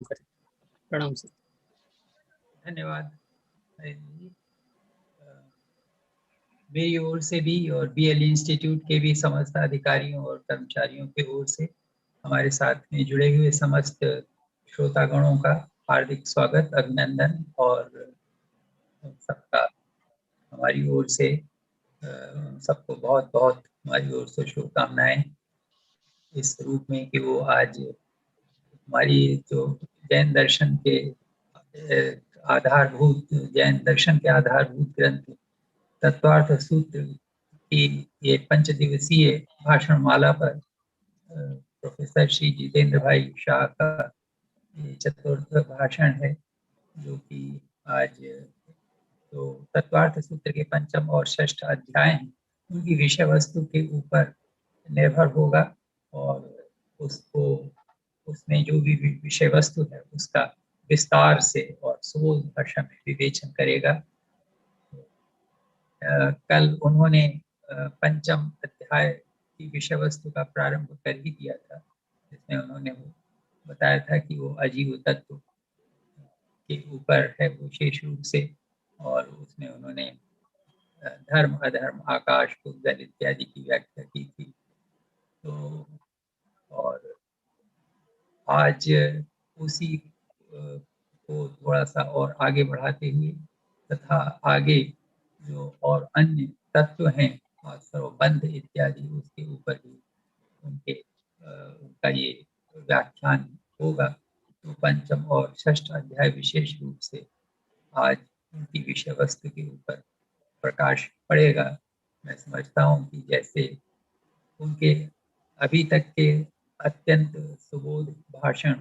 प्रणाम सर। धन्यवाद। मेरी ओर से भी और बीएल इंस्टीट्यूट के भी समस्त अधिकारियों और कर्मचारियों की ओर से हमारे साथ में जुड़े हुए समस्त श्रोतागणों का हार्दिक स्वागत, अभिनंदन और सबका हमारी ओर से सबको बहुत बहुत हमारी ओर से शुभकामनाएं इस रूप में कि वो आज हमारी जो जैन दर्शन के आधारभूत ग्रंथ तत्वार्थ सूत्र की ये 5 दिवसीय भाषण माला पर प्रोफेसर श्री जितेंद्र भाई शाह का ये चतुर्थ भाषण है, जो कि आज तो तत्वार्थ सूत्र के 5म और 6ठ अध्याय हैं, उनकी विषय वस्तु के ऊपर निर्भर होगा और उसको उसमें जो भी विषय वस्तु है उसका विस्तार से और सुबोध भाषा में विवेचन करेगा। कल उन्होंने 5म अध्याय की विषय वस्तु का प्रारंभ कर ही दिया था, जिसमें उन्होंने बताया था कि वो अजीव तत्व के ऊपर है विशेष रूप से, और उसमें उन्होंने धर्म अधर्म आकाश भूगल इत्यादि की व्याख्या की थी। तो और आज उसी को थोड़ा सा और आगे बढ़ाते हुए तथा आगे जो और अन्य तत्व हैं सर्वबंध इत्यादि उसके ऊपर भी उनका ये व्याख्यान होगा। तो 5म और 6ठ अध्याय विशेष रूप से आज उनकी विषय वस्तु के ऊपर प्रकाश पड़ेगा। मैं समझता हूँ कि जैसे उनके अभी तक के अत्यंत सुबोध भाषण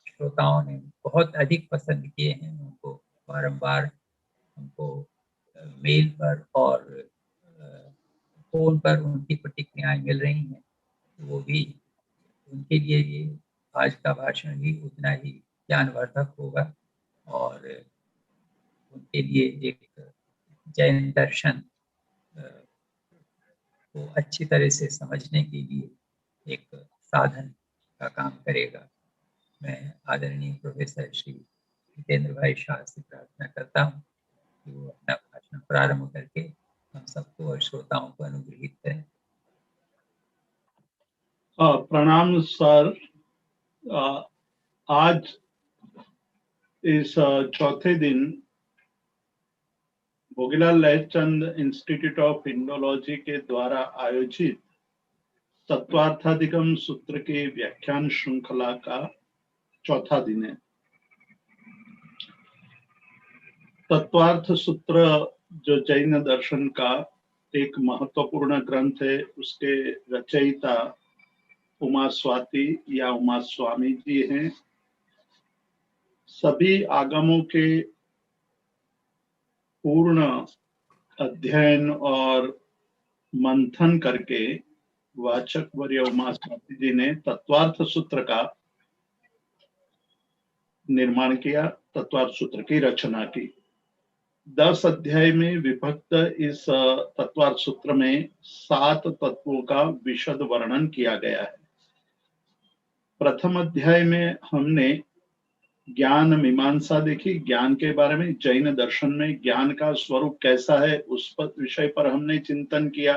श्रोताओं ने बहुत अधिक पसंद किए हैं, उनको बारंबार हमको मेल पर और फोन पर उनकी प्रतिक्रियाएं मिल रही हैं। वो भी उनके लिए ये आज का भाषण भी उतना ही ज्ञानवर्धक होगा और उनके लिए एक जैन दर्शन को अच्छी तरह से समझने के लिए एक साधन का काम करेगा। मैं आदरणीय प्रोफेसर श्री जितेंद्र भाई शाह से प्रार्थना करता हूँ कि वो अपना भाषण प्रारंभ करके हम सबको और श्रोताओं को अनुग्रहित करें। प्रणाम सर। आज इस चौथे दिन भोगीलाल लहचंद इंस्टीट्यूट ऑफ इंडोलॉजी के द्वारा आयोजित तत्वार्थाधिगम सूत्र के व्याख्यान श्रृंखला का चौथा दिन है। तत्वार्थ सूत्र जो जैन दर्शन का एक महत्वपूर्ण ग्रंथ है, उसके रचयिता उमा स्वाति या उमा स्वामी जी हैं। सभी आगमों के पूर्ण अध्ययन और मंथन करके वाचक वर्य उमा स्वाति जी ने तत्वार्थ सूत्र का निर्माण किया, तत्वार्थ सूत्र की रचना की। 10 अध्याय में विभक्त इस तत्वार्थ सूत्र में 7 तत्वों का विशद वर्णन किया गया है। प्रथम अध्याय में हमने ज्ञान मीमांसा देखी, ज्ञान के बारे में, जैन दर्शन में ज्ञान का स्वरूप कैसा है उस विषय पर हमने चिंतन किया।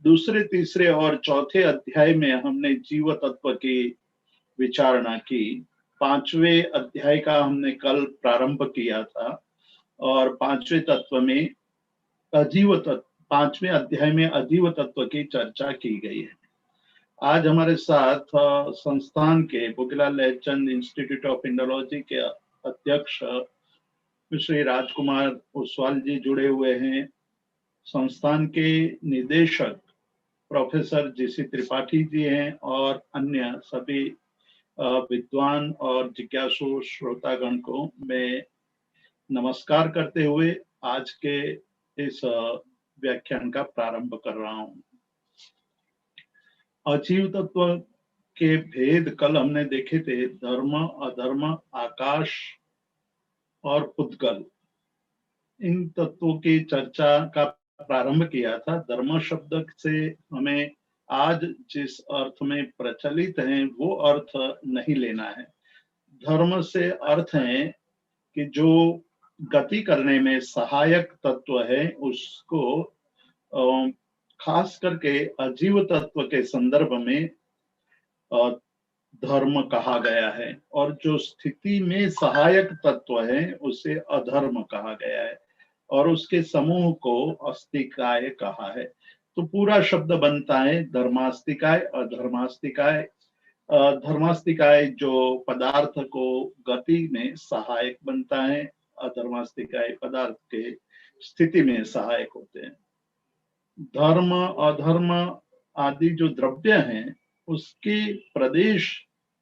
दूसरे, तीसरे और चौथे अध्याय में हमने जीव तत्व की विचारणा की। 5वें अध्याय का हमने कल प्रारंभ किया था और 5वें तत्व में अजीव तत्व, 5वें अध्याय में अजीव तत्व की चर्चा की गई है। आज हमारे साथ संस्थान के भोगीलाल लहचंद इंस्टीट्यूट ऑफ इंडोलॉजी के अध्यक्ष श्री राजकुमार ओसवाल जी जुड़े हुए हैं। संस्थान के निदेशक प्रोफेसर जीसी त्रिपाठी जी हैं और अन्य सभी विद्वान और जिज्ञासु श्रोतागण को मैं नमस्कार करते हुए आज के इस व्याख्यान का प्रारंभ कर रहा हूं। अजीव तत्व के भेद कल हमने देखे थे। धर्म, अधर्म, आकाश और पुद्गल, इन तत्वों की चर्चा का प्रारंभ किया था। धर्म शब्द से हमें आज जिस अर्थ में प्रचलित है वो अर्थ नहीं लेना है। धर्म से अर्थ है कि जो गति करने में सहायक तत्व है उसको खास करके अजीव तत्व के संदर्भ में धर्म कहा गया है, और जो स्थिति में सहायक तत्व है उसे अधर्म कहा गया है, और उसके समूह को अस्तिकाय कहा है। तो पूरा शब्द बनता है धर्मास्तिकाय, अधर्मास्तिकाय। धर्मास्तिकाय जो पदार्थ को गति में सहायक बनता है, अधर्मास्तिकाय पदार्थ के स्थिति में सहायक होते हैं। धर्म अधर्म आदि जो द्रव्य हैं उसके प्रदेश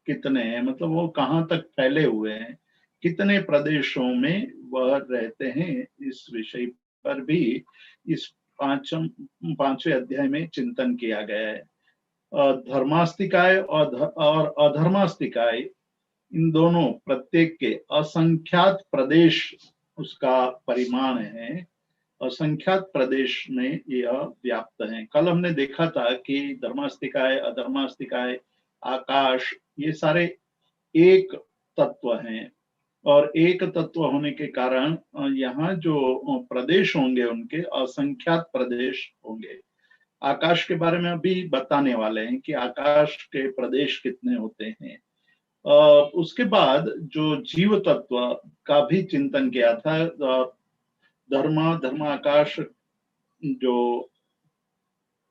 कितने हैं, मतलब वो कहाँ तक फैले हुए हैं, कितने प्रदेशों में वह रहते हैं, इस विषय पर भी इस पांचवें अध्याय में चिंतन किया गया है। धर्मास्तिकाय और अधर्मास्तिकाय, इन दोनों प्रत्येक के असंख्यात प्रदेश उसका परिमाण है, असंख्यात प्रदेश में यह व्याप्त है। कल हमने देखा था कि धर्मास्तिकाय, अधर्मास्तिकाय, आकाश, ये सारे एक तत्व हैं, और एक तत्व होने के कारण यहाँ जो प्रदेश होंगे उनके असंख्यात प्रदेश होंगे। आकाश के बारे में अभी बताने वाले हैं कि आकाश के प्रदेश कितने होते हैं। उसके बाद जो जीव तत्व का भी चिंतन किया था, धर्म आकाश जो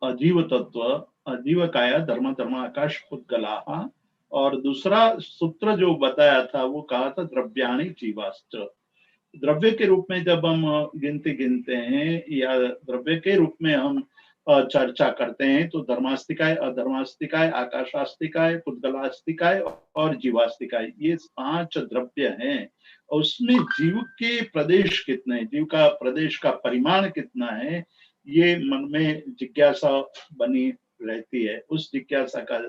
अजीव तत्व, अजीव काया धर्म आकाश पुद्गला, और दूसरा सूत्र जो बताया था वो कहा था द्रव्याणि जीवाश्च। द्रव्य के रूप में जब हम गिनती गिनते हैं या द्रव्य के रूप में हम चर्चा करते हैं तो धर्मास्तिकाय, अधर्मास्तिकाय, आकाशास्तिकाय, पुद्गलास्तिकाय और जीवास्तिकाय, ये 5 द्रव्य हैं। उसमें जीव के प्रदेश कितने हैं, जीव का प्रदेश का परिमाण कितना है, ये मन में जिज्ञासा बनी रहती है। उस जिज्ञासा का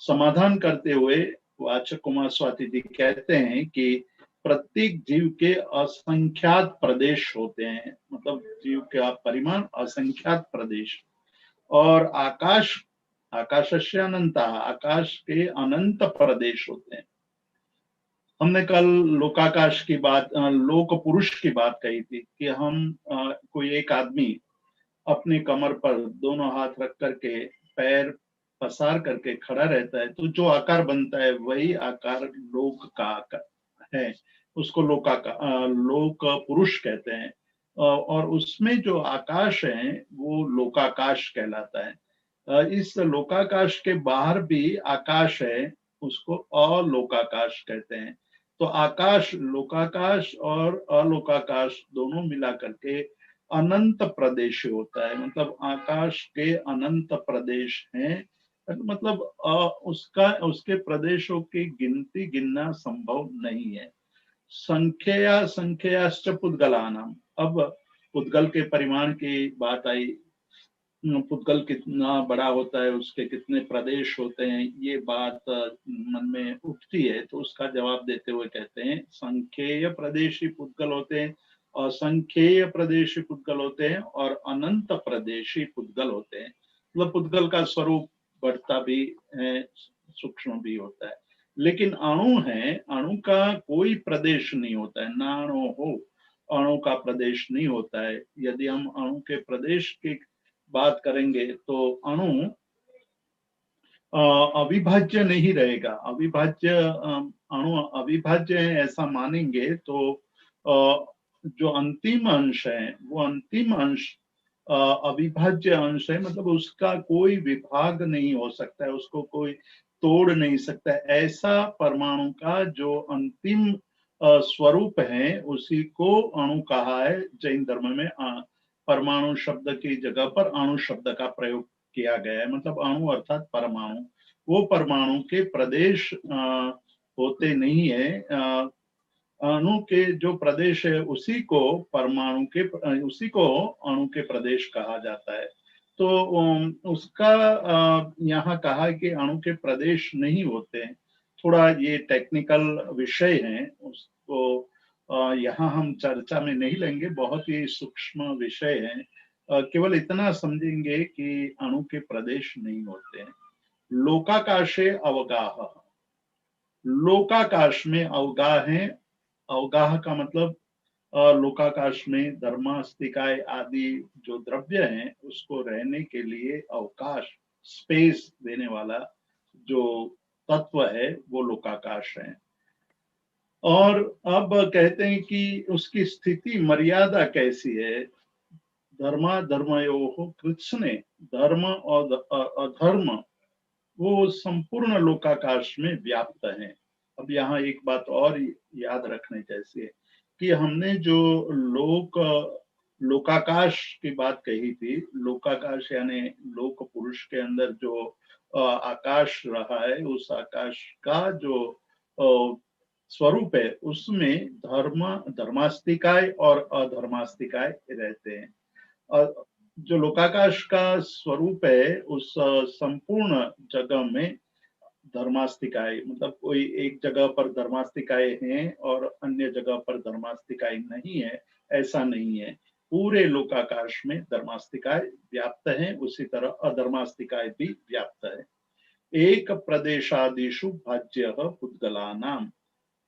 समाधान करते हुए वाचक कुमार स्वाति जी कहते हैं कि प्रत्येक जीव के असंख्यात प्रदेश होते हैं, मतलब जीव का परिमाण असंख्यात प्रदेश। और आकाशस्य अनंता, आकाश के अनंत प्रदेश होते हैं। हमने कल लोकाकाश की बात, लोक पुरुष की बात कही थी कि हम कोई एक आदमी अपनी कमर पर दोनों हाथ रख करके पैर पसार करके खड़ा रहता है, तो जो आकार बनता है वही आकार लोक का आकार है, उसको लोक पुरुष कहते हैं। और उसमें जो आकाश है वो लोकाकाश कहलाता है। इस लोकाकाश के बाहर भी आकाश है, उसको अलोकाकाश कहते हैं। तो आकाश, लोकाकाश और अलोकाकाश दोनों मिला करके अनंत प्रदेश होता है, मतलब आकाश के अनंत प्रदेश हैं, मतलब उसके प्रदेशों की गिनती गिनना संभव नहीं है। संख्याश्च पुद्गलानाम, अब पुद्गल के परिमाण की बात आई, पुद्गल कितना बड़ा होता है, उसके कितने प्रदेश होते हैं, ये बात मन में उठती है। तो उसका जवाब देते हुए कहते हैं संख्येय प्रदेशी पुद्गल होते हैं, असंख्येय प्रदेशी पुद्गल होते हैं, और अनंत प्रदेशी पुद्गल होते हैं। मतलब पुद्गल का स्वरूप बढ़ता भी है, सूक्ष्म भी होता है। लेकिन अणु है, अणु का कोई प्रदेश नहीं होता है, ना अणु हो अणु का प्रदेश नहीं होता है। यदि हम अणु के प्रदेश की बात करेंगे तो अणु अविभाज्य नहीं रहेगा। अविभाज्य अणु अविभाज्य है ऐसा मानेंगे तो जो अंतिम अंश है वो अंतिम अंश अविभाज्य अंश है, मतलब उसका कोई विभाग नहीं हो सकता है, उसको कोई तोड़ नहीं सकता है। ऐसा परमाणु का जो अंतिम स्वरूप है उसी को अणु कहा है। जैन धर्म में परमाणु शब्द की जगह पर अणु शब्द का प्रयोग किया गया है, मतलब अणु अर्थात परमाणु। वो परमाणु के प्रदेश होते नहीं है, अणु के जो प्रदेश है उसी को उसी को अणु के प्रदेश कहा जाता है। तो उसका यहाँ कहा कि अणु के प्रदेश नहीं होते हैं। थोड़ा ये टेक्निकल विषय है, उसको यहाँ हम चर्चा में नहीं लेंगे, बहुत ही सूक्ष्म विषय है। केवल इतना समझेंगे कि अणु के प्रदेश नहीं होते हैं। लोकाकाशे अवगाह, लोकाकाश में अवगाह है। अवगाह का मतलब लोकाकाश में धर्मास्तिकाय आदि जो द्रव्य हैं उसको रहने के लिए अवकाश, स्पेस देने वाला जो तत्व है वो लोकाकाश है। और अब कहते हैं कि उसकी स्थिति मर्यादा कैसी है। धर्मा धर्मयोः कृत्स्ने, धर्म और अधर्म वो संपूर्ण लोकाकाश में व्याप्त है। अब यहाँ एक बात और याद रखने जैसी है कि हमने जो लोकाकाश की बात कही थी, लोकाकाश यानी लोक पुरुष के अंदर जो आकाश रहा है, उस आकाश का जो स्वरूप है उसमें धर्मास्तिकाय और अधर्मास्तिकाय रहते हैं। जो लोकाकाश का स्वरूप है उस संपूर्ण जगह में धर्मास्तिकाय, मतलब कोई एक जगह पर धर्मास्तिकाय हैं और अन्य जगह पर धर्मास्तिकाय नहीं है, ऐसा नहीं है। पूरे लोकाकाश में धर्मास्तिकाय व्याप्त है, उसी तरह अधर्मास्तिकाय भी व्याप्त है। एक प्रदेशादिषु भाज्य पुद्गलानाम,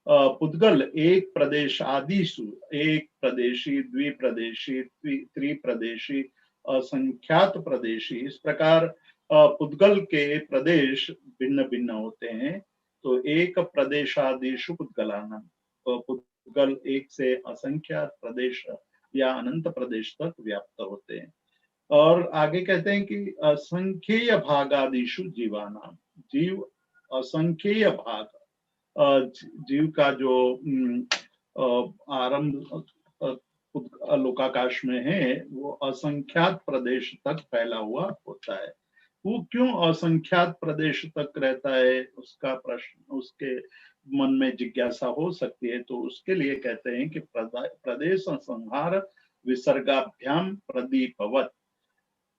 पुद्गल एक प्रदेश आदिशु, एक प्रदेशी, द्विप्रदेशी, त्रिप्रदेशी, असंख्यात प्रदेशी, इस प्रकार पुद्गल के प्रदेश भिन्न भिन्न होते हैं। तो एक प्रदेशादिशु पुद्गलानाम, पुद्गल एक से असंख्यात प्रदेश या अनंत प्रदेश तक व्याप्त होते हैं। और आगे कहते हैं कि असंख्येय भागादिशु जीवानाम, जीव असंख्येय भाग, जीव का जो आरंभ लोकाकाश में है वो असंख्यात प्रदेश तक फैला हुआ होता है। वो क्यों असंख्यात प्रदेश तक रहता है, उसका प्रश्न उसके मन में जिज्ञासा हो सकती है। तो उसके लिए कहते हैं कि प्रदेश संहार विसर्गाभ्याम प्रदीपवत,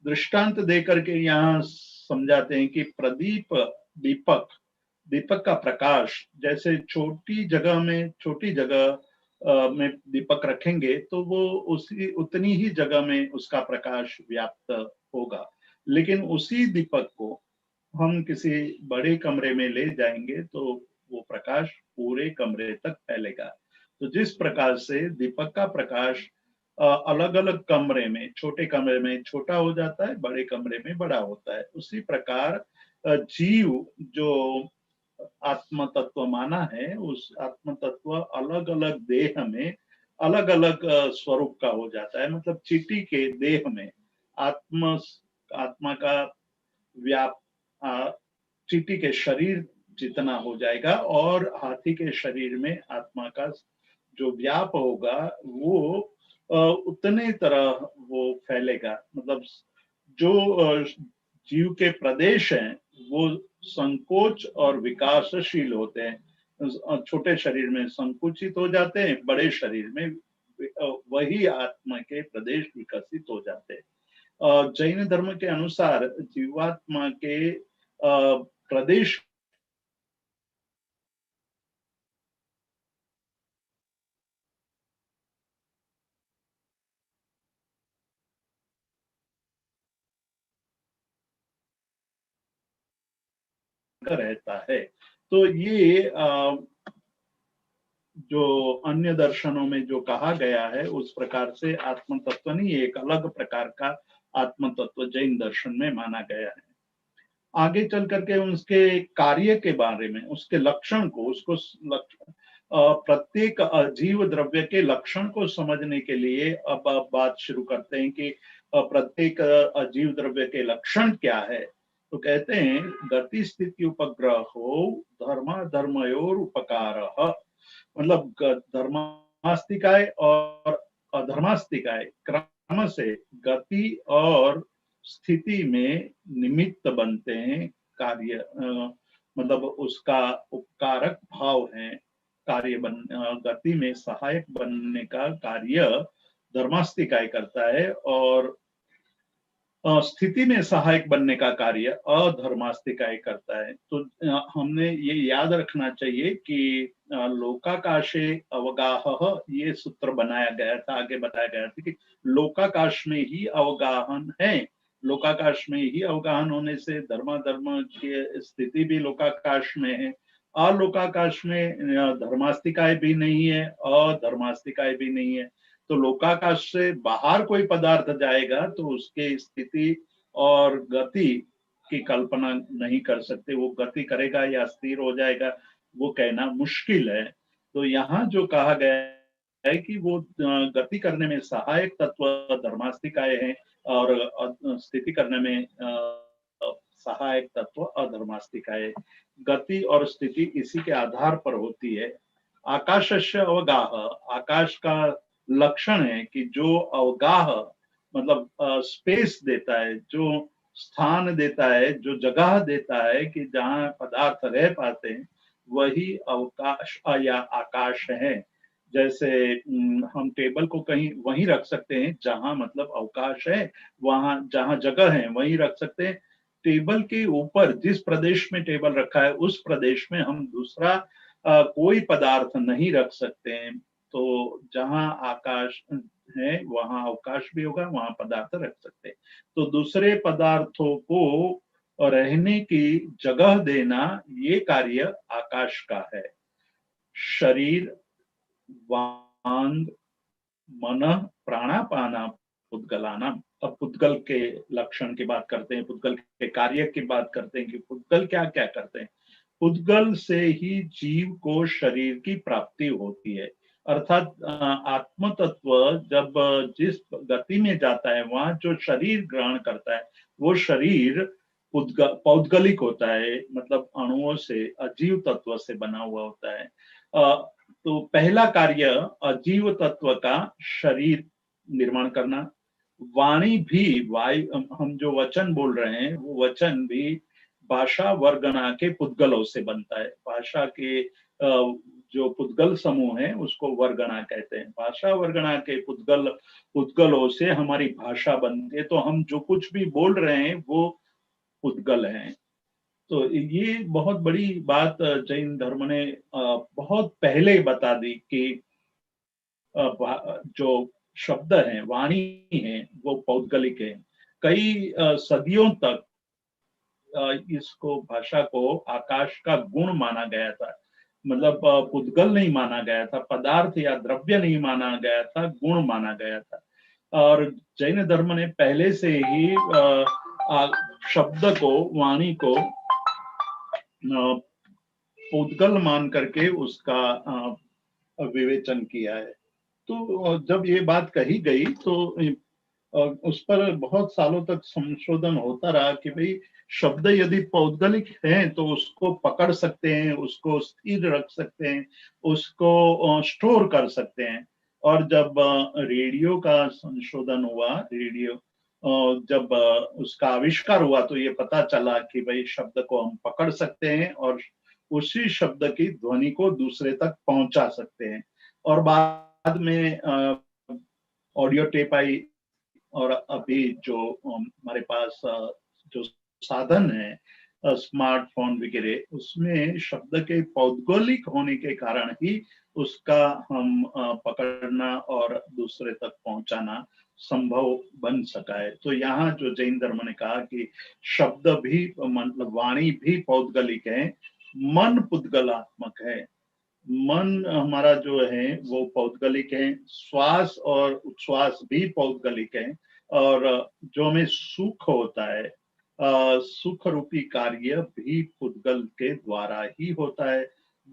दृष्टांत देकर के यहाँ समझाते हैं कि प्रदीप, दीपक, दीपक का प्रकाश जैसे छोटी जगह में दीपक रखेंगे तो वो उसी उतनी ही जगह में उसका प्रकाश व्याप्त होगा। लेकिन उसी दीपक को हम किसी बड़े कमरे में ले जाएंगे तो वो प्रकाश पूरे कमरे तक फैलेगा। तो जिस प्रकार से दीपक का प्रकाश अलग अलग कमरे में, छोटे कमरे में छोटा हो जाता है, बड़े कमरे में बड़ा होता है, उसी प्रकार जीव जो आत्म तत्व माना है, उस आत्म तत्व अलग अलग देह में अलग अलग स्वरूप का हो जाता है। मतलब चींटी के देह में आत्मा का व्याप चींटी के शरीर जितना हो जाएगा और हाथी के शरीर में आत्मा का जो व्याप होगा वो उतने तरह वो फैलेगा। मतलब जो जीव के प्रदेश हैं वो संकोच और विकासशील होते हैं। छोटे शरीर में संकुचित हो जाते हैं, बड़े शरीर में वही आत्मा के प्रदेश विकसित हो जाते हैं। जैन धर्म के अनुसार जीवात्मा के प्रदेश रहता है। तो ये जो अन्य दर्शनों में जो कहा गया है उस प्रकार से आत्म तत्व नहीं, एक अलग प्रकार का आत्म तत्व जैन दर्शन में माना गया है। आगे चल करके उसके कार्य के बारे में, उसके लक्षण को, उसको प्रत्येक अजीव द्रव्य के लक्षण को समझने के लिए अब बात शुरू करते हैं कि प्रत्येक अजीव द्रव्य के लक्षण क्या है। तो कहते हैं गति स्थिति उपग्रह हो धर्मा धर्मयोर उपकार, मतलब धर्मास्तिकाय और अधर्मास्तिकाय क्रम से गति और स्थिति में निमित्त बनते हैं। कार्य मतलब उसका उपकारक भाव है, कार्य गति में सहायक बनने का कार्य धर्मास्तिकाय करता है और स्थिति में सहायक बनने का कार्य अधर्मास्तिकाय करता है। तो हमने ये याद रखना चाहिए कि लोकाकाशे अवगाह ये सूत्र बनाया गया था, आगे बताया गया था कि लोकाकाश में ही अवगाहन है। लोकाकाश में ही अवगाहन होने से धर्माधर्म की स्थिति भी लोकाकाश में है, अलोकाकाश में धर्मास्तिकाएं भी नहीं है, अधर्मास्तिकाएं भी नहीं है। तो लोकाकाश से बाहर कोई पदार्थ जाएगा तो उसके स्थिति और गति की कल्पना नहीं कर सकते। वो गति करेगा या स्थिर हो जाएगा वो कहना मुश्किल है। तो यहाँ जो कहा गया है कि वो गति करने में सहायक तत्व धर्मास्तिकाएं हैं और स्थिति करने में सहायक तत्व अधर्मास्तिकाएं। गति और स्थिति इसी के आधार पर होती है। आकाशस्य अवगाह, आकाश का लक्षण है कि जो अवगाह मतलब स्पेस देता है, जो स्थान देता है, जो जगह देता है कि जहाँ पदार्थ रह पाते हैं, वही अवकाश या आकाश है। जैसे हम टेबल को कहीं वहीं रख सकते हैं जहां मतलब अवकाश है, वहां जहां जगह है वहीं रख सकते हैं। टेबल के ऊपर जिस प्रदेश में टेबल रखा है उस प्रदेश में हम दूसरा कोई पदार्थ नहीं रख सकते हैं। तो जहां आकाश है वहां अवकाश भी होगा, वहां पदार्थ रख सकते हैं। तो दूसरे पदार्थों को रहने की जगह देना ये कार्य आकाश का है। शरीर, वांग, मन, प्राणापाना पुद्गलाना। अब पुद्गल के लक्षण की बात करते हैं, पुद्गल के कार्य की बात करते हैं कि पुद्गल क्या क्या करते हैं। पुद्गल से ही जीव को शरीर की प्राप्ति होती है। अर्थात आत्म तत्व जब जिस गति में जाता है वहां जो शरीर ग्रहण करता है वो शरीर पौद्गलिक होता है, मतलब अणुओं से, अजीव तत्व से बना हुआ होता है। तो पहला कार्य अजीव तत्व का शरीर निर्माण करना। वाणी भी, वायु, हम जो वचन बोल रहे हैं वो वचन भी भाषा वर्गना के पुद्गलों से बनता है। भाषा के जो पुद्गल समूह है उसको वर्गना कहते हैं। भाषा वर्गना के पुद्गलों से हमारी भाषा बनती है। तो हम जो कुछ भी बोल रहे हैं वो पुद्गल हैं। तो ये बहुत बड़ी बात जैन धर्म ने बहुत पहले बता दी कि जो शब्द है, वाणी है, वो पौद्गलिक है। कई सदियों तक इसको, भाषा को आकाश का गुण माना गया था। मतलब पुद्गल नहीं माना गया था, पदार्थ या द्रव्य नहीं माना गया था, गुण माना गया था। और जैन धर्म ने पहले से ही शब्द को, वाणी को पुद्गल मान करके उसका विवेचन किया है। तो जब ये बात कही गई तो उस पर बहुत सालों तक संशोधन होता रहा कि भाई शब्द यदि पौद्गलिक हैं तो उसको पकड़ सकते हैं, उसको स्थिर रख सकते हैं, उसको स्टोर कर सकते हैं। और जब रेडियो का संशोधन हुआ, रेडियो जब उसका आविष्कार हुआ तो ये पता चला कि भाई शब्द को हम पकड़ सकते हैं और उसी शब्द की ध्वनि को दूसरे तक पहुंचा सकते हैं। और बाद में ऑडियो टेप आई और अभी जो हमारे पास जो साधन है स्मार्टफोन वगैरह, उसमें शब्द के पौद्गलिक होने के कारण ही उसका हम पकड़ना और दूसरे तक पहुंचाना संभव बन सका है। तो यहाँ जो जैन धर्म ने कहा कि शब्द भी, मतलब वाणी भी पौद्गलिक है, मन पुद्गलात्मक है। मन हमारा जो है वो पौद्गलिक है, श्वास और उच्छ्वास भी पौद्गलिक है। और जो हमें सुख होता है, सुख रूपी कार्य भी पुद्गल के द्वारा ही होता है,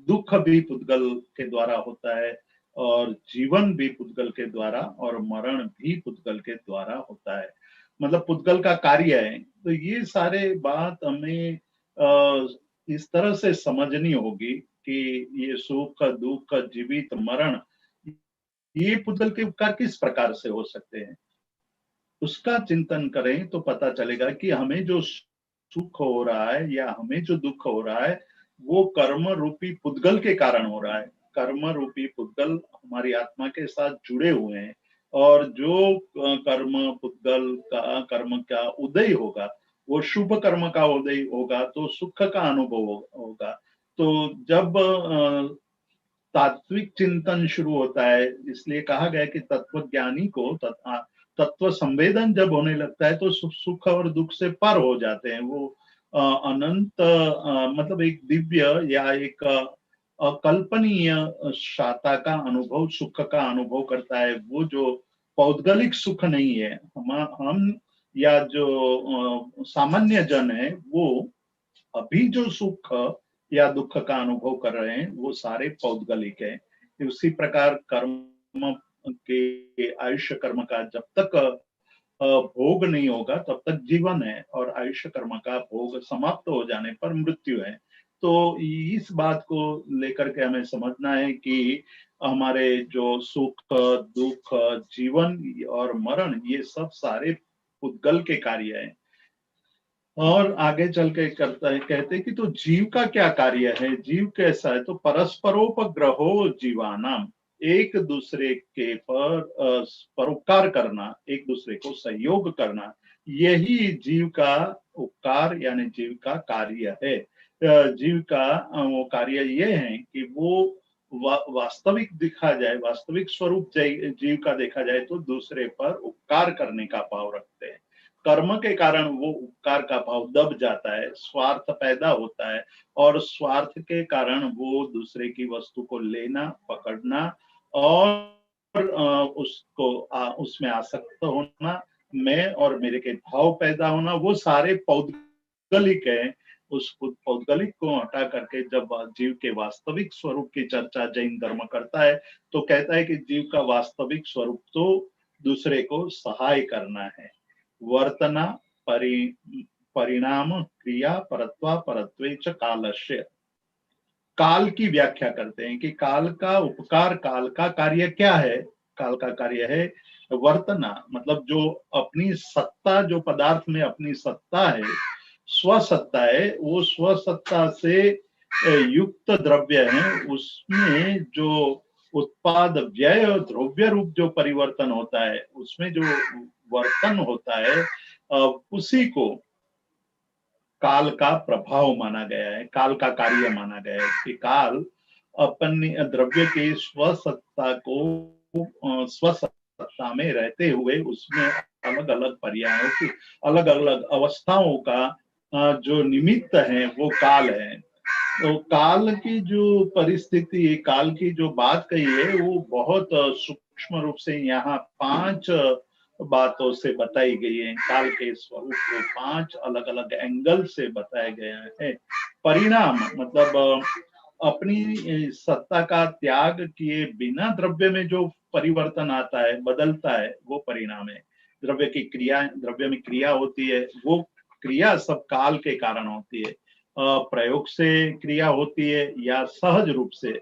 दुख भी पुद्गल के द्वारा होता है, और जीवन भी पुद्गल के द्वारा, और मरण भी पुद्गल के द्वारा होता है। मतलब पुद्गल का कार्य है। तो ये सारे बात हमें इस तरह से समझनी होगी कि ये सुख, दुख, जीवित, मरण, ये पुद्गल के उपकार किस प्रकार से हो सकते हैं, उसका चिंतन करें तो पता चलेगा कि हमें जो सुख हो रहा है या हमें जो दुख हो रहा है वो कर्म रूपी पुद्गल के कारण हो रहा है। कर्म रूपी पुद्गल हमारी आत्मा के साथ जुड़े हुए हैं, और जो कर्म पुद्गल का कर्म का उदय होगा वो शुभ कर्म का उदय होगा तो सुख का अनुभव होगा। तो जब तात्विक चिंतन शुरू होता है, इसलिए कहा गया कि तत्वज्ञानी को तत्व संवेदन जब होने लगता है तो सुख और दुख से पर हो जाते हैं। वो अनंत मतलब एक दिव्य या एक अकल्पनीय शाता का अनुभव, सुख का अनुभव करता है। वो जो पौद्गलिक सुख नहीं है, हम या जो सामान्य जन है, वो अभी जो सुख या दुख का अनुभव कर रहे हैं वो सारे पौद्गलिक है। उसी प्रकार कर्म के, आयुष्य कर्म का जब तक भोग नहीं होगा तब तक जीवन है, और आयुष्य कर्म का भोग समाप्त हो जाने पर मृत्यु है। तो इस बात को लेकर के हमें समझना है कि हमारे जो सुख दुख, जीवन और मरण, ये सब सारे पुद्गल के कार्य हैं। और आगे चल के करता है, कहते हैं कि तो जीव का क्या कार्य है, जीव कैसा है, तो परस्परोपग्रहो जीवानाम, एक दूसरे के पर परोपकार करना, एक दूसरे को सहयोग करना, यही जीव का उपकार यानी जीव का कार्य है। जीव का वो कार्य ये है कि वो वास्तविक दिखा जाए, वास्तविक स्वरूप जीव का देखा जाए तो दूसरे पर उपकार करने का भाव रखते हैं। कर्म के कारण वो उपकार का भाव दब जाता है, स्वार्थ पैदा होता है, और स्वार्थ के कारण वो दूसरे की वस्तु को लेना, पकड़ना और उसको उसमें आसक्त होना, मैं और मेरे के भाव पैदा होना, वो सारे पौद्गलिक है। उस पौद्गलिक को हटा करके जब जीव के वास्तविक स्वरूप की चर्चा जैन धर्म करता है, तो कहता है कि जीव का वास्तविक स्वरूप तो दूसरे को सहाय करना है। वर्तना परिणाम क्रिया परत्वा परत्वे च कालस्य। काल की व्याख्या करते हैं कि काल का उपकार, काल का कार्य क्या है। काल का कार्य है वर्तना, मतलब जो अपनी सत्ता, जो पदार्थ में अपनी सत्ता है, स्वसत्ता है, वो स्वसत्ता से युक्त द्रव्य है, उसमें जो उत्पाद व्यय द्रव्य रूप जो परिवर्तन होता है, उसमें जो वर्तन होता है, उसी को काल का प्रभाव माना गया है, काल का कार्य माना गया है। कि काल अपनी द्रव्य की स्वसत्ता को स्वसत्ता में रहते हुए उसमें अलग अलग पर्यायों की, अलग अलग अवस्थाओं का जो निमित्त है वो काल है। तो काल की जो परिस्थिति, काल की जो बात कही है, वो बहुत सूक्ष्म रूप से यहाँ 5 बातों से बताई गई है। काल के स्वरूप को 5 अलग अलग एंगल से बताया गया है। परिणाम मतलब अपनी सत्ता का त्याग किए बिना द्रव्य में जो परिवर्तन आता है, बदलता है, वो परिणाम है। द्रव्य की क्रिया, द्रव्य में क्रिया होती है, वो क्रिया सब काल के कारण होती है। प्रयोग से क्रिया होती है या सहज रूप से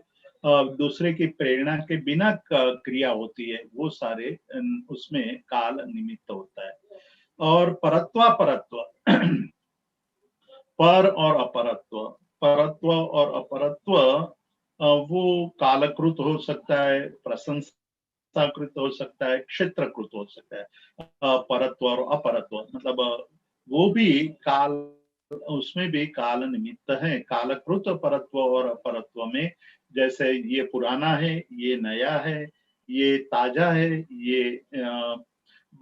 दूसरे की प्रेरणा के बिना क्रिया होती है, वो सारे उसमें काल निमित्त होता है। और परत्वा परत्व पर और अपरत्व, परत्व और अपरत्व वो कालकृत हो सकता है, प्रशंसाकृत हो सकता है, क्षेत्रकृत हो सकता है। परत्व और अपरत्व मतलब वो भी काल, उसमें भी काल निमित्त है। कालकृत परत्व और अपरत्व में, जैसे ये पुराना है, ये नया है, ये ताजा है, ये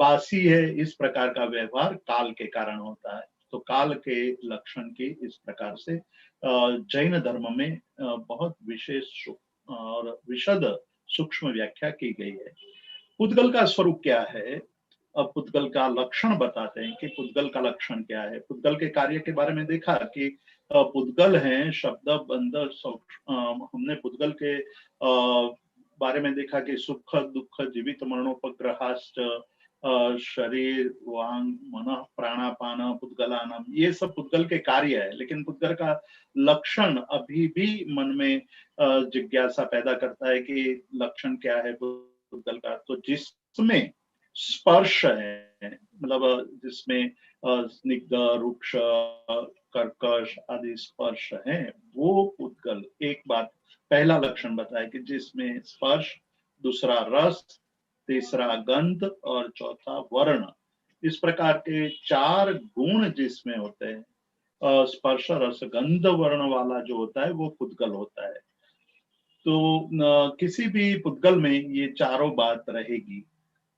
बासी है, इस प्रकार का व्यवहार काल के कारण होता है। तो काल के लक्षण की इस प्रकार से जैन धर्म में बहुत विशेष और विशद सूक्ष्म व्याख्या की गई है। पुद्गल का स्वरूप क्या है, अब पुद्गल का लक्षण बताते हैं कि पुद्गल का लक्षण क्या है। पुद्गल के कार्य के बारे में देखा कि पुद्गल है शब्द बंध। हमने पुद्गल के बारे में देखा कि सुख दुख जीवित मरणोपग्रहाश्च शरीर वांग मन प्राणापान पुद्गलानाम, ये सब पुद्गल के कार्य है। लेकिन पुद्गल का लक्षण अभी भी मन में जिज्ञासा पैदा करता है कि लक्षण क्या है पुद्गल का। तो जिसमें स्पर्श है, मतलब जिसमें स्निग्ध रुक्ष कर्कश आदि स्पर्श है, वो पुद्गल। एक बात, पहला लक्षण बताया कि जिसमें स्पर्श, दूसरा रस, तीसरा गंध और चौथा वर्ण, इस प्रकार के 4 गुण जिसमें होते हैं, स्पर्श रस गंध वर्ण वाला जो होता है वो पुद्गल होता है। तो किसी भी पुद्गल में ये चारों बात रहेगी।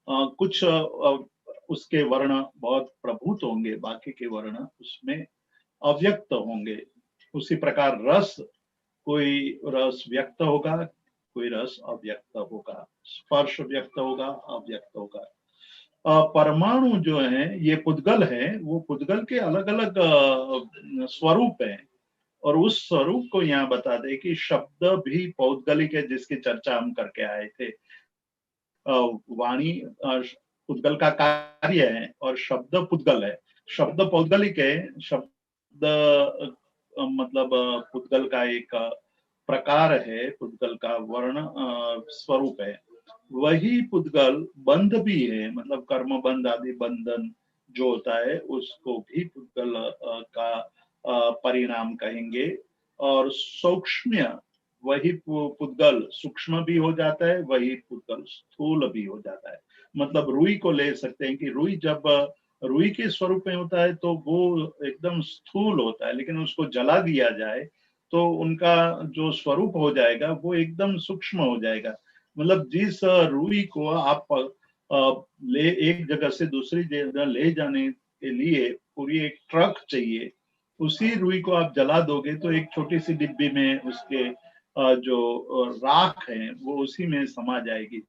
कुछ उसके वर्ण बहुत प्रभुत होंगे, बाकी के वर्ण उसमें अव्यक्त होंगे। उसी प्रकार रस, कोई रस व्यक्त होगा, कोई रस अव्यक्त होगा, स्पर्श व्यक्त होगा, अव्यक्त होगा। परमाणु जो है, ये पुद्गल है, वो पुद्गल के अलग अलग स्वरूप हैं। और उस स्वरूप को यहाँ बता दे कि शब्द भी पौद्गलिक है, जिसकी चर्चा हम करके आए थे। वाणी पुद्गल का कार्य है और शब्द पुद्गल है। शब्द पौद्गलिक है, शब्द मतलब पुद्गल का एक प्रकार है, पुद्गल का वर्ण स्वरूप है। वही पुद्गल बंध भी है, मतलब कर्म बंध आदि बंधन जो होता है उसको भी पुद्गल का परिणाम कहेंगे। और सूक्ष्म, वही पुद्गल सूक्ष्म भी हो जाता है, वही पुद्गल स्थूल भी हो जाता है। मतलब रुई को ले सकते हैं कि रुई जब रुई के स्वरूप में होता है तो वो एकदम स्थूल होता है, लेकिन उसको जला दिया जाए तो उनका जो स्वरूप हो जाएगा वो एकदम सूक्ष्म हो जाएगा। मतलब जिस रुई को आप ले एक जगह से दूसरी जगह ले जाने के लिए पूरी एक ट्रक चाहिए, उसी रुई को आप जला दोगे तो एक छोटी सी डिब्बी में उसके जो राख है वो उसी में समा जाएगी।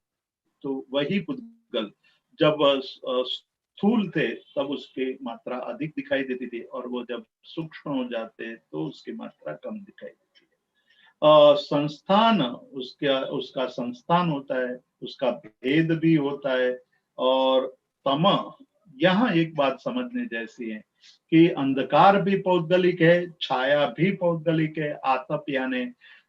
तो वही पुद्गल जब स्थूल थे तब उसकी मात्रा अधिक दिखाई देती थी, और वो जब सूक्ष्म हो जाते तो उसकी मात्रा कम दिखाई देती है। संस्थान, उसका संस्थान होता है, उसका भेद भी होता है। और तम, यहाँ एक बात समझने जैसी है कि अंधकार भी पौद्गलिक है, छाया भी पौद्गलिक है, आतप यानी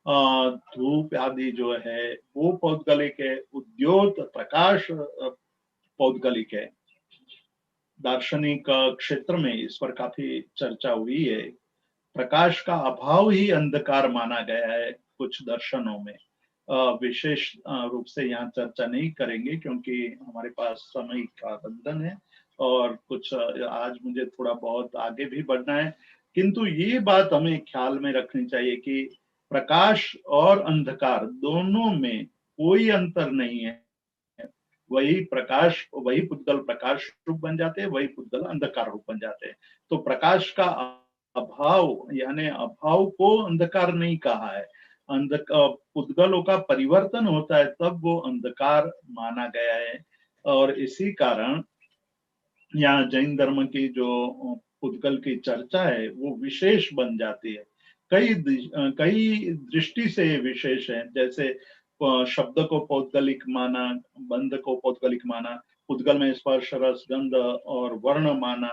धूप आदि जो है वो पौद्गलिक है, उद्योत प्रकाश पौद्गलिक है। दार्शनिक क्षेत्र में इस पर काफी चर्चा हुई है। प्रकाश का अभाव ही अंधकार माना गया है कुछ दर्शनों में। विशेष रूप से यहाँ चर्चा नहीं करेंगे क्योंकि हमारे पास समय का बंधन है और कुछ आज मुझे थोड़ा बहुत आगे भी बढ़ना है। किंतु ये बात हमें ख्याल में रखनी चाहिए कि प्रकाश और अंधकार दोनों में कोई अंतर नहीं है। वही प्रकाश, वही पुद्गल प्रकाश रूप बन जाते हैं, वही पुद्गल अंधकार रूप बन जाते हैं। तो प्रकाश का अभाव यानी अभाव को अंधकार नहीं कहा है। पुद्गलों का परिवर्तन होता है तब वो अंधकार माना गया है। और इसी कारण यहाँ जैन धर्म की जो पुद्गल की चर्चा है वो विशेष बन जाती है। कई दृष्टि से विशेष है। जैसे शब्द को पौद्गलिक माना, बंध को पौद्गलिक माना, पुद्गल में स्पर्श रस गंध और वर्ण माना,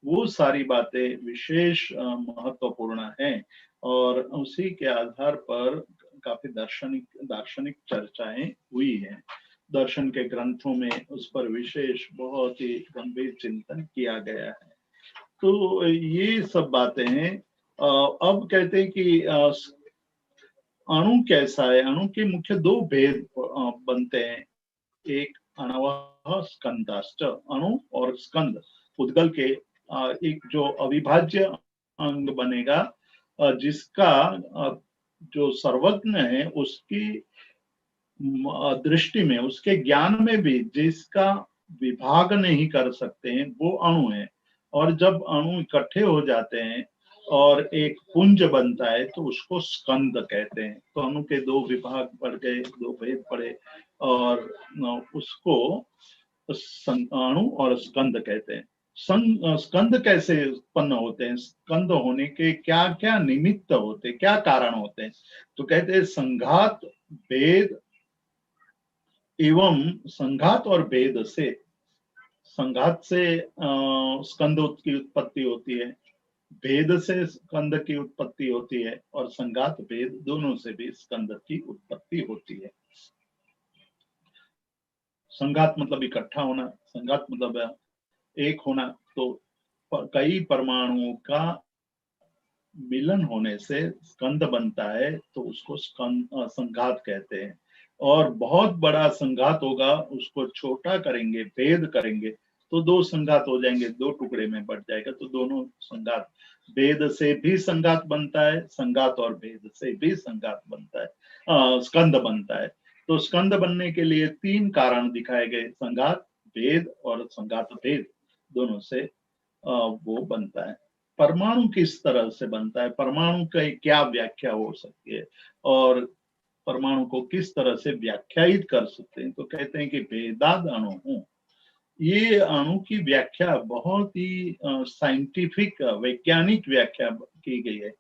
वो सारी बातें विशेष महत्वपूर्ण हैं। और उसी के आधार पर काफी दार्शनिक चर्चाएं हुई हैं। दर्शन के ग्रंथों में उस पर विशेष बहुत ही गंभीर चिंतन किया गया है। तो ये सब बातें हैं। अब कहते हैं कि अणु कैसा है। अणु के मुख्य दो भेद बनते हैं। एक अणवः स्कंदाश्च, अणु और स्कंद पुद्गल के एक जो अविभाज्य अंग बनेगा, जिसका जो सर्वज्ञ है उसकी दृष्टि में, उसके ज्ञान में भी जिसका विभाग नहीं कर सकते हैं वो अणु है। और जब अणु इकट्ठे हो जाते हैं और एक पुंज बनता है तो उसको स्कंद कहते हैं। तो अणु के दो विभाग पड़ गए, दो भेद पड़े, और उसको अणु और स्कंद कहते हैं। स्कंद कैसे उत्पन्न होते हैं, स्कंद होने के क्या क्या निमित्त होते हैं, क्या कारण होते हैं। तो कहते हैं संघात, भेद एवं संघात और भेद से, संघात से स्कंद की उत्पत्ति होती है, भेद से स्कंद की उत्पत्ति होती है, और संघात भेद दोनों से भी स्कंद की उत्पत्ति होती है। संघात मतलब इकट्ठा होना, संघात मतलब एक होना। तो कई परमाणुओं का मिलन होने से स्कंद बनता है तो उसको संघात कहते हैं। और बहुत बड़ा संघात होगा, उसको छोटा करेंगे, भेद करेंगे तो दो संघात हो जाएंगे, दो टुकड़े में बढ़ जाएगा। तो दोनों संघात, भेद से भी संघात बनता है, संघात और भेद से भी संघात बनता है, स्कंद बनता है। तो स्कंद बनने के लिए तीन कारण दिखाए गए, संघात, भेद और संघात भेद, दोनों से वो बनता है। परमाणु किस तरह से बनता है, परमाणु का क्या व्याख्या हो सकती है और परमाणु को किस तरह से व्याख्यायित कर सकते हैं। तो कहते हैं कि भेदाद अणु, ये अणु की व्याख्या बहुत ही साइंटिफिक वैज्ञानिक व्याख्या की गई है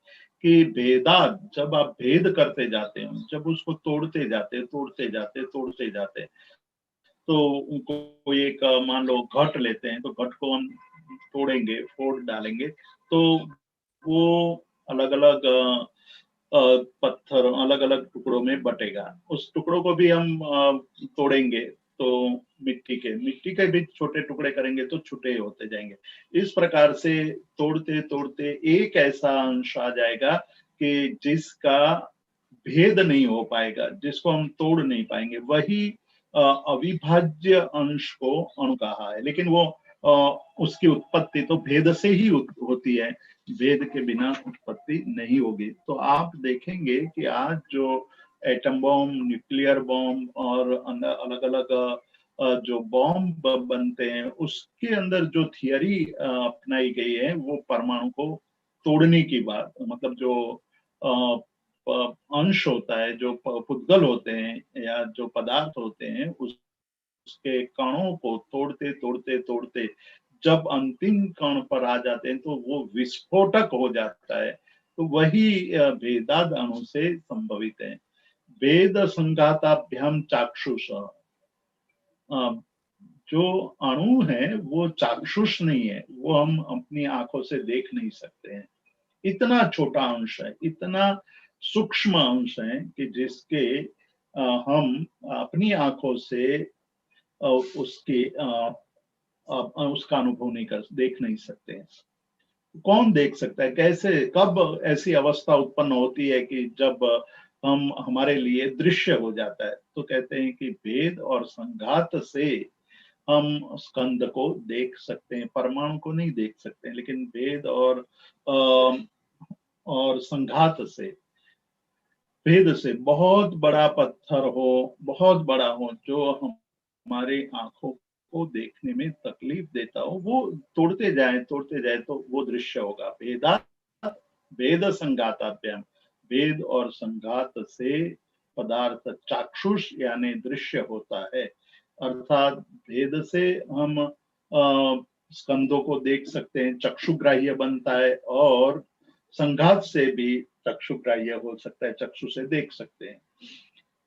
कि भेदाद, जब आप भेद करते जाते हैं, जब उसको तोड़ते जाते तोड़ते जाते, तो उनको एक मान लो घट लेते हैं, तो घट को हम तोड़ेंगे, फोड़ डालेंगे, तो वो अलग अलग पत्थर अलग अलग टुकड़ों में बटेगा। उस टुकड़ों को भी हम तोड़ेंगे तो मिट्टी के भी छोटे टुकड़े करेंगे तो छोटे होते जाएंगे। इस प्रकार से तोड़ते तोड़ते एक ऐसा अंश आ जाएगा कि जिसका भेद नहीं हो पाएगा, जिसको हम तोड़ नहीं पाएंगे। वही अविभाज्य अंश को अणु कहा है। लेकिन वो उसकी उत्पत्ति तो भेद से ही होती है, भेद के बिना उत्पत्ति नहीं होगी। तो आप देखेंगे कि आज जो एटम बॉम्ब, न्यूक्लियर बॉम्ब और अलग अलग जो बॉम्ब बनते हैं, उसके अंदर जो थियरी अपनाई गई है वो परमाणु को तोड़ने की बात, मतलब जो अंश होता है, जो पुद्गल होते हैं या जो पदार्थ होते हैं, उसके कणों को तोड़ते तोड़ते तोड़ते जब अंतिम कण पर आ जाते हैं तो वो विस्फोटक हो जाता है। तो वही भेदाद अणु से संभवित है। वेद संघाताभ्याम चाक्षुष, जो अणु है वो चाक्षुष नहीं है, वो हम अपनी आंखों से देख नहीं सकते हैं। इतना छोटा अंश है, इतना सूक्ष्म अंश है कि जिसके हम अपनी आंखों से उसके उसका अनुभव नहीं कर, देख नहीं सकते हैं। कौन देख सकता है, कैसे, कब ऐसी अवस्था उत्पन्न होती है कि जब हम हमारे लिए दृश्य हो जाता है? तो कहते हैं कि भेद और संघात से हम स्कंद को देख सकते हैं, परमाणु को नहीं देख सकते हैं, लेकिन भेद और संघात से, भेद से बहुत बड़ा पत्थर हो, बहुत बड़ा हो, जो हमारी आंखों को देखने में तकलीफ देता हो, वो तोड़ते जाए तो वो दृश्य होगा। भेदा भेद संघाताभ्याम, भेद और संघात से पदार्थ चाक्षुष यानी दृश्य होता है। अर्थात भेद से हम स्कंदों को देख सकते हैं, चक्षुग्राह्य बनता है, और संघात से भी चक्षुग्राह्य हो सकता है, चक्षु से देख सकते हैं।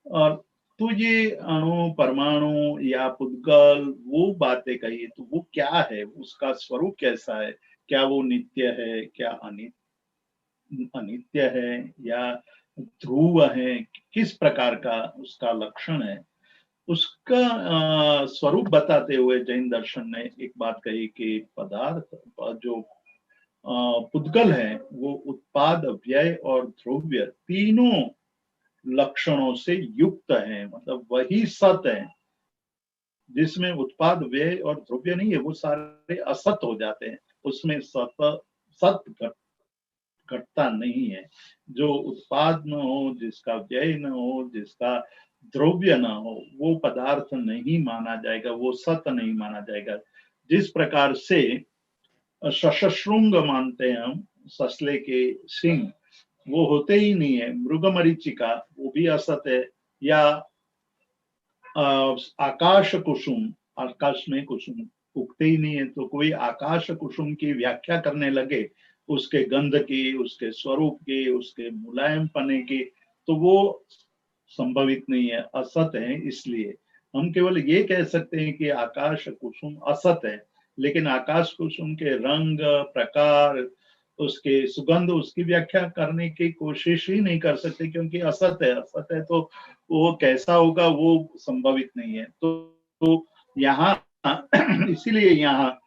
और तो ये अणु, परमाणु या पुद्गल, वो बातें कही, तो वो क्या है, उसका स्वरूप कैसा है, क्या वो नित्य है, क्या अनित्य है, या ध्रुव है, किस प्रकार का उसका लक्षण है, उसका स्वरूप बताते हुए जैन दर्शन ने एक बात कही कि पदार्थ जो पुद्गल है वो उत्पाद, व्यय और ध्रुव्य तीनों लक्षणों से युक्त है। मतलब वही सत है, जिसमें उत्पाद, व्यय और ध्रुव्य नहीं है, वो सारे असत हो जाते हैं। उसमें सत घटता नहीं है। जो उत्पाद न हो, जिसका व्यय न हो, जिसका द्रव्य न हो, वो पदार्थ नहीं माना जाएगा, वो सत नहीं माना जाएगा। जिस प्रकार से सशृंग मानते हैं हम, ससले के सिंह, वो होते ही नहीं है। मृगमरीचिका, वो भी असत है। या आकाश कुसुम, आकाश में कुसुम उगते ही नहीं है, तो कोई आकाश कुसुम की व्याख्या करने लगे, उसके गंध की, उसके स्वरूप की, उसके मुलायम पने की, तो वो संभवित नहीं है, असत है। इसलिए हम केवल ये कह सकते हैं कि आकाश कुसुम असत है, लेकिन आकाश कुसुम के रंग, प्रकार, उसके सुगंध, उसकी व्याख्या करने की कोशिश ही नहीं कर सकते, क्योंकि असत है। असत है तो वो कैसा होगा वो संभवित नहीं है। तो यहाँ इसीलिए यहाँ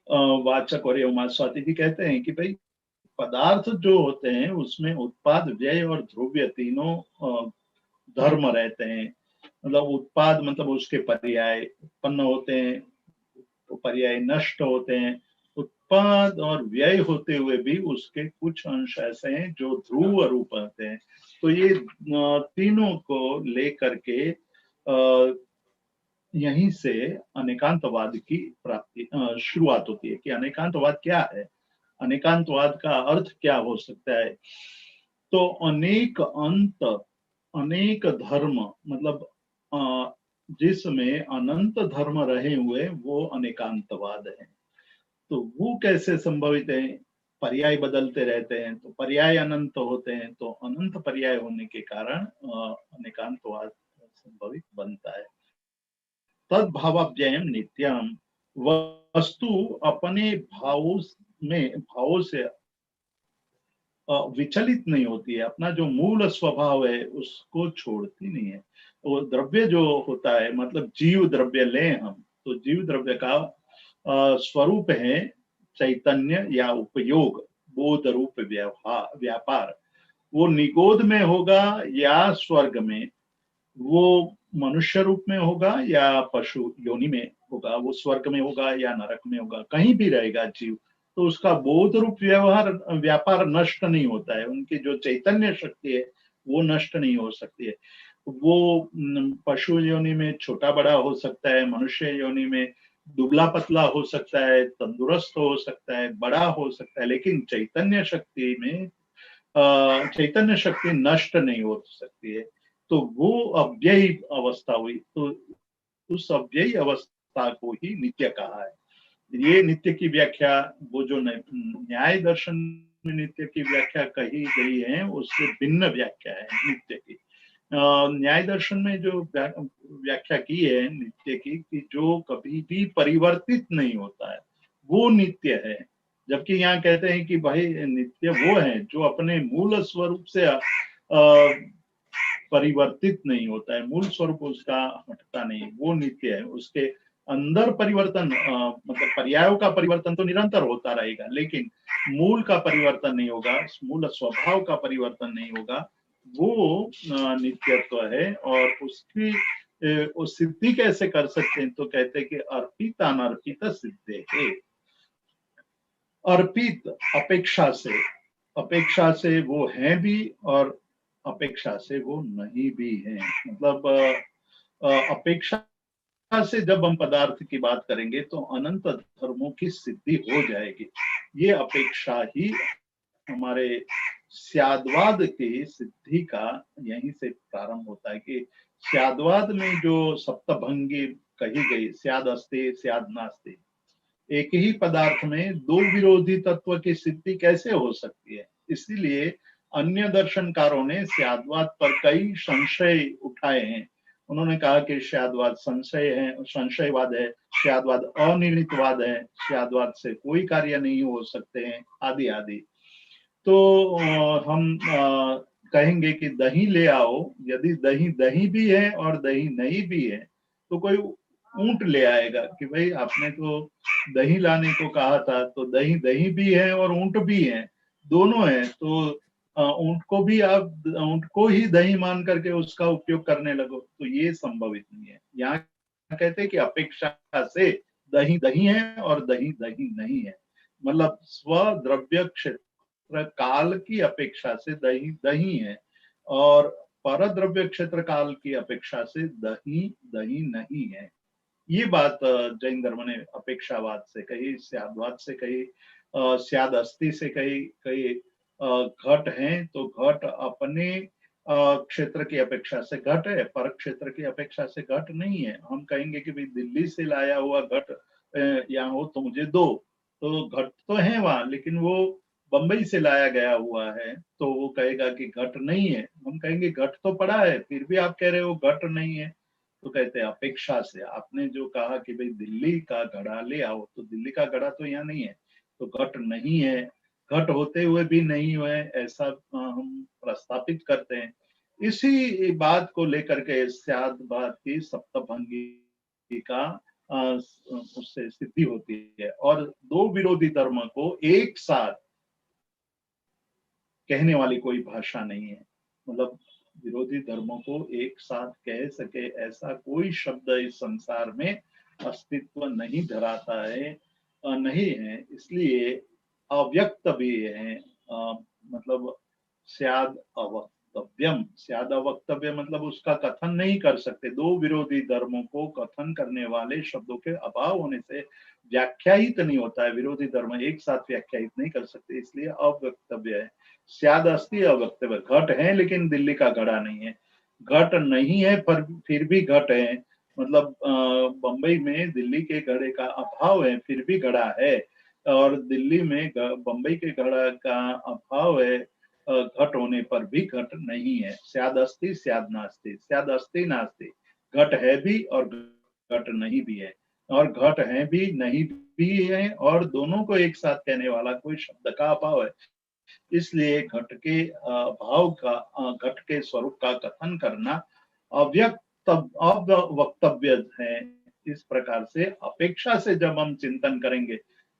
वाचक और एवं स्वाति जी कहते हैं कि भाई पदार्थ जो होते हैं उसमें उत्पाद, व्यय और ध्रुव्य तीनों धर्म रहते हैं। मतलब उत्पाद मतलब उसके पर्याय उत्पन्न होते हैं, तो पर्याय नष्ट होते हैं। उत्पाद और व्यय होते हुए भी उसके कुछ अंश ऐसे हैं जो ध्रुव रूप होते हैं। तो ये तीनों को लेकर के यहीं से अनेकांतवाद की प्राप्ति शुरुआत होती है। कि अनेकांतवाद क्या है? अनेकांतवाद का अर्थ क्या हो सकता है? तो अनेक अंत, अनेक धर्म, मतलब जिसमें अनंत धर्म रहे हुए वो अनेकांतवाद है। तो वो कैसे संभवित है? पर्याय बदलते रहते हैं, तो पर्याय अनंत होते हैं, तो अनंत पर्याय होने के कारण अनेकांतवाद संभवित बनता है। तद भावाव्ययम नित्यम, वस्तु अपने भावों से विचलित नहीं होती है, अपना जो मूल स्वभाव है उसको छोड़ती नहीं है। वो द्रव्य जो होता है, मतलब जीव द्रव्य लें हम, तो जीव द्रव्य का स्वरूप है चैतन्य या उपयोग, बोध रूप व्यवहार व्यापार। वो निगोद में होगा या स्वर्ग में, वो मनुष्य रूप में होगा या पशु योनि में होगा, वो स्वर्ग में होगा या नरक में होगा, कहीं भी रहेगा जीव, तो उसका बोध रूप व्यवहार व्यापार नष्ट नहीं होता है। उनकी जो चैतन्य शक्ति है वो नष्ट नहीं हो सकती है। वो पशु योनि में छोटा बड़ा हो सकता है, मनुष्य योनि में दुबला पतला हो सकता है, तंदुरुस्त हो सकता है, बड़ा हो सकता है, लेकिन चैतन्य शक्ति में चैतन्य शक्ति नष्ट नहीं हो सकती है। तो वो अव्ययी अवस्था हुई, तो उस अव्ययी अवस्था को ही नित्य कहा है। ये नित्य की व्याख्या, वो जो न्याय दर्शन में नित्य की व्याख्या कही गई है उससे भिन्न व्याख्या है नित्य की। न्याय दर्शन में जो व्याख्या की है नित्य की, कि जो कभी भी परिवर्तित नहीं होता है वो नित्य है। जबकि यहाँ कहते हैं कि भाई नित्य वो है जो अपने मूल स्वरूप से परिवर्तित नहीं होता है, मूल स्वरूप उसका हटता नहीं, वो नित्य है। उसके अंदर परिवर्तन, मतलब पर्यायों का परिवर्तन तो निरंतर होता रहेगा, लेकिन मूल का परिवर्तन नहीं होगा, मूल स्वभाव का परिवर्तन नहीं होगा। वो नित्यत्व है। और उसकी उस सिद्धि कैसे कर सकते हैं? तो कहते हैं कि अर्पित अनर्पित सिद्धे है। अर्पित अपेक्षा से वो है भी, और अपेक्षा से वो नहीं भी है। मतलब अपेक्षा से जब हम पदार्थ की बात करेंगे तो अनंत धर्मों की सिद्धि हो जाएगी। ये अपेक्षा ही हमारे स्याद्वाद की सिद्धि का यहीं से प्रारंभ होता है। कि स्याद्वाद में जो सप्तभंगी कही गई, स्याद अस्ति स्याद नास्ति, एक ही पदार्थ में दो विरोधी तत्व की सिद्धि कैसे हो सकती है? इसीलिए अन्य दर्शनकारों ने स्याद्वाद पर कई संशय उठाए हैं। उन्होंने कहा कि स्याद्वाद संशय है, संशयवाद है, स्याद्वाद अनिर्णितवाद है, स्याद्वाद से कोई कार्य नहीं हो सकते हैं, आदि आदि। तो हम कहेंगे कि दही ले आओ, यदि दही दही भी है और दही नहीं भी है, तो कोई ऊंट ले आएगा कि भाई आपने तो दही लाने को कहा था, तो दही दही भी है और ऊंट भी है, दोनों है, तो ऊंट को भी आप ऊंट को ही दही मान करके उसका उपयोग करने लगो, तो ये संभवित नहीं है। यहाँ कहते हैं कि अपेक्षा से दही दही है और दही दही नहीं है। मतलब स्वद्रव्य क्षेत्र काल की अपेक्षा से दही दही है, और परद्रव्य क्षेत्र काल की अपेक्षा से दही दही नहीं है। ये बात जैन धर्म ने अपेक्षावाद से कही, स्यादवाद से कही, स्याद अस्थि से कही। कही घट है तो घट अपने क्षेत्र की अपेक्षा से घट है, पर क्षेत्र की अपेक्षा से घट नहीं है। हम कहेंगे कि भाई दिल्ली से लाया हुआ घट यहाँ हो तो मुझे दो, तो घट तो है वहां, लेकिन वो बंबई से लाया गया हुआ है, तो वो कहेगा कि घट नहीं है। हम कहेंगे घट तो पड़ा है, फिर भी आप कह रहे हो घट नहीं है। तो कहते हैं अपेक्षा से, आपने जो कहा कि भाई दिल्ली का घड़ा ले आओ, तो दिल्ली का घड़ा तो यहाँ नहीं है, तो घट नहीं है। घट होते हुए भी नहीं हुए, ऐसा हम प्रस्तापित करते हैं। इसी बात को लेकर के स्यादवाद की सप्तभंगी का उससे सिद्धि होती है। और दो विरोधी धर्म को एक साथ कहने वाली कोई भाषा नहीं है। मतलब विरोधी धर्मों को एक साथ कह सके ऐसा कोई शब्द इस संसार में अस्तित्व नहीं धराता है, नहीं है। इसलिए अव्यक्त भी है, मतलब स्याद अवक्तव्यम, स्याद अवक्तव्य मतलब उसका कथन नहीं कर सकते। दो विरोधी धर्मों को कथन करने वाले शब्दों के अभाव होने से व्याख्यायित नहीं होता है। विरोधी धर्म एक साथ व्याख्यायित नहीं कर सकते, इसलिए अवक्तव्य है। स्याद अस्ति अवक्तव्य, घट है लेकिन दिल्ली का घड़ा नहीं है। घट नहीं है पर फिर भी घट है, मतलब बंबई में दिल्ली के घड़े का अभाव है फिर भी घड़ा है, और दिल्ली में बंबई के घड़ा का अभाव है घट होने पर भी घट नहीं है। स्याद अस्ति स्याद नास्ति, स्याद अस्ति नास्ति, घट है भी और घट नहीं भी है, और घट है भी नहीं भी है, और दोनों को एक साथ कहने वाला कोई शब्द का अभाव है। इसलिए घट के भाव का, घट के स्वरूप का कथन करना अव्यक्त अवक्तव्य है। इस प्रकार से अपेक्षा से जब हम चिंतन करेंगे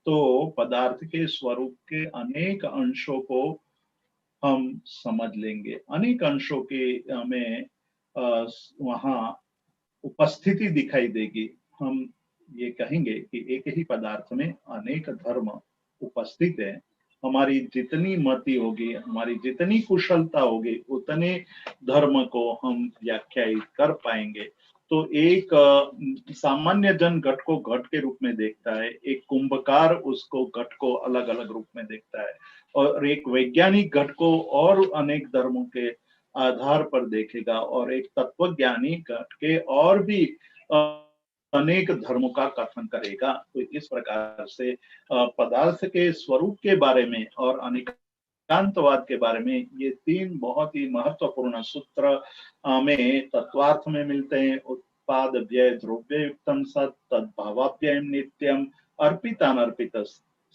तो पदार्थ के स्वरूप के अनेक अंशों को हम समझ लेंगे। अनेक अंशों के हमें वहाँ उपस्थिति दिखाई देगी। हम ये कहेंगे कि एक ही पदार्थ में अनेक धर्म उपस्थित है। हमारी जितनी मति होगी, हमारी जितनी कुशलता होगी, उतने धर्म को हम व्याख्यायित कर पाएंगे। तो एक सामान्य जन घट को घट के रूप में देखता है, एक कुंभकार उसको घट को अलग अलग रूप में देखता है, और एक वैज्ञानिक घट को और अनेक धर्मों के आधार पर देखेगा, और एक तत्वज्ञानी घट के और भी अनेक धर्मों का कथन करेगा। तो इस प्रकार से पदार्थ के स्वरूप के बारे में और अनेकांतवाद के बारे में ये तीन बहुत ही महत्वपूर्ण सूत्र में तत्वार्थ में मिलते हैं। उत्पाद व्यय द्रव्य युक्तम सत् तद्भावाप्ययम नित्यम अर्पित अनर्पित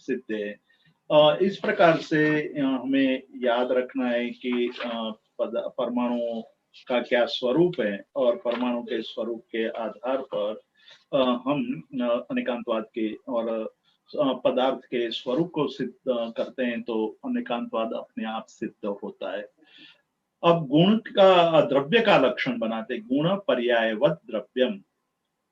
सिद्धे। इस प्रकार से हमें याद रखना है कि परमाणु का क्या स्वरूप है, और परमाणु के स्वरूप के आधार पर हम अनेकांतवाद के और पदार्थ के स्वरूप को सिद्ध करते हैं, तो अनेकांतवाद अपने आप सिद्ध होता है। अब गुण का द्रव्य का लक्षण बनाते, गुण पर्यायवत द्रव्यम।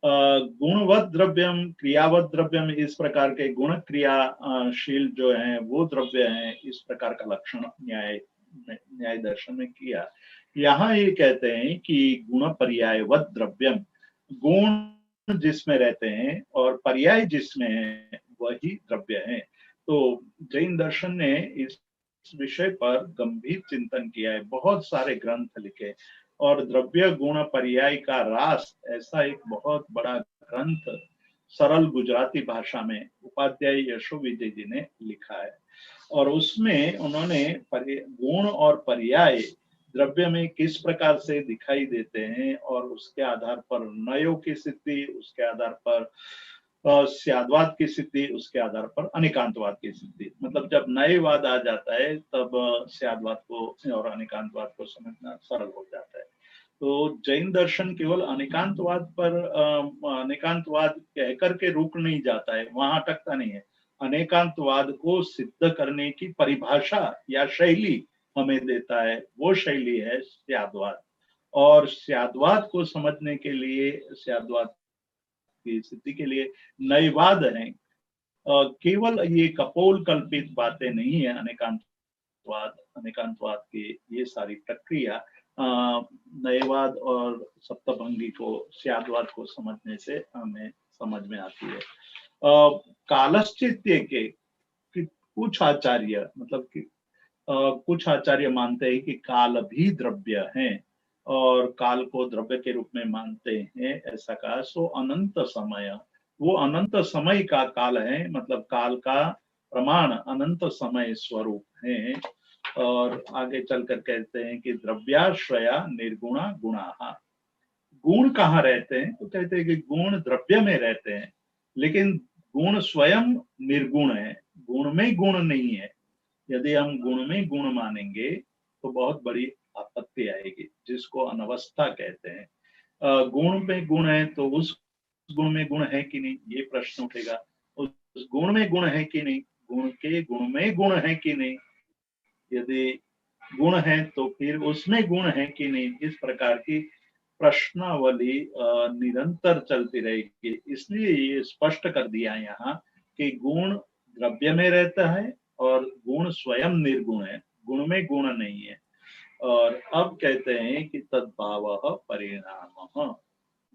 गुणवत द्रव्यम क्रियावत द्रव्यम, इस प्रकार के गुण क्रियाशील जो है वो द्रव्य है, इस प्रकार का लक्षण न्याय दर्शन में किया। यहाँ ये कहते हैं कि गुण पर्यायवत द्रव्यम, गुण जिसमें रहते हैं और पर्याय जिसमें है वही द्रव्य है। तो जैन दर्शन ने इस विषय पर गंभीर चिंतन किया है, बहुत सारे ग्रंथ लिखे, और द्रव्य गुण पर्याय का रास ऐसा एक बहुत बड़ा ग्रंथ सरल गुजराती भाषा में उपाध्याय यशो विजय जी ने लिखा है। और उसमें उन्होंने गुण और पर्याय द्रव्य में किस प्रकार से दिखाई देते हैं, और उसके आधार पर नयों की सिद्धि, उसके आधार पर स्यादवाद की सिद्धि, उसके आधार पर अनेकांतवाद की सिद्धि। मतलब जब नयवाद आ जाता है तब स्यादवाद को और अनेकांतवाद को समझना सरल हो जाता है। तो जैन दर्शन केवल अनेकांतवाद पर अनेकांतवाद कहकर के रुक नहीं जाता है, वहां अटकता नहीं है। अनेकांतवाद को सिद्ध करने की परिभाषा या शैली हमें देता है, वो शैली है स्यादवाद। और स्यादवाद को समझने के लिए, स्यादवाद की सिद्धि के लिए नयवाद है। केवल ये कपोल कल्पित बातें नहीं है। अनेकांतवाद की ये सारी प्रक्रिया नयवाद और सप्तभंगी को, स्यादवाद को समझने से हमें समझ में आती है। कालश्चित्य के कुछ आचार्य, मतलब कि कुछ आचार्य मानते हैं कि काल भी द्रव्य है, और काल को द्रव्य के रूप में मानते हैं। ऐसा कहा सो अनंत समय, वो अनंत समय का काल है, मतलब काल का प्रमाण अनंत समय स्वरूप है। और आगे चलकर कहते हैं कि द्रव्याश्रया निर्गुणा गुणा। गुण कहाँ रहते हैं, तो कहते हैं कि गुण द्रव्य में रहते हैं, लेकिन गुण स्वयं निर्गुण है, गुण में गुण नहीं है। यदि हम गुण में गुण मानेंगे तो बहुत बड़ी आपत्ति आएगी, जिसको अनवस्था कहते हैं। गुण में गुण है तो उस गुण में गुण है कि नहीं, ये प्रश्न उठेगा। उस गुण में गुण है कि नहीं, गुण के गुण में गुण है कि नहीं, यदि गुण है तो फिर उसमें गुण है कि नहीं, इस प्रकार की प्रश्नावली निरंतर चलती रहेगी। इसलिए ये स्पष्ट कर दिया यहाँ कि गुण द्रव्य में रहता है और गुण स्वयं निर्गुण है, गुण में गुण नहीं है। और अब कहते हैं कि तद्भावः परिणामः,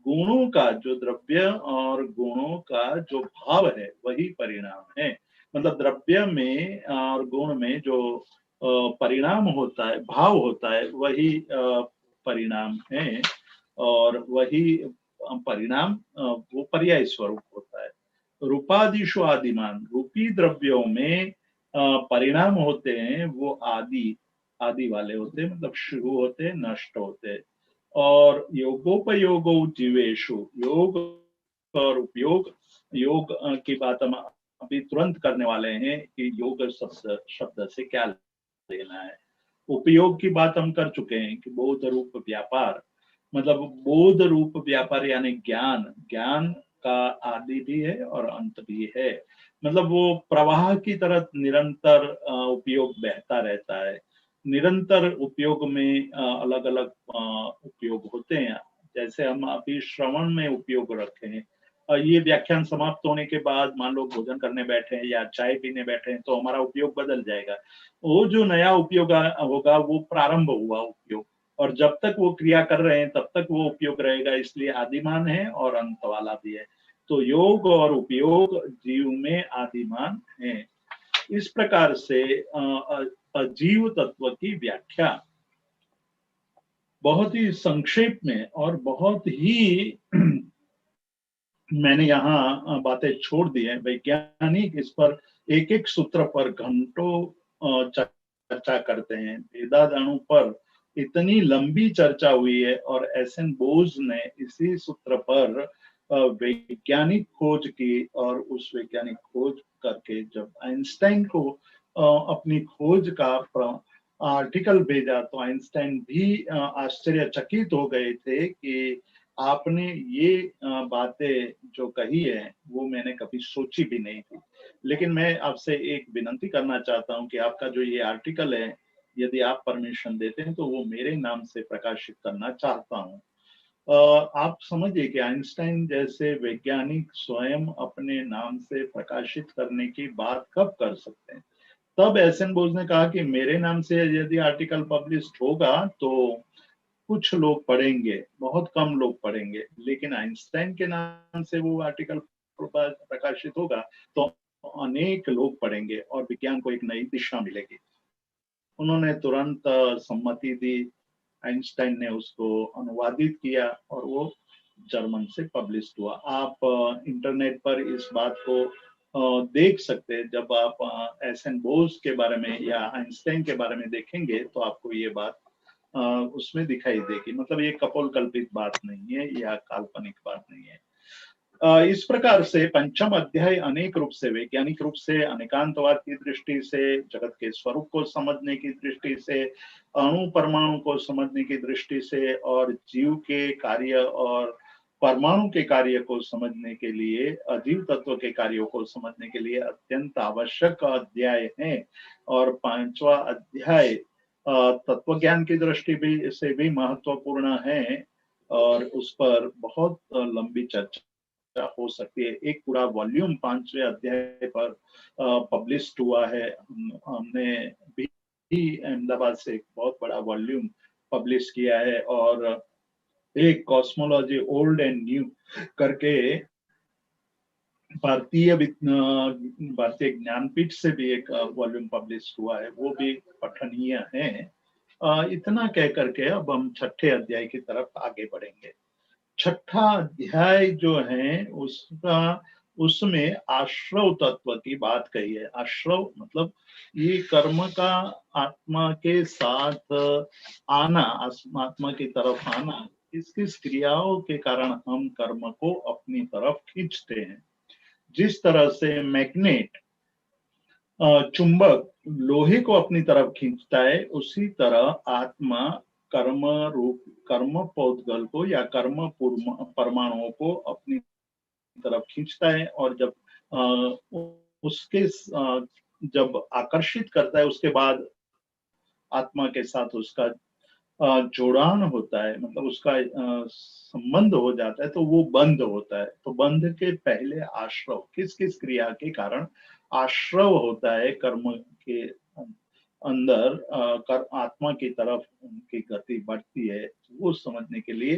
गुणों का जो द्रव्य और गुणों का जो भाव है वही परिणाम है। मतलब द्रव्य में और गुण में जो परिणाम होता है, भाव होता है, वही परिणाम है। और वही परिणाम वो पर्याय स्वरूप होता है। रूपादिशु आदिमान, रूपी द्रव्यों में परिणाम होते हैं वो आदि आदि वाले होते हैं, मतलब शुरू होते हैं, नष्ट होते हैं। और योगोपयोगो जीवेशु, योग और उपयोग, योग की बात हम अभी तुरंत करने वाले हैं कि योग शब्द शब्द से क्या लेना है। उपयोग की बात हम कर चुके हैं कि बोध रूप व्यापार, मतलब बोध रूप व्यापार यानी ज्ञान, ज्ञान का आदि भी है और अंत भी है। मतलब वो प्रवाह की तरह निरंतर उपयोग बहता रहता है। निरंतर उपयोग में अलग अलग उपयोग होते हैं। जैसे हम अभी श्रवण में उपयोग रखे हैं, ये व्याख्यान समाप्त होने के बाद मान लो भोजन करने बैठे हैं या चाय पीने बैठे हैं तो हमारा उपयोग बदल जाएगा। वो जो नया उपयोग होगा वो प्रारंभ हुआ उपयोग, और जब तक वो क्रिया कर रहे हैं तब तक वो उपयोग रहेगा, इसलिए आदिमान है और अंत वाला भी है। तो योग और उपयोग जीव में आदिमान है। इस प्रकार से अजीव तत्व की व्याख्या बहुत ही संक्षेप में और बहुत ही मैंने यहाँ बातें छोड़ दी है। वैज्ञानिक इस पर एक एक सूत्र पर घंटों चर्चा करते हैं। वेदादणु पर इतनी लंबी चर्चा हुई है और एस एन बोस ने इसी सूत्र पर वैज्ञानिक खोज की, और उस वैज्ञानिक खोज करके जब आइंस्टाइन को अपनी खोज का आर्टिकल भेजा तो आइंस्टाइन भी आश्चर्यचकित हो गए थे कि आपने ये बातें जो कही है वो मैंने कभी सोची भी नहीं थी। लेकिन मैं आपसे एक विनती करना चाहता हूँ कि आपका जो ये आर्टिकल है, यदि आप परमिशन देते हैं तो वो मेरे नाम से प्रकाशित करना चाहता हूँ। आप समझिए कि आइंस्टाइन जैसे वैज्ञानिक स्वयं अपने नाम से प्रकाशित करने की बात कब कर सकते हैं। तब एस एन बोस ने कहा कि मेरे नाम से यदि आर्टिकल पब्लिश होगा तो कुछ लोग पढ़ेंगे, बहुत कम लोग पढ़ेंगे, लेकिन आइंस्टाइन के नाम से वो आर्टिकल प्रकाशित होगा तो अनेक लोग पढ़ेंगे और विज्ञान को एक नई दिशा मिलेगी। उन्होंने तुरंत सम्मति दी। आइंस्टाइन ने उसको अनुवादित किया और वो जर्मन से पब्लिश हुआ। आप इंटरनेट पर इस बात को देख सकते हैं। जब आप एस एन बोस के बारे में या आइंस्टाइन के बारे में देखेंगे तो आपको ये बात उसमें दिखाई देगी। मतलब ये कपोल कल्पित बात नहीं है या काल्पनिक बात नहीं है। इस प्रकार से पंचम अध्याय अनेक रूप से, वैज्ञानिक रूप से, अनेकांतवाद की दृष्टि से, जगत के स्वरूप को समझने की दृष्टि से, अणु परमाणु को समझने की दृष्टि से, और जीव के कार्य और परमाणु के कार्य को समझने के लिए, अजीव तत्व के कार्यों को समझने के लिए अत्यंत आवश्यक अध्याय है। और पांचवा अध्याय तत्व ज्ञान की दृष्टि भी से भी महत्वपूर्ण है और उस पर बहुत लंबी चर्चा हो सकती है। एक पूरा वॉल्यूम पांचवें अध्याय पर पब्लिश हुआ है। हमने भी अहमदाबाद से एक बहुत बड़ा वॉल्यूम पब्लिश किया है, और एक कॉस्मोलॉजी ओल्ड एंड न्यू करके भारतीय ज्ञानपीठ से भी एक वॉल्यूम पब्लिश हुआ है, वो भी पठनीय है। इतना कह करके अब हम छठे अध्याय की तरफ आगे बढ़ेंगे। छठा अध्याय जो है उसमें आश्रव तत्व की बात कही है। आश्रव मतलब ये कर्म का आत्मा के साथ आना, आत्मा की तरफ आना, किस किस क्रियाओं के कारण हम कर्म को अपनी तरफ खींचते हैं। जिस तरह से मैग्नेट चुंबक लोहे को अपनी तरफ खींचता है, उसी तरह आत्मा कर्म पौधगल को या कर्म परमाणुओं को अपनी तरफ खींचता है, और जब उसके जब आकर्षित करता है उसके बाद आत्मा के साथ उसका जोड़ान होता है, मतलब उसका संबंध हो जाता है, तो वो बंध होता है। तो बंध के पहले आश्रव, किस किस क्रिया के कारण आश्रव होता है कर्म के अंदर कर आत्मा की तरफ उनकी गति बढ़ती है, वो समझने के लिए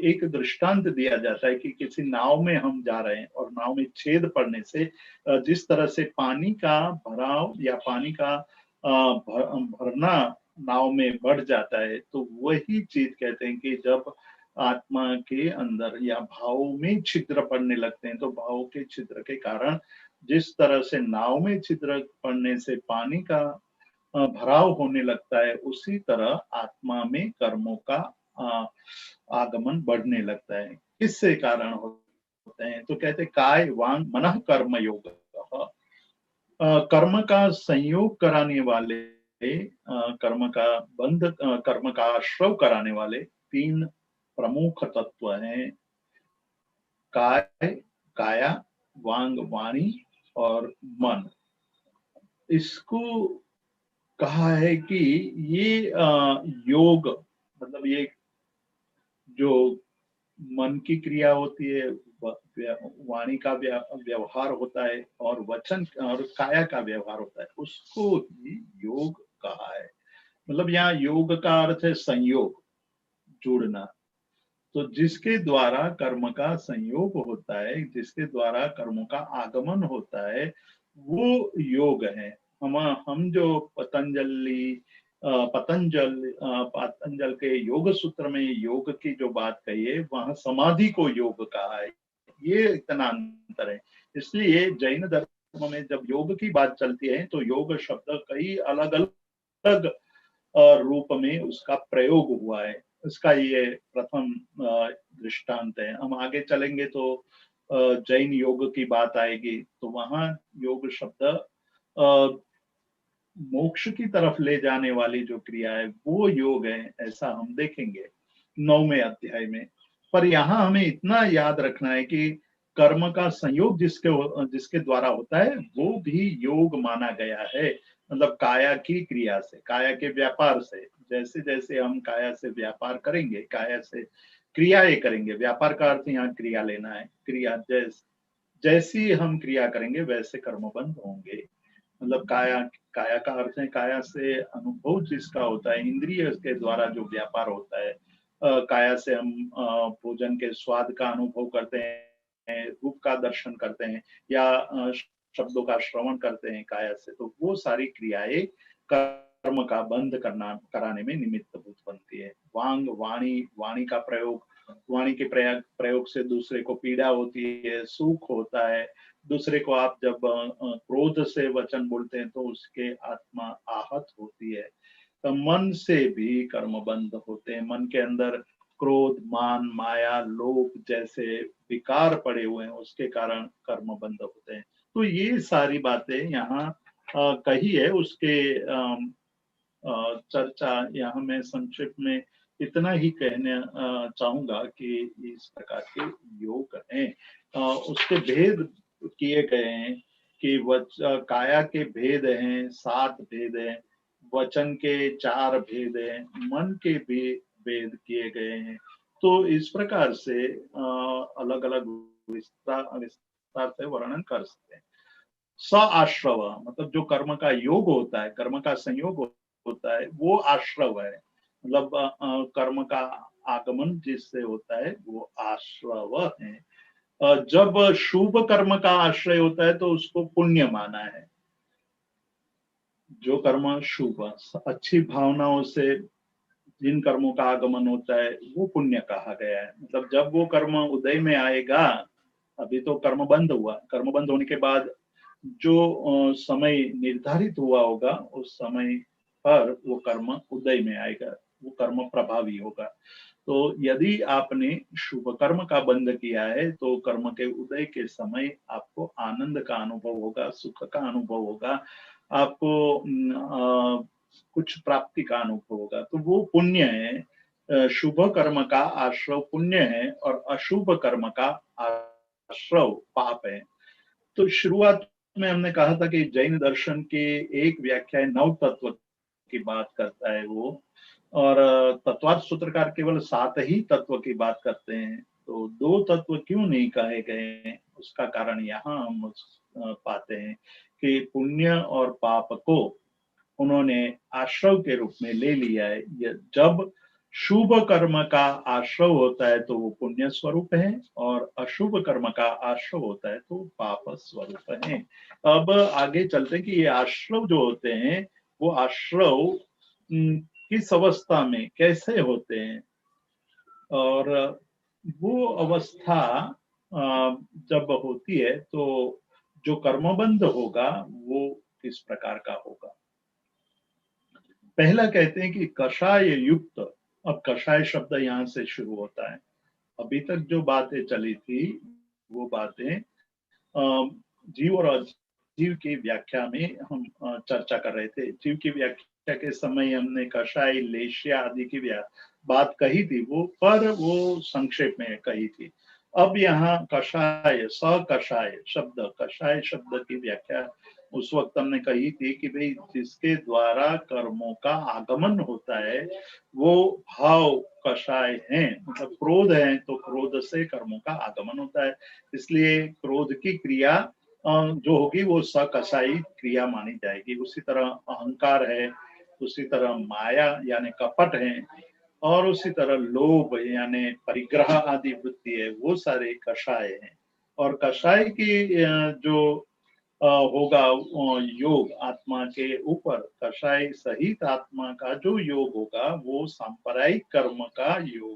एक दृष्टांत दिया जाता है कि किसी नाव में हम जा रहे हैं और नाव में छेद पड़ने से जिस तरह से पानी का भराव या पानी का भरना नाव में बढ़ जाता है, तो वही चीज कहते हैं कि जब आत्मा के अंदर या भाव में छिद्र पड़ने लगते हैं, तो भाव के छिद्र के कारण जिस तरह से नाव में छिद्र पड़ने से पानी का भराव होने लगता है, उसी तरह आत्मा में कर्मों का आगमन बढ़ने लगता है। किससे कारण होते हैं? तो कहते काय वांग मनः कर्म योग। कर्म का संयोग कराने वाले, कर्म का बंध, कर्म का आश्रव कराने वाले तीन प्रमुख तत्व हैं, काय, काया, वांग वाणी और मन। इसको कहा है कि ये योग, मतलब ये जो मन की क्रिया होती है, वाणी का व्यवहार होता है और वचन और काया का व्यवहार होता है, उसको ही योग कहा है। मतलब यहाँ योग का अर्थ है संयोग, जुड़ना। तो जिसके द्वारा कर्म का संयोग होता है, जिसके द्वारा कर्मों का आगमन होता है, वो योग है। हम जो पतंजल के योग सूत्र में योग की जो बात कही है, वहां समाधि को योग कहा है। ये इतना अंतर है। इसलिए जैन धर्म में जब योग की बात चलती है, तो योग शब्द कई अलग अलग रूप में उसका प्रयोग हुआ है। इसका ये प्रथम दृष्टांत है। हम आगे चलेंगे तो जैन योग की बात आएगी, तो वहां योग शब्द मोक्ष की तरफ ले जाने वाली जो क्रिया है, वो योग है, ऐसा हम देखेंगे 9वें अध्याय में। पर यहाँ हमें इतना याद रखना है कि कर्म का संयोग जिसके द्वारा होता है, वो भी योग माना गया है। मतलब काया की क्रिया से, काया के व्यापार से, जैसे जैसे हम काया से व्यापार करेंगे, काया से क्रियाएं करेंगे, व्यापार का अर्थ यहाँ क्रिया लेना है, क्रिया जैसी हम क्रिया करेंगे वैसे कर्मबंध होंगे। मतलब काया, काया का अर्थ है काया से अनुभव जिसका होता है, इंद्रिय के द्वारा जो व्यापार होता है। काया से हम भोजन के स्वाद का अनुभव करते हैं, रूप का दर्शन करते हैं, या शब्दों का श्रवण करते हैं काया से। तो वो सारी क्रियाएं कर्म का बंध कराने में निमित्त भूत बनती है। वांग, वाणी, वाणी का प्रयोग, वाणी के प्रयोग से दूसरे को पीड़ा होती है, सुख होता है। दूसरे को आप जब क्रोध से वचन बोलते हैं तो उसके आत्मा आहत होती है। तो मन से भी कर्म बंध होते हैं। मन के अंदर क्रोध, मान, माया, लोभ जैसे विकार पड़े हुए हैं, उसके कारण कर्म बंध होते हैं। तो ये सारी बातें यहाँ कही है। उसके चर्चा यहाँ मैं संक्षिप्त में इतना ही कहने चाहूंगा कि इस प्रकार के योग हैं। उसके भेद किए गए हैं कि काया के भेद हैं, 7 भेद हैं, वचन के 4 भेद हैं, मन के भी भेद किए गए हैं। तो इस प्रकार से अलग अलग विस्तार विस्तार से वर्णन कर सकते हैं। स आश्रव, मतलब जो कर्म का योग होता है, कर्म का संयोग होता है, वो आश्रव है। मतलब कर्म का आगमन जिससे होता है वो आश्रव है। जब शुभ कर्म का आश्रय होता है तो उसको पुण्य माना है। जो कर्म शुभ, अच्छी भावनाओं से जिन कर्मों का आगमन होता है, वो पुण्य कहा गया है। मतलब जब वो कर्म उदय में आएगा, अभी तो कर्म बंद हुआ, कर्म बंद होने के बाद जो समय निर्धारित हुआ होगा, उस समय पर वो कर्म उदय में आएगा, वो कर्म प्रभावी होगा। तो यदि आपने शुभ कर्म का बंध किया है, तो कर्म के उदय के समय आपको आनंद का अनुभव होगा, सुख का अनुभव होगा, आपको कुछ प्राप्ति का अनुभव होगा। तो वो पुण्य है। शुभ कर्म का आश्रव पुण्य है और अशुभ कर्म का आश्रव पाप है। तो शुरुआत में हमने कहा था कि जैन दर्शन के एक व्याख्यान 9 तत्व की बात करता है वो, और तत्वार्थ सूत्रकार केवल 7 ही तत्व की बात करते हैं। तो 2 तत्व क्यों नहीं कहे गए हैं, उसका कारण यहाँ हम पाते हैं कि पुण्य और पाप को उन्होंने आश्रव के रूप में ले लिया है। जब शुभ कर्म का आश्रव होता है तो वो पुण्य स्वरूप है, और अशुभ कर्म का आश्रव होता है तो पाप स्वरूप है। अब आगे चलते हैं कि ये आश्रव जो होते हैं वो आश्रव किस अवस्था में कैसे होते हैं, और वो अवस्था जब होती है तो जो कर्मबंध होगा वो किस प्रकार का होगा। पहला कहते हैं कि कषाय युक्त। अब कषाय शब्द यहाँ से शुरू होता है। अभी तक जो बातें चली थी वो बातें जीव और अजीव की व्याख्या में हम चर्चा कर रहे थे। जीव की व्याख्या के समय हमने कषाय, लेशिया आदि की बात कही थी, वो संक्षेप में कही थी। अब यहाँ कषाय, सकषाय शब्द, कषाय शब्द की व्याख्या उस वक्त हमने कही थी कि भाई जिसके द्वारा कर्मों का आगमन होता है वो भाव कषाय है, मतलब क्रोध है तो क्रोध से कर्मों का आगमन होता है। इसलिए क्रोध की क्रिया जो होगी वो सकषायी क्रिया मानी जाएगी। उसी तरह अहंकार है, उसी तरह माया यानी कपट है, और उसी तरह लोभ यानी परिग्रह आदि वृत्ति है, वो सारे कषाय हैं। और कषाय की जो होगा योग आत्मा के ऊपर, कषाय सहित आत्मा का जो योग होगा वो सांप्रदायिक कर्म का योग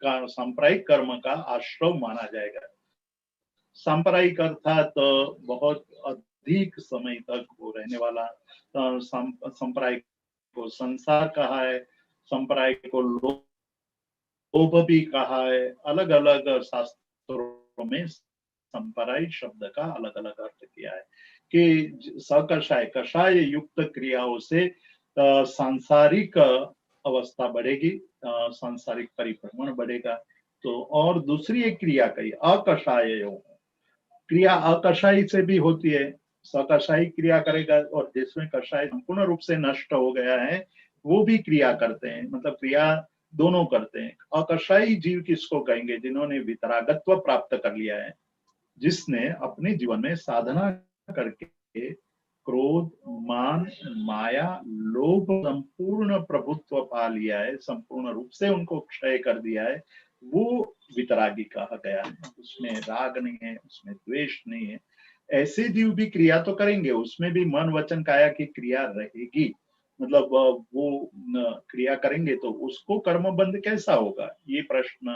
का, सांप्रदायिक कर्म का आश्रव माना जाएगा। सांप्रदायिक अर्थात बहुत अधिक समय तक वो रहने वाला। सांप्रदायिक को संसार कहा है, सांप्रदायिक को लोभ भी कहा है। अलग अलग शास्त्रों में सांप्रदायिक शब्द का अलग अलग अर्थ किया है कि सकषाय, कषाय युक्त क्रियाओं से सांसारिक अवस्था बढ़ेगी, सांसारिक परिभ्रमण बढ़ेगा। तो और दूसरी एक क्रिया कही अकषाय, क्रिया अकषायी से भी होती है। सकषायी क्रिया करेगा, और जिसमें कषाय संपूर्ण रूप से नष्ट हो गया है वो भी क्रिया करते हैं, मतलब क्रिया दोनों करते हैं। अकषायी जीव किसको कहेंगे? जिन्होंने वितरागत्व प्राप्त कर लिया है, जिसने अपने जीवन में साधना करके क्रोध, मान, माया, लोभ संपूर्ण प्रभुत्व पा लिया है, संपूर्ण रूप से उनको क्षय कर दिया है, वो वितरागी कहा गया है। उसमें राग नहीं है, उसमें द्वेष नहीं है। ऐसे जीव भी क्रिया तो करेंगे, उसमें भी मन वचन काया की क्रिया रहेगी, मतलब वो क्रिया करेंगे तो उसको कर्मबंध कैसा होगा, ये प्रश्न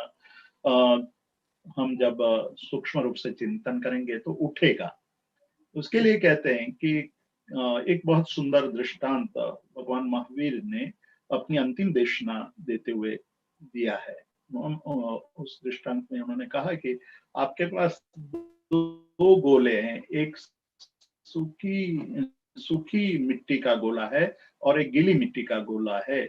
हम जब सूक्ष्म रूप से चिंतन करेंगे तो उठेगा। उसके लिए कहते हैं कि एक बहुत सुंदर दृष्टांत भगवान महावीर ने अपनी अंतिम देशना देते हुए दिया है। उस दृष्टांत में उन्होंने कहा कि आपके पास दो गोले हैं, एक सूखी मिट्टी का गोला है और एक गीली मिट्टी का गोला है।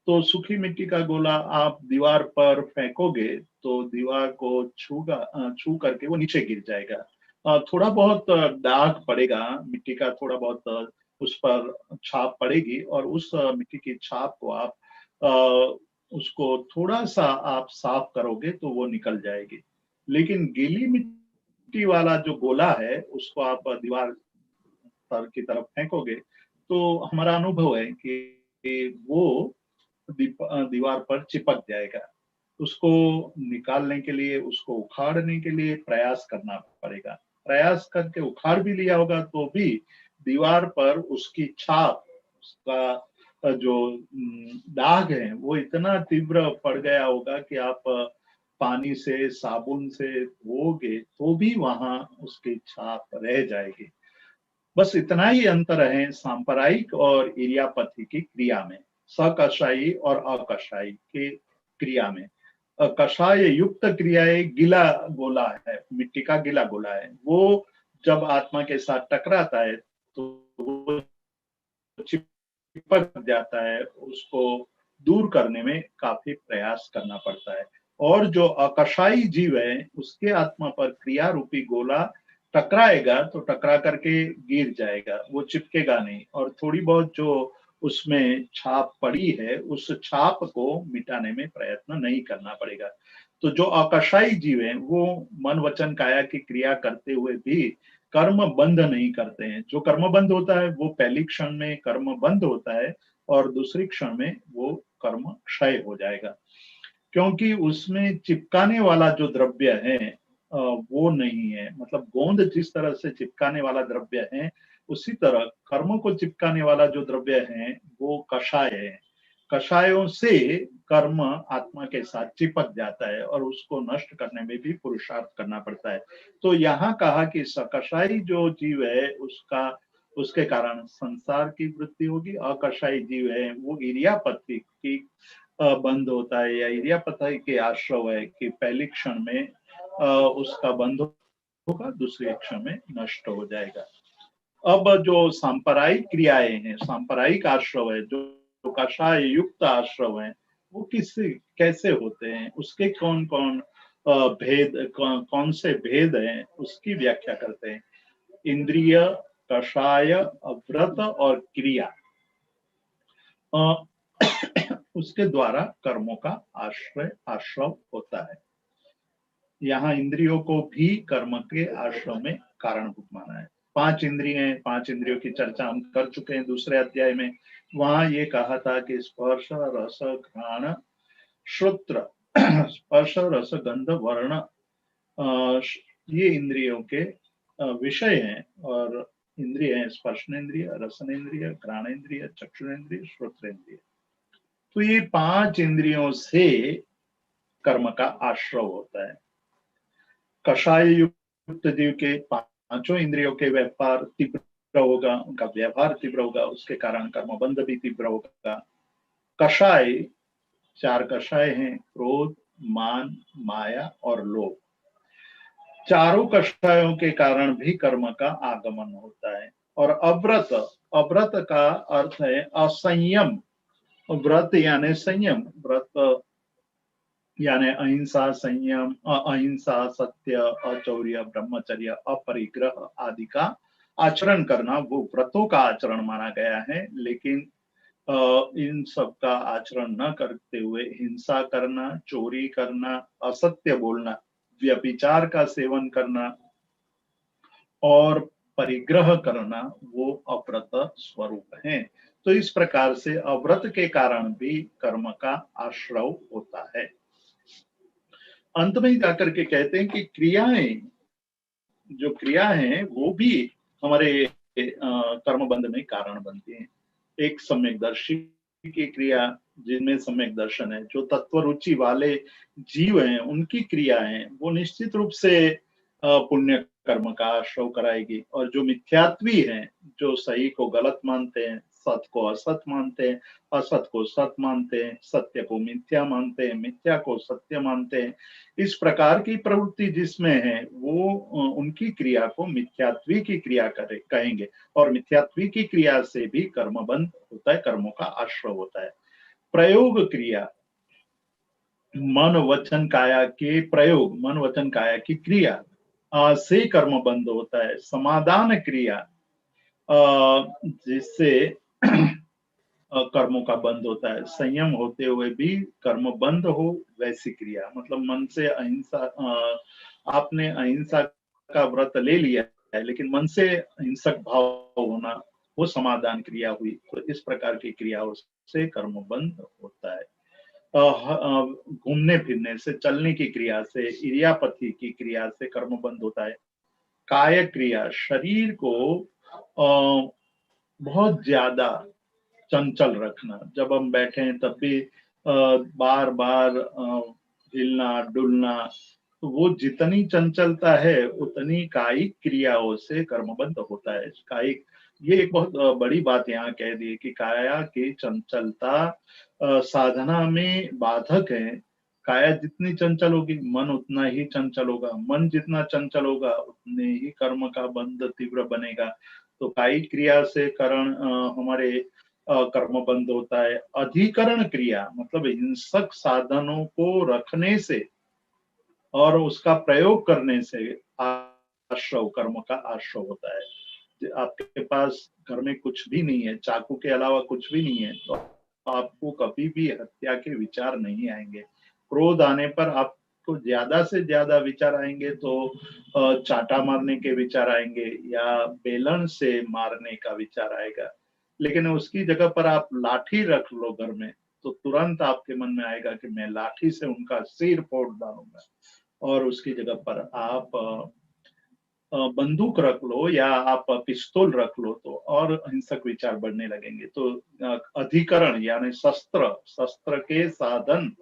तो सूखी मिट्टी का गोला आप दीवार पर फेंकोगे तो दीवार को छू करके वो नीचे गिर जाएगा। थोड़ा बहुत दाग पड़ेगा, मिट्टी का थोड़ा बहुत उस पर छाप पड़ेगी, और उस मिट्टी की छाप को आप उसको थोड़ा सा आप साफ करोगे तो वो निकल जाएगी। लेकिन गीली मिट्टी वाला जो गोला है उसको आप दीवार पर की तरफ फेंकोगे तो हमारा अनुभव है कि वो दीवार पर चिपक जाएगा। उसको निकालने के लिए, उसको उखाड़ने के लिए प्रयास करना पड़ेगा। प्रयास करके उखाड़ भी लिया होगा तो भी दीवार पर उसकी छाप, उसका जो दाग है वो इतना तीव्र पड़ गया होगा कि आप पानी से, साबुन से धोगे तो भी वहां उसकी छाप रह जाएगी। बस इतना ही अंतर है सांप्रदायिक और इरियापथी की क्रिया में, सकषायी और अकषायी की क्रिया में। कषाय युक्त क्रियाएं गीला गोला है, मिट्टी का गीला गोला है, वो जब आत्मा के साथ टकराता है तो वो चिपक जाता है, उसको दूर करने में काफी प्रयास करना पड़ता है। और जो अकषायी जीव है उसके आत्मा पर क्रिया रूपी गोला टकराएगा तो टकरा करके गिर जाएगा, वो चिपकेगा नहीं, और थोड़ी बहुत जो उसमें छाप पड़ी है उस छाप को मिटाने में प्रयत्न नहीं करना पड़ेगा। तो जो अकषायी जीव है वो मन वचन काया की क्रिया करते हुए भी कर्म बंध नहीं करते हैं। जो कर्म बंध होता है वो पहली क्षण में कर्म बंध होता है और दूसरी क्षण में वो कर्म क्षय हो जाएगा, क्योंकि उसमें चिपकाने वाला जो द्रव्य है वो नहीं है। मतलब गोंद जिस तरह से चिपकाने वाला द्रव्य है, उसी तरह कर्म को चिपकाने वाला जो द्रव्य है वो कषाय है। कषायों से कर्म आत्मा के साथ चिपक जाता है और उसको नष्ट करने में भी पुरुषार्थ करना पड़ता है। तो यहाँ कहा कि सकषायी जो जीव है उसका उसके कारण संसार की वृत्ति होगी। अकषायी जीव है वो इरियापति की बंद होता है, या इरियापति के आश्रव है कि पहली क्षण में उसका बंध होगा, दूसरे क्षण में नष्ट हो जाएगा। अब जो सांप्रदायिक क्रियाएं हैं, सांप्रदायिक आश्रव है, जो कषाय युक्त आश्रव है, वो किससे कैसे होते हैं, उसके कौन कौन भेद, कौन से भेद हैं, उसकी व्याख्या करते हैं। इंद्रिय, कषाय, व्रत और क्रिया, उसके द्वारा कर्मों का आश्रव होता है। यहाँ इंद्रियों को भी कर्म के आश्रव में कारणभूत माना है। 5 इंद्रिय, 5 इंद्रियों की चर्चा हम कर चुके हैं दूसरे अध्याय में। वहां ये कहा था कि स्पर्श, रस, घ्राण, श्रोत्र, स्पर्श, रस, गंध, वर्ण, ये इंद्रियों के विषय हैं। और इंद्रिय है स्पर्शनेन्द्रिय, रसनेन्द्रिय, घ्राणेन्द्रिय, चक्षुरेन्द्रिय, श्रोत्रेन्द्रिय। तो ये 5 इंद्रियों से कर्म का आश्रव होता है। कषाय युक्त जीव के 5 इंद्रियों के व्यापार तीव्र होगा, उनका व्यवहार तीव्र होगा, उसके कारण कर्मबंध भी तीव्र होगा। कषाय, 4 कषाय हैं, क्रोध, मान, माया और लोभ। चारों कषायों के कारण भी कर्म का आगमन होता है। और अव्रत, अव्रत का अर्थ है असंयम। व्रत यानी संयम, व्रत यानी अहिंसा, संयम, अहिंसा, सत्य, अचौर्य, ब्रह्मचर्य, अपरिग्रह आदि का आचरण करना, वो व्रतों का आचरण माना गया है। लेकिन इन सब का आचरण न करते हुए हिंसा करना, चोरी करना, असत्य बोलना, व्यभिचार का सेवन करना और परिग्रह करना, वो अव्रत स्वरूप है। तो इस प्रकार से अव्रत के कारण भी कर्म का आश्रव होता है। अंत में जाकर के कहते हैं कि क्रियाएं, जो क्रिया हैं वो भी हमारे कर्म बंध में कारण बनती हैं। एक सम्यकदर्शी की क्रिया, जिनमें सम्यक दर्शन है, जो तत्व रुचि वाले जीव हैं, उनकी क्रियाएं वो निश्चित रूप से पुण्य कर्म का आश्रव कराएगी। और जो मिथ्यात्वी हैं, जो सही को गलत मानते हैं, सत को असत मानते हैं, असत को सत मानते हैं, सत्य को मिथ्या मानते हैं, मिथ्या को सत्य मानते हैं, इस प्रकार की प्रवृत्ति जिसमें है वो उनकी क्रिया को मिथ्यात्वी की क्रिया कहेंगे। और मिथ्यात्वी की क्रिया से भी कर्म बंध होता है, कर्मों का आश्रव होता है। प्रयोग क्रिया, मन वचन काया के प्रयोग, मन वचन काया की क्रिया से कर्म बंध होता है। समाधान क्रिया, जिससे कर्मों का बंध होता है। संयम होते हुए भी कर्म बंद हो, वैसी क्रिया, मतलब मन से अहिंसा, आपने अहिंसा का व्रत ले लिया है लेकिन मन से हिंसक भाव होना, वो समाधान क्रिया हुई। तो इस प्रकार की क्रियाओं से कर्म बंद होता है। घूमने फिरने से, चलने की क्रिया से, इरियापति की क्रिया से कर्म बंद होता है। काय क्रिया, शरीर को बहुत ज्यादा चंचल रखना, जब हम बैठे हैं तब भी बार बार हिलना डुलना, तो वो जितनी चंचलता है उतनी कायिक क्रियाओं से कर्मबंध होता है। कायिक, ये एक बहुत बड़ी बात यहाँ कह दी कि काया की चंचलता साधना में बाधक है। काया जितनी चंचल होगी, मन उतना ही चंचल होगा, मन जितना चंचल होगा उतने ही कर्म का बंध तीव्र बनेगा। तो कायिक क्रिया से करण हमारे कर्म बंद होता है। अधिकरण क्रिया मतलब हिंसक साधनों को रखने से और उसका प्रयोग करने से आश्रव, कर्म का आश्रव होता है। आपके पास घर में कुछ भी नहीं है, चाकू के अलावा कुछ भी नहीं है, तो आपको कभी भी हत्या के विचार नहीं आएंगे। क्रोध आने पर आप आपको ज्यादा से ज्यादा विचार आएंगे तो चाटा मारने के विचार आएंगे या बेलन से मारने का विचार आएगा। लेकिन उसकी जगह पर आप लाठी रख लो घर में, तो तुरंत आपके मन में आएगा कि मैं लाठी से उनका सिर फोड़ डालूंगा। और उसकी जगह पर आप बंदूक रख लो या आप पिस्तौल रख लो तो और हिंसक विचार बढ़ने लगेंगे। तो अधिकरण यानी शस्त्र, शस्त्र के साधन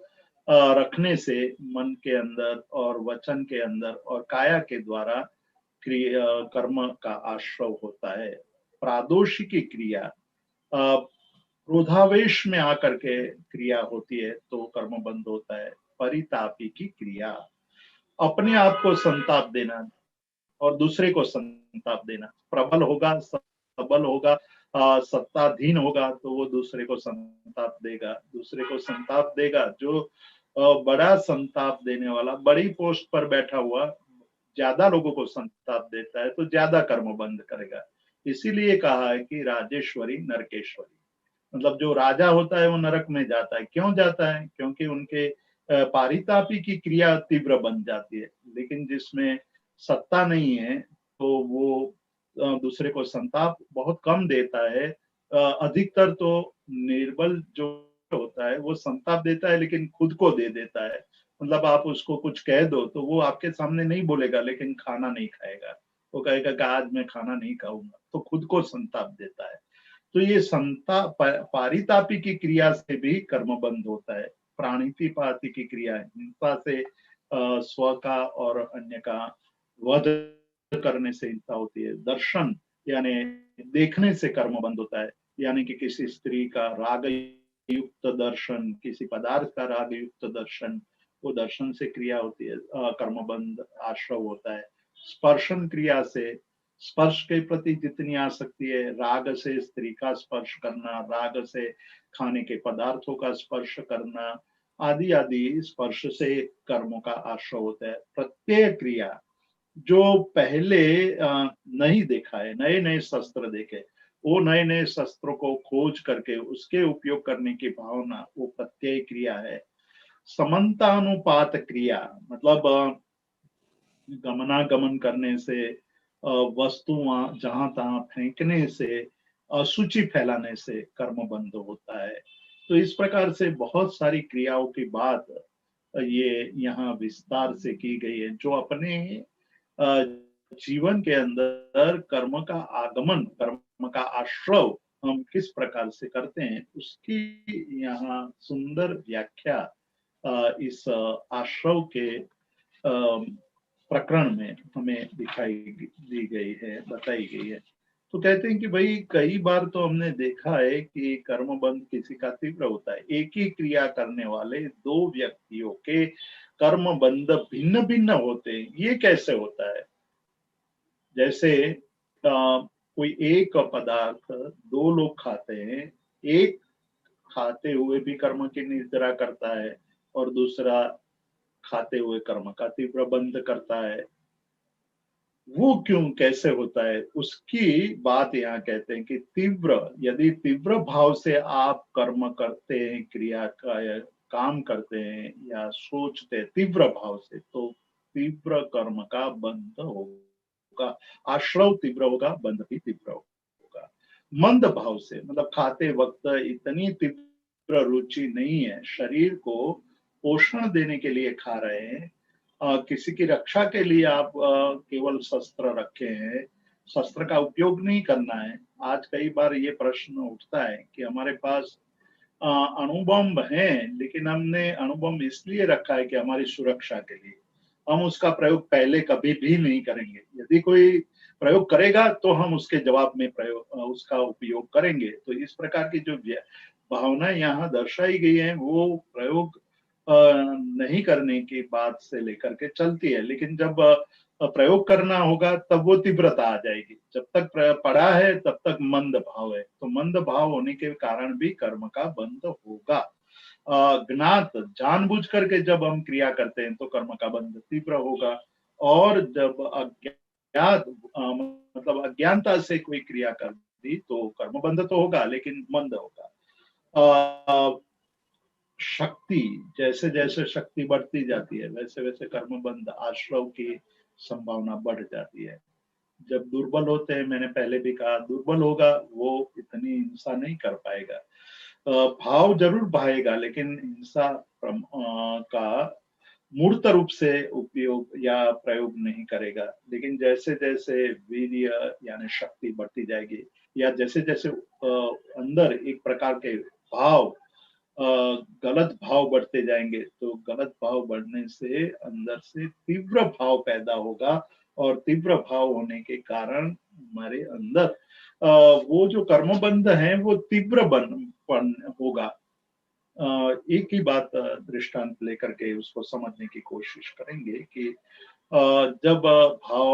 रखने से मन के अंदर और वचन के अंदर और काया के द्वारा क्रिया कर्म का आश्रव होता है। प्रादोषिकी क्रिया क्रोधावेश में आकर के क्रिया होती है तो कर्म बंद होता है। परितापी की क्रिया अपने आप को संताप देना और दूसरे को संताप देना। प्रबल होगा, सबल होगा, सत्ताधीन होगा तो वो दूसरे को संताप देगा। दूसरे को संताप देगा जो बड़ा संताप देने वाला, बड़ी पोस्ट पर बैठा हुआ ज्यादा लोगों को संताप देता है तो ज्यादा कर्म बंद करेगा। इसीलिए कहा है कि राजेश्वरी नरकेश्वरी, मतलब जो राजा होता है वो नरक में जाता है। क्यों जाता है? क्योंकि उनके पारितापी की क्रिया तीव्र बन जाती है। लेकिन जिसमें सत्ता नहीं है तो वो दूसरे को संताप बहुत कम देता है। अधिकतर तो निर्बल जो होता है वो संताप देता है लेकिन खुद को दे देता है। मतलब आप उसको कुछ कह दो तो वो आपके सामने नहीं बोलेगा लेकिन खाना नहीं खाएगा। वो कहेगा कि आज मैं खाना नहीं खाऊंगा, तो खुद को संताप देता है। तो ये संताप, पारितापी की क्रिया से भी कर्म बंद होता है। प्राणितिपाती की क्रिया हिंसा से स्व का और अन्य का वध करने से हिंसा होती है। दर्शन यानी देखने से कर्म बंद होता है। यानी कि किसी स्त्री का राग युक्त दर्शन, किसी पदार्थ का राग युक्त दर्शन, वो दर्शन से क्रिया होती है, कर्म बंद आश्रव होता है। स्पर्शन क्रिया से, स्पर्श के प्रति जितनी आसक्ति है, राग से स्त्री का स्पर्श करना, राग से खाने के पदार्थों का स्पर्श करना, आदि आदि स्पर्श से कर्मों का आश्रय होता है। प्रत्येक क्रिया जो पहले नहीं देखा है, नए नए शस्त्र देखे, वो नए नए शस्त्रों को खोज करके उसके उपयोग करने की भावना, वो प्रत्यय क्रिया है। समन्तानुपात क्रिया मतलब गमनागमन करने से, वस्तु जहां तहां फेंकने से, अशुचि फैलाने से कर्म बंद होता है। तो इस प्रकार से बहुत सारी क्रियाओं की बात ये यहाँ विस्तार से की गई है, जो अपने जीवन के अंदर कर्म का आगमन, कर्म का आश्रव हम किस प्रकार से करते हैं उसकी यहाँ सुंदर व्याख्या इस आश्रव के प्रकरण में हमें दिखाई दी गई है, बताई गई है। तो कहते हैं कि भाई कई बार तो हमने देखा है कि कर्म बंध किसी का तीव्र होता है। एक ही क्रिया करने वाले दो व्यक्तियों के कर्म बंध भिन्न भिन्न होते हैं। ये कैसे होता है? जैसे कोई एक पदार्थ दो लोग खाते हैं, एक खाते हुए भी कर्म की निद्रा करता है और दूसरा खाते हुए कर्म का तीव्र बंध करता है। वो क्यों, कैसे होता है, उसकी बात यहाँ कहते हैं कि तीव्र, यदि तीव्र भाव से आप कर्म करते हैं, क्रिया का या काम करते हैं या सोचते हैं तीव्र भाव से, तो तीव्र कर्म का बंध होगा। आश्रव तीव्र होगा, बंध भी तीव्र होगा। मंद भाव से मतलब खाते वक्त इतनी तीव्र रुचि नहीं है, शरीर को पोषण देने के लिए खा रहे हैं, किसी की रक्षा के लिए आप केवल शस्त्र रखे हैं, शस्त्र का उपयोग नहीं करना है। आज कई बार ये प्रश्न उठता है कि हमारे पास अणुबम है, लेकिन हमने अणुबम इसलिए रखा है कि हमारी सुरक्षा के लिए, हम उसका प्रयोग पहले कभी भी नहीं करेंगे। यदि कोई प्रयोग करेगा तो हम उसके जवाब में प्रयोग उसका उपयोग करेंगे। तो इस प्रकार की जो भावना यहाँ दर्शाई गई है वो प्रयोग नहीं करने की बात से लेकर के चलती है। लेकिन जब प्रयोग करना होगा तब वो तीव्रता आ जाएगी। जब तक पड़ा है तब तक मंद भाव है, तो मंद भाव होने के कारण भी कर्म का बंध होगा। ज्ञात, जानबूझ करके जब हम क्रिया करते हैं तो कर्म का बंध तीव्र होगा, और जब अज्ञात मतलब अज्ञानता से कोई क्रिया कर दी तो कर्म बंध तो होगा लेकिन मंद होगा। शक्ति, जैसे जैसे शक्ति बढ़ती जाती है वैसे वैसे कर्मबंध आश्रव की संभावना बढ़ जाती है। जब दुर्बल होते हैं, मैंने पहले भी कहा, दुर्बल होगा वो इतनी हिंसा नहीं कर पाएगा। भाव जरूर बहाएगा लेकिन हिंसा का मूर्त रूप से उपयोग या प्रयोग नहीं करेगा। लेकिन जैसे जैसे वीर्य यानी शक्ति बढ़ती जाएगी या जैसे जैसे अंदर एक प्रकार के भाव, गलत भाव बढ़ते जाएंगे, तो गलत भाव बढ़ने से अंदर से तीव्र भाव पैदा होगा और तीव्र भाव होने के कारण हमारे अंदर वो जो कर्मबंध है वो तीव्र बन होगा। एक ही बात दृष्टांत लेकर के उसको समझने की कोशिश करेंगे कि जब भाव,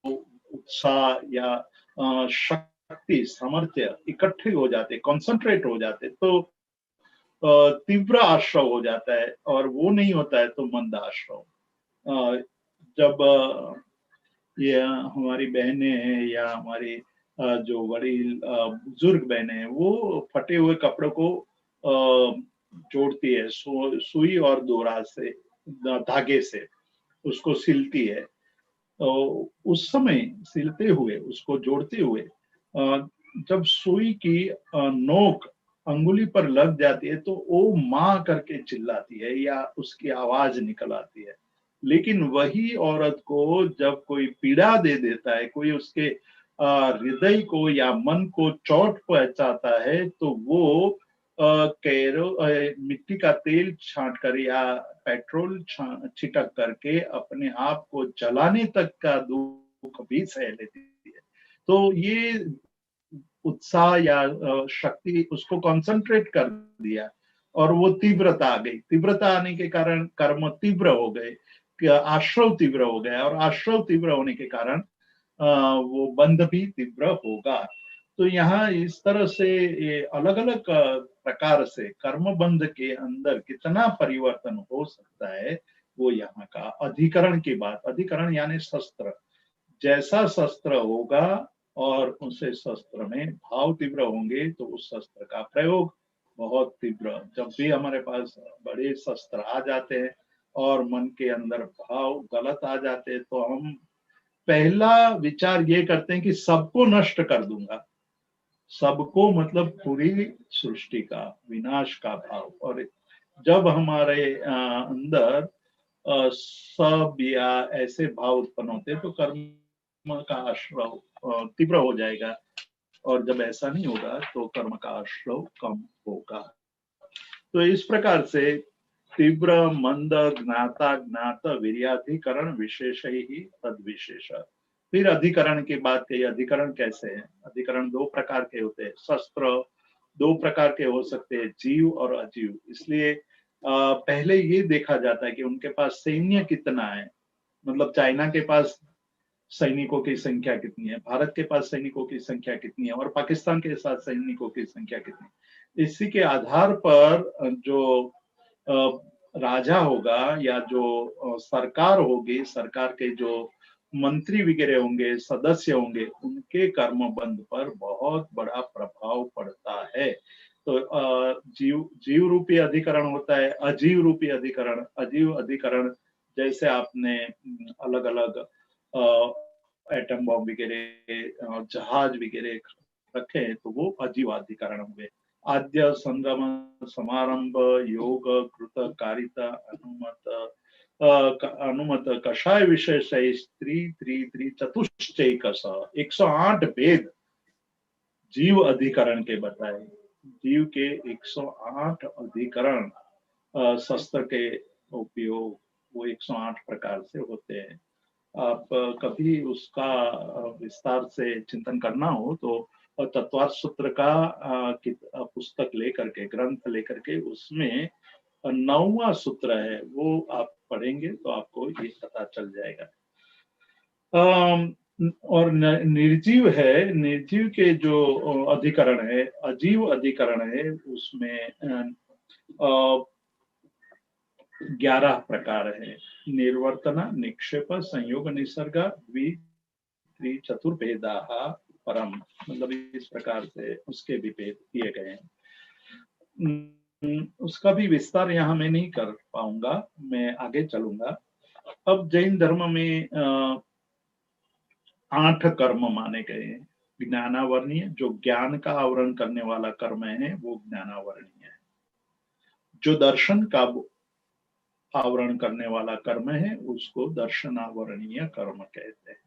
उत्साह या शक्ति, सामर्थ्य इकट्ठे हो जाते, कॉन्सेंट्रेट हो जाते, तो तीव्र आश्रव हो जाता है, और वो नहीं होता है तो मंद आश्रव। जब ये हमारी बहनें हैं या हमारी जो बड़ी बुजुर्ग बहनें हैं, वो फटे हुए कपड़ों को जोड़ती है, सुई और दोरा से, धागे से उसको सिलती है। तो उस समय सिलते हुए, उसको जोड़ते हुए, जब सुई की नोक अंगुली पर लग जाती है तो वो माँ करके चिल्लाती है या उसकी आवाज निकल आती है। लेकिन वही औरत को जब कोई पीड़ा दे देता है, कोई उसके हृदय को या मन को चोट पहुंचाता है, तो वो मिट्टी का तेल छांट कर या पेट्रोल छिटक करके अपने आप को जलाने तक का दुख भी सह लेती है। तो ये उत्साह या शक्ति उसको कंसंट्रेट कर दिया और वो तीव्रता आ गई। तीव्रता आने के कारण कर्म तीव्र हो गए, आश्रव तीव्र हो गया, और आश्रव तीव्र होने के कारण वो बंध भी तीव्र होगा। तो यहाँ इस तरह से ये अलग अलग प्रकार से कर्म बंध के अंदर कितना परिवर्तन हो सकता है, वो यहाँ का अधिकरण की बात। अधिकरण यानी शस्त्र, जैसा शस्त्र होगा और उसे शस्त्र में भाव तीव्र होंगे तो उस शस्त्र का प्रयोग बहुत तीव्र। जब भी हमारे पास बड़े शस्त्र आ जाते हैं और मन के अंदर भाव गलत आ जाते हैं, तो हम पहला विचार ये करते हैं कि सबको नष्ट कर दूंगा। सबको मतलब पूरी सृष्टि का विनाश का भाव। और जब हमारे अंदर सब या ऐसे भाव उत्पन्न होते हैं तो कर्म का आश्रव तीव्र हो जाएगा, और जब ऐसा नहीं होगा तो कर्म का आश्रव कम होगा। तो इस प्रकार से तीव्र, मंद, ज्ञाता, ज्ञात, वीर्याधिकरण, विशेष ही तद विशेष। फिर अधिकरण की बात कही। अधिकरण कैसे है? अधिकरण दो प्रकार के होते हैं। शस्त्र दो प्रकार के हो सकते हैं, जीव और अजीव। इसलिए पहले ये देखा जाता है कि उनके पास सैन्य कितना है, मतलब चाइना के पास सैनिकों की संख्या कितनी है, भारत के पास सैनिकों की संख्या कितनी है, और पाकिस्तान के साथ सैनिकों की संख्या कितनी है। इसी के आधार पर जो राजा होगा या जो सरकार होगी, सरकार के जो मंत्री वगैरह होंगे, सदस्य होंगे, उनके कर्मबंध पर बहुत बड़ा प्रभाव पड़ता है। तो जीव जीव रूपी अधिकरण होता है, अजीव रूपी अधिकरण। अजीव अधिकरण जैसे आपने अलग अलग एटम बॉम्ब वगैरह, जहाज वगैरह रखे हैं, तो वो अजीव अधिकरण हुए। आद्य संगम समारंभ योग कृत कारिता अनुमत कषाय विशेष स्त्री त्री त्री चतुश्चैक 108 भेद जीव अधिकरण के बताए। जीव के 108 अधिकरण, शस्त्र के उपयोग वो 108 प्रकार से होते हैं। आप कभी उसका विस्तार से चिंतन करना हो तो तत्वार्थ सूत्र का पुस्तक लेकर के, ग्रंथ लेकर के, उसमें 9वां सूत्र है, वो आप पढ़ेंगे तो आपको ये पता चल जाएगा। और निर्जीव है, निर्जीव के जो अधिकरण है, अजीव अधिकरण है, उसमें 11 प्रकार है। निर्वर्तना, निक्षेप, संयोग, निसर्ग, चतुर्भेदा परम, मतलब इस प्रकार से उसके भी भेद किए गए हैं। उसका भी विस्तार यहाँ मैं नहीं कर पाऊंगा, मैं आगे चलूंगा। अब जैन धर्म में 8 कर्म माने गए हैं। ज्ञानावरणीय, जो ज्ञान का आवरण करने वाला कर्म है वो ज्ञानावरणीय है। जो दर्शन का आवरण करने वाला कर्म है उसको दर्शनावरणीय कर्म कहते हैं।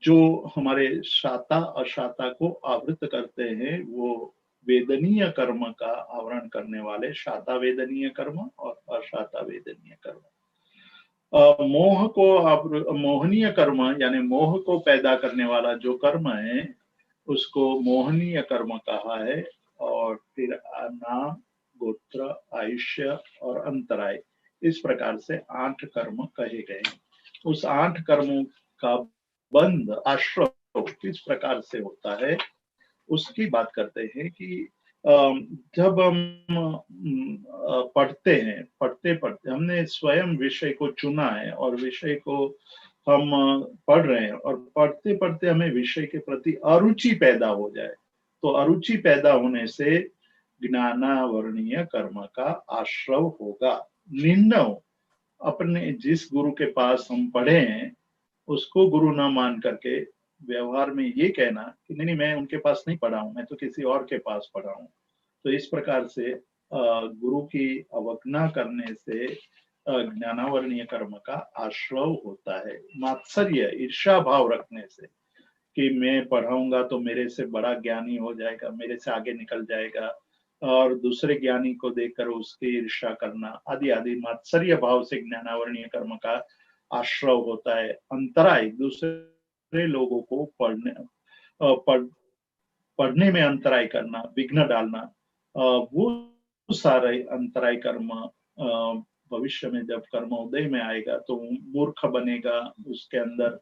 जो हमारे शाता अशाता को आवृत करते हैं वो वेदनीय कर्म का आवरण करने वाले शाता वेदनीय कर्म और अशाता वेदनीय कर्म। मोह को मोहनीय कर्म यानी मोह को पैदा करने वाला जो कर्म है उसको मोहनीय कर्म कहा है। और फिर नाम, गोत्र, आयुष्य और अंतराय, इस प्रकार से 8 कर्म कहे गए। उस 8 कर्मों का बंध आश्रव किस प्रकार से होता है उसकी बात करते हैं कि जब हम पढ़ते हैं, पढ़ते पढ़ते हमने स्वयं विषय को चुना है और विषय को हम पढ़ रहे हैं और पढ़ते पढ़ते हमें विषय के प्रति अरुचि पैदा हो जाए, तो अरुचि पैदा होने से ज्ञानावरणीय कर्म का आश्रव होगा। निर्णय अपने जिस गुरु के पास हम पढ़े हैं उसको गुरु ना मान करके व्यवहार में ये कहना कि नहीं मैं उनके पास नहीं पढ़ा हूं, मैं तो किसी और के पास पढ़ा हूं, तो इस प्रकार से गुरु की अवज्ञा करने से ज्ञानावरणीय कर्म का आश्रव होता है। मात्सर्य, ईर्ष्या भाव रखने से कि मैं पढ़ाऊंगा तो मेरे से बड़ा ज्ञानी हो जाएगा, मेरे से आगे निकल जाएगा, और दूसरे ज्ञानी को देखकर उसकी ईर्ष्या करना आदि आदि मात्सर्य भाव से ज्ञानावरणीय कर्म का आश्रव होता है। अंतराय, दूसरे लोगों को पढ़ने में अंतराय करना, विघ्न डालना, वो सारे अंतराय कर्म भविष्य में जब कर्मोदय में आएगा तो मूर्ख बनेगा, उसके अंदर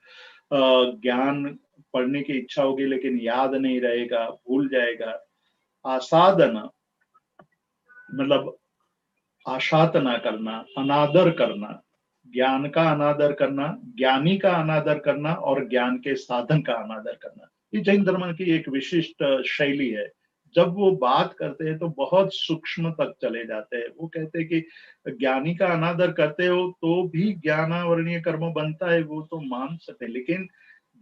ज्ञान पढ़ने की इच्छा होगी लेकिन याद नहीं रहेगा, भूल जाएगा। आसादन मतलब आशात ना करना, अनादर करना, ज्ञान का अनादर करना, ज्ञानी का अनादर करना और ज्ञान के साधन का अनादर करना, ये जैन धर्म की एक विशिष्ट शैली है। जब वो बात करते हैं तो बहुत सूक्ष्म तक चले जाते हैं। वो कहते हैं कि ज्ञानी का अनादर करते हो तो भी ज्ञानावरणीय कर्म बनता है, वो तो मान सकते, लेकिन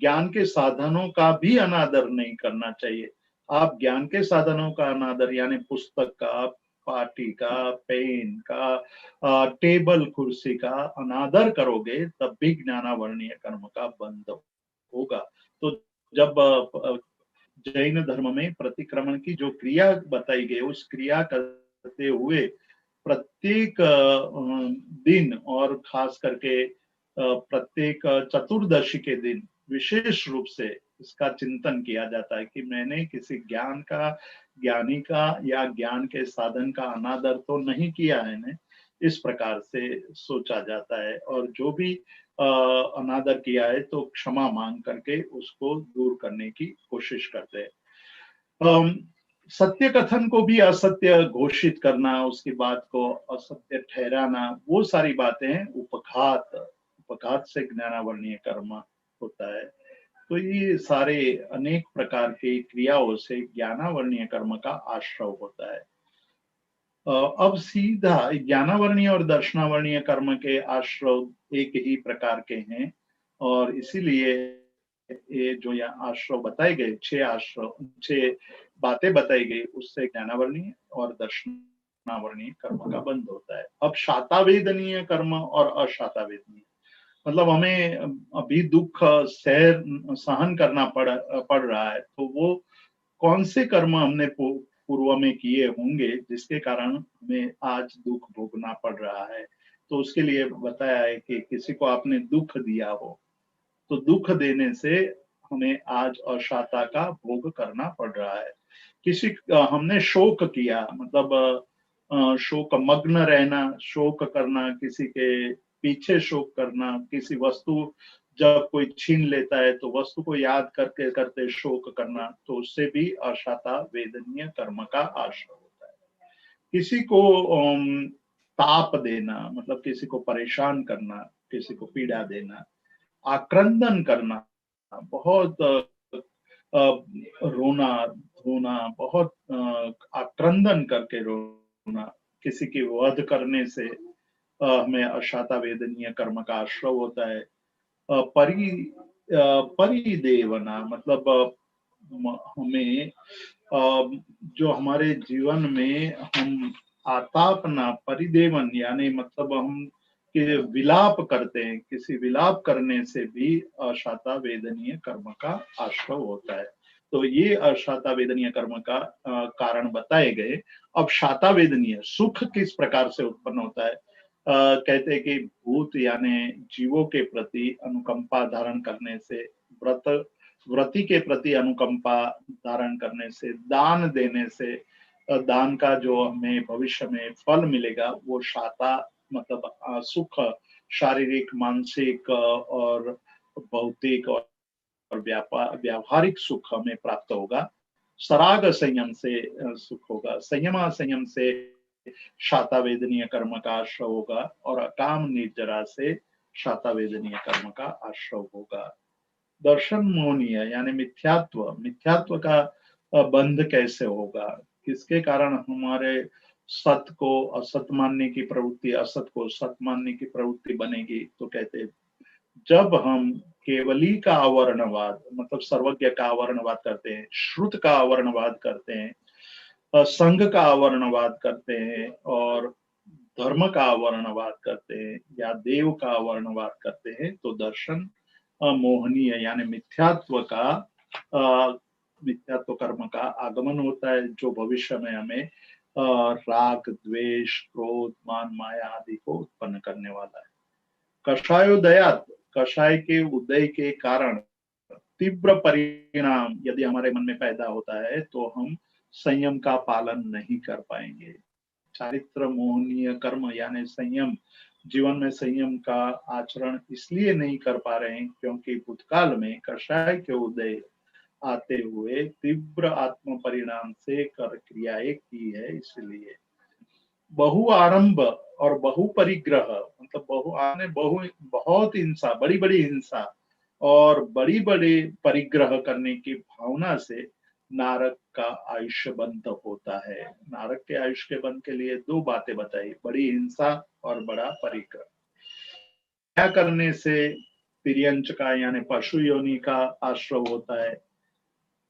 ज्ञान के साधनों का भी अनादर नहीं करना चाहिए। आप ज्ञान के साधनों का अनादर यानी पुस्तक का, पार्टी का, पेन का, टेबल कुर्सी का अनादर करोगे तब भी ज्ञानावरणीय कर्म का बंध होगा। तो जब जैन धर्म में प्रतिक्रमण की जो क्रिया बताई गई उस क्रिया करते हुए प्रत्येक दिन और खास करके प्रत्येक चतुर्दशी के दिन विशेष रूप से इसका चिंतन किया जाता है कि मैंने किसी ज्ञान का, ज्ञानी का या ज्ञान के साधन का अनादर तो नहीं किया है ने, इस प्रकार से सोचा जाता है। और जो भी अनादर किया है तो क्षमा मांग करके उसको दूर करने की कोशिश करते हैं। सत्य कथन को भी असत्य घोषित करना, उसकी बात को असत्य ठहराना, वो सारी बातें हैं उपघात, उपघात से ज्ञानावरणीय कर्म होता है। तो ये सारे अनेक प्रकार की क्रियाओं से ज्ञानावरणीय कर्म का आश्रव होता है। अब सीधा ज्ञानावरणीय और दर्शनावरणीय कर्म के आश्रव एक ही प्रकार के हैं और इसीलिए ये जो यहाँ आश्रव बताए गए, 6 आश्रव, 6 बातें बताई गई, उससे ज्ञानावरणीय और दर्शनावरणीय कर्म का बंध होता है। अब शातावेदनीय कर्म और अशातावेदनीय, मतलब हमें अभी दुख सहन करना पड़ रहा है, तो वो कौन से कर्म हमने पूर्व में किए होंगे जिसके कारण हमें आज दुख भोगना पड़ रहा है। तो उसके लिए बताया है कि किसी को आपने दुख दिया हो तो दुख देने से हमें आज अशाता का भोग करना पड़ रहा है। किसी हमने शोक किया, मतलब शोक मग्न रहना, शोक करना, किसी के पीछे शोक करना, किसी वस्तु जब कोई छीन लेता है तो वस्तु को याद करके करते शोक करना, तो उससे भी अशाता वेदनीय कर्म का आश्रय होता है। किसी को ताप देना, मतलब किसी को परेशान करना, किसी को पीड़ा देना, आक्रंदन करना, बहुत रोना धोना, बहुत आक्रंदन करके रोना, होना, किसी की वध करने से हमें अशाता वेदनीय कर्म का आश्रय होता है। परिदेवना मतलब हमें जो हमारे जीवन में हम आतापना परिदेवन यानी मतलब हम के विलाप करते हैं, किसी विलाप करने से भी अशाता वेदनीय कर्म का आश्रय होता है। तो ये अशाता वेदनीय कर्म का कारण बताए गए। अब शाता वेदनीय सुख किस प्रकार से उत्पन्न होता है? कहते हैं कि भूत यानी जीवों के प्रति अनुकंपा धारण करने से, व्रति के प्रति अनुकंपा धारण करने से, दान देने से, दान का जो हमें भविष्य में फल मिलेगा वो शाता मतलब सुख, शारीरिक, मानसिक और भौतिक और व्यावहारिक सुख हमें प्राप्त होगा। सराग संयम से सुख होगा, संयम संयम से शाता वेदनीय कर्म का आश्रय होगा और अकाम निर्जरा से शाता वेदनीय कर्म का आश्रय होगा। दर्शन मोहनीय यानी मिथ्यात्व, मिथ्यात्व का बंध कैसे होगा? किसके कारण हमारे सत्य को असत मानने की प्रवृत्ति, असत को सत मानने की प्रवृत्ति बनेगी? तो कहते हैं जब हम केवली का आवरणवाद मतलब सर्वज्ञ का आवरणवाद करते हैं, श्रुत का आवरणवाद करते हैं, संघ का आवरणवाद करते हैं और धर्म का आवरणवाद करते हैं या देव का आवरणवाद करते हैं, तो दर्शन मोहनीय यानी मिथ्यात्व कर्म का आगमन होता है, जो भविष्य में हमें राग, द्वेष, क्रोध, मान, माया आदि को उत्पन्न करने वाला है। कषायोदयात, कषाय के उदय के कारण तीव्र परिणाम यदि हमारे मन में पैदा होता है तो हम संयम का पालन नहीं कर पाएंगे। चारित्र मोहनीय कर्म यानी संयम, जीवन में संयम का आचरण इसलिए नहीं कर पा रहे हैं क्योंकि भूतकाल में कषाय के उदय आते हुए तीव्र आत्म परिणाम से कर क्रियाएं की है। इसलिए बहु आरंभ और बहु परिग्रह मतलब बहुत हिंसा, बड़ी बड़ी हिंसा और बड़ी बड़ी परिग्रह करने की भावना से नारक का आयुष्य बंद होता है। नारक के आयुष्य के बंद के लिए दो बातें बताई, बड़ी हिंसा और बड़ा परिग्रह। क्या करने से तिर्यंच का यानी पशु योनि का आश्रय होता है?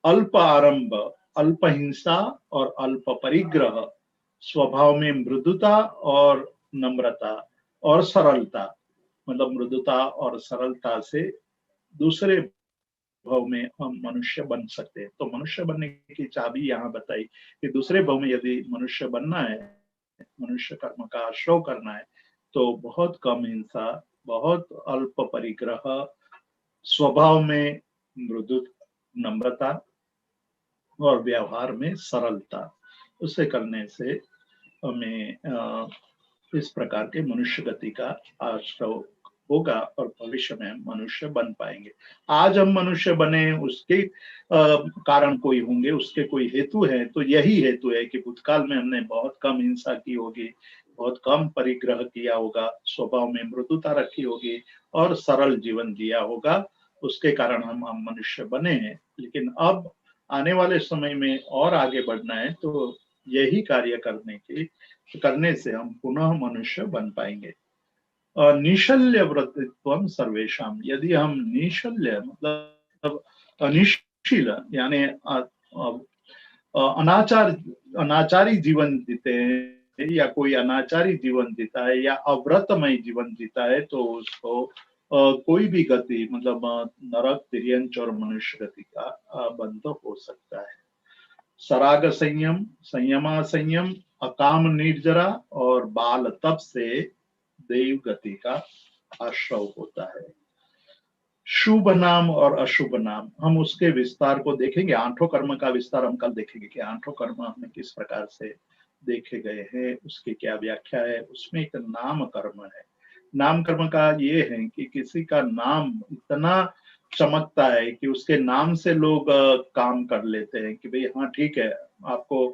अल्प आरंभ, अल्प हिंसा और अल्प परिग्रह, स्वभाव में मृदुता और नम्रता और सरलता, मतलब मृदुता और सरलता से दूसरे भाव में हम मनुष्य बन सकते हैं। तो मनुष्य बनने की चाबी यहाँ बताई कि दूसरे भाव में यदि मनुष्य बनना है, मनुष्य कर्म का आश्रय करना है, तो बहुत कम हिंसा, बहुत अल्प परिग्रह, स्वभाव में मृदु, नम्रता और व्यवहार में सरलता, उसे करने से हमें इस प्रकार के मनुष्य गति का आश्रय होगा और भविष्य में हम मनुष्य बन पाएंगे। आज हम मनुष्य बने उसके कारण कोई होंगे, उसके कोई हेतु है, तो यही हेतु है कि भूतकाल में हमने बहुत कम हिंसा की होगी, बहुत कम परिग्रह किया होगा, स्वभाव में मृदुता रखी होगी और सरल जीवन जिया होगा, उसके कारण हम मनुष्य बने हैं। लेकिन अब आने वाले समय में और आगे बढ़ना है तो यही कार्य करने से हम पुनः मनुष्य बन पाएंगे। निशल्य व्रतित्व सर्वेशम, यदि हम निशल्य मतलब अनिशील यानी अनाचारी जीवन जीते हैं या कोई अनाचारी जीवन जीता है या अव्रतमय जीवन जीता है, तो उसको कोई भी गति मतलब नरक, तिर्यंच और मनुष्य गति का बंध हो सकता है। सराग संयम, संयमा संयम, अकाम निर्जरा और बाल तप से देव गति का आश्रय होता है। शुभ नाम और अशुभ नाम, हम उसके विस्तार को देखेंगे। आठों कर्म का विस्तार हम कल देखेंगे कि आठों कर्म हमें किस प्रकार से देखे गए हैं, उसकी क्या व्याख्या है। उसमें एक नाम कर्म है। नाम कर्म का ये है कि किसी का नाम इतना चमकता है कि उसके नाम से लोग काम कर लेते हैं कि भाई हाँ ठीक है, आपको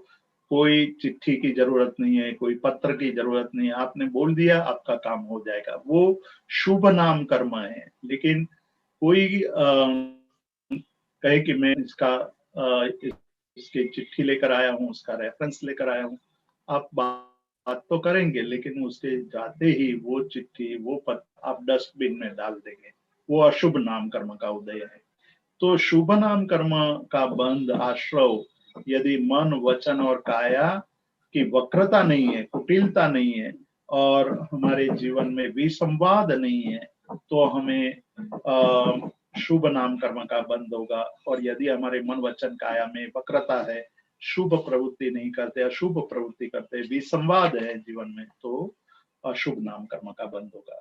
कोई चिट्ठी की जरूरत नहीं है, कोई पत्र की जरूरत नहीं है, आपने बोल दिया आपका काम हो जाएगा। वो शुभ नाम कर्म है। लेकिन कोई कहे कि मैं इसकी चिट्ठी लेकर आया हूँ, उसका रेफरेंस लेकर आया हूँ, आप बात तो करेंगे, लेकिन उसके जाते ही वो चिट्ठी, वो पत्र आप डस्टबिन में डाल देंगे, वो अशुभ नाम कर्म का उदय है। तो शुभ नाम कर्म का बंध आश्रव यदि मन, वचन और काया की वक्रता नहीं है, कुटिलता नहीं है, और हमारे जीवन में विसंवाद नहीं है, तो हमें शुभ नाम कर्म का बंध होगा। और यदि हमारे मन, वचन, काया में वक्रता है, शुभ प्रवृत्ति नहीं करते, अशुभ प्रवृत्ति करते, विसंवाद है जीवन में, तो अशुभ नाम कर्म का बंध होगा।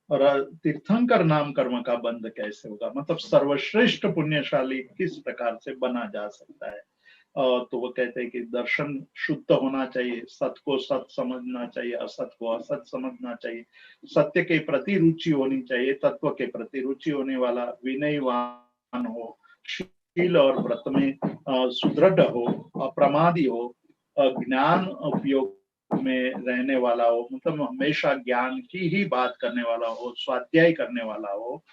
और तीर्थंकर नाम कर्म का बंध कैसे होगा, मतलब सर्वश्रेष्ठ पुण्यशाली किस प्रकार से बना जा सकता है। तो वो कहते हैं कि दर्शन शुद्ध होना चाहिए, सत्य को सत्य समझना चाहिए, असत को असत समझना चाहिए, सत्य के प्रति रुचि होनी चाहिए, तत्व के प्रति रुचि होने वाला, विनयवान हो, शील और व्रत में सुदृढ़ हो, अप्रमादी हो, ज्ञान उपयोग में रहने वाला हो, मतलब हमेशा ज्ञान की ही बात करने वाला हो, स्वाध्याय करने वाला हो,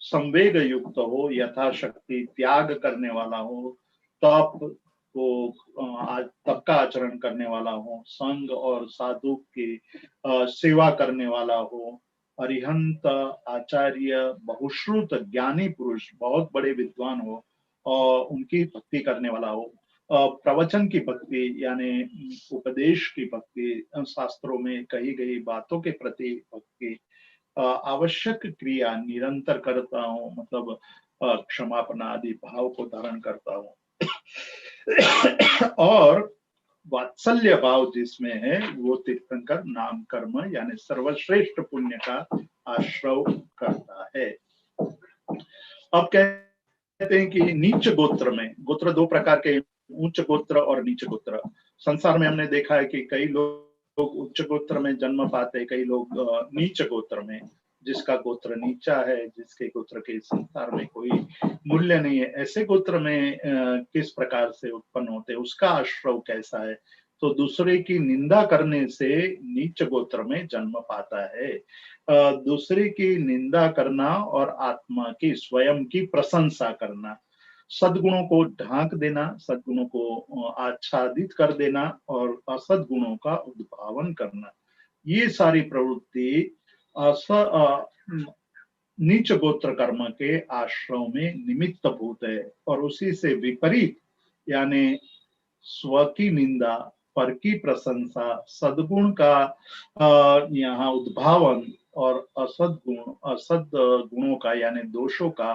संवेग युक्त हो, यथाशक्ति त्याग करने वाला हो, तप तप का आचरण करने वाला हो, संग और साधु की सेवा करने वाला हो, अरिहंत आचार्य बहुश्रुत ज्ञानी पुरुष, बहुत बड़े विद्वान हो और उनकी भक्ति करने वाला हो, प्रवचन की भक्ति यानी उपदेश की भक्ति, शास्त्रों में कही गई बातों के प्रति भक्ति, आवश्यक क्रिया निरंतर करता हूँ, मतलब क्षमापना आदि भाव को धारण करता हूँ और वात्सल्य भाव जिसमें है, वो तीर्थंकर नाम कर्म यानी सर्वश्रेष्ठ पुण्य का आश्रव करता है। अब कहते हैं कि नीच गोत्र में, गोत्र दो प्रकार के, उच्च गोत्र और नीच गोत्र। संसार में हमने देखा है कि कई लोग उच्च गोत्र में जन्म पाते, कई लोग नीच गोत्र में, जिसका गोत्र नीचा है, जिसके गोत्र के संसार में कोई मूल्य नहीं है, ऐसे गोत्र में किस प्रकार से उत्पन्न होते, उसका आश्रव कैसा है। तो दूसरे की निंदा करने से नीच गोत्र में जन्म पाता है। दूसरे की निंदा करना और आत्मा की, स्वयं की प्रशंसा करना, सद्गुणों को ढांक देना, सद्गुणों को आच्छादित कर देना और असद्गुणों का उद्भावन करना, ये सारी प्रवृत्ति नीच गोत्र कर्म के आश्रव में निमित्त भूत है। और उसी से विपरीत यानी स्व की निंदा, पर की प्रशंसा, सद्गुण का यहाँ उद्भावन और असद गुणों का यानी दोषों का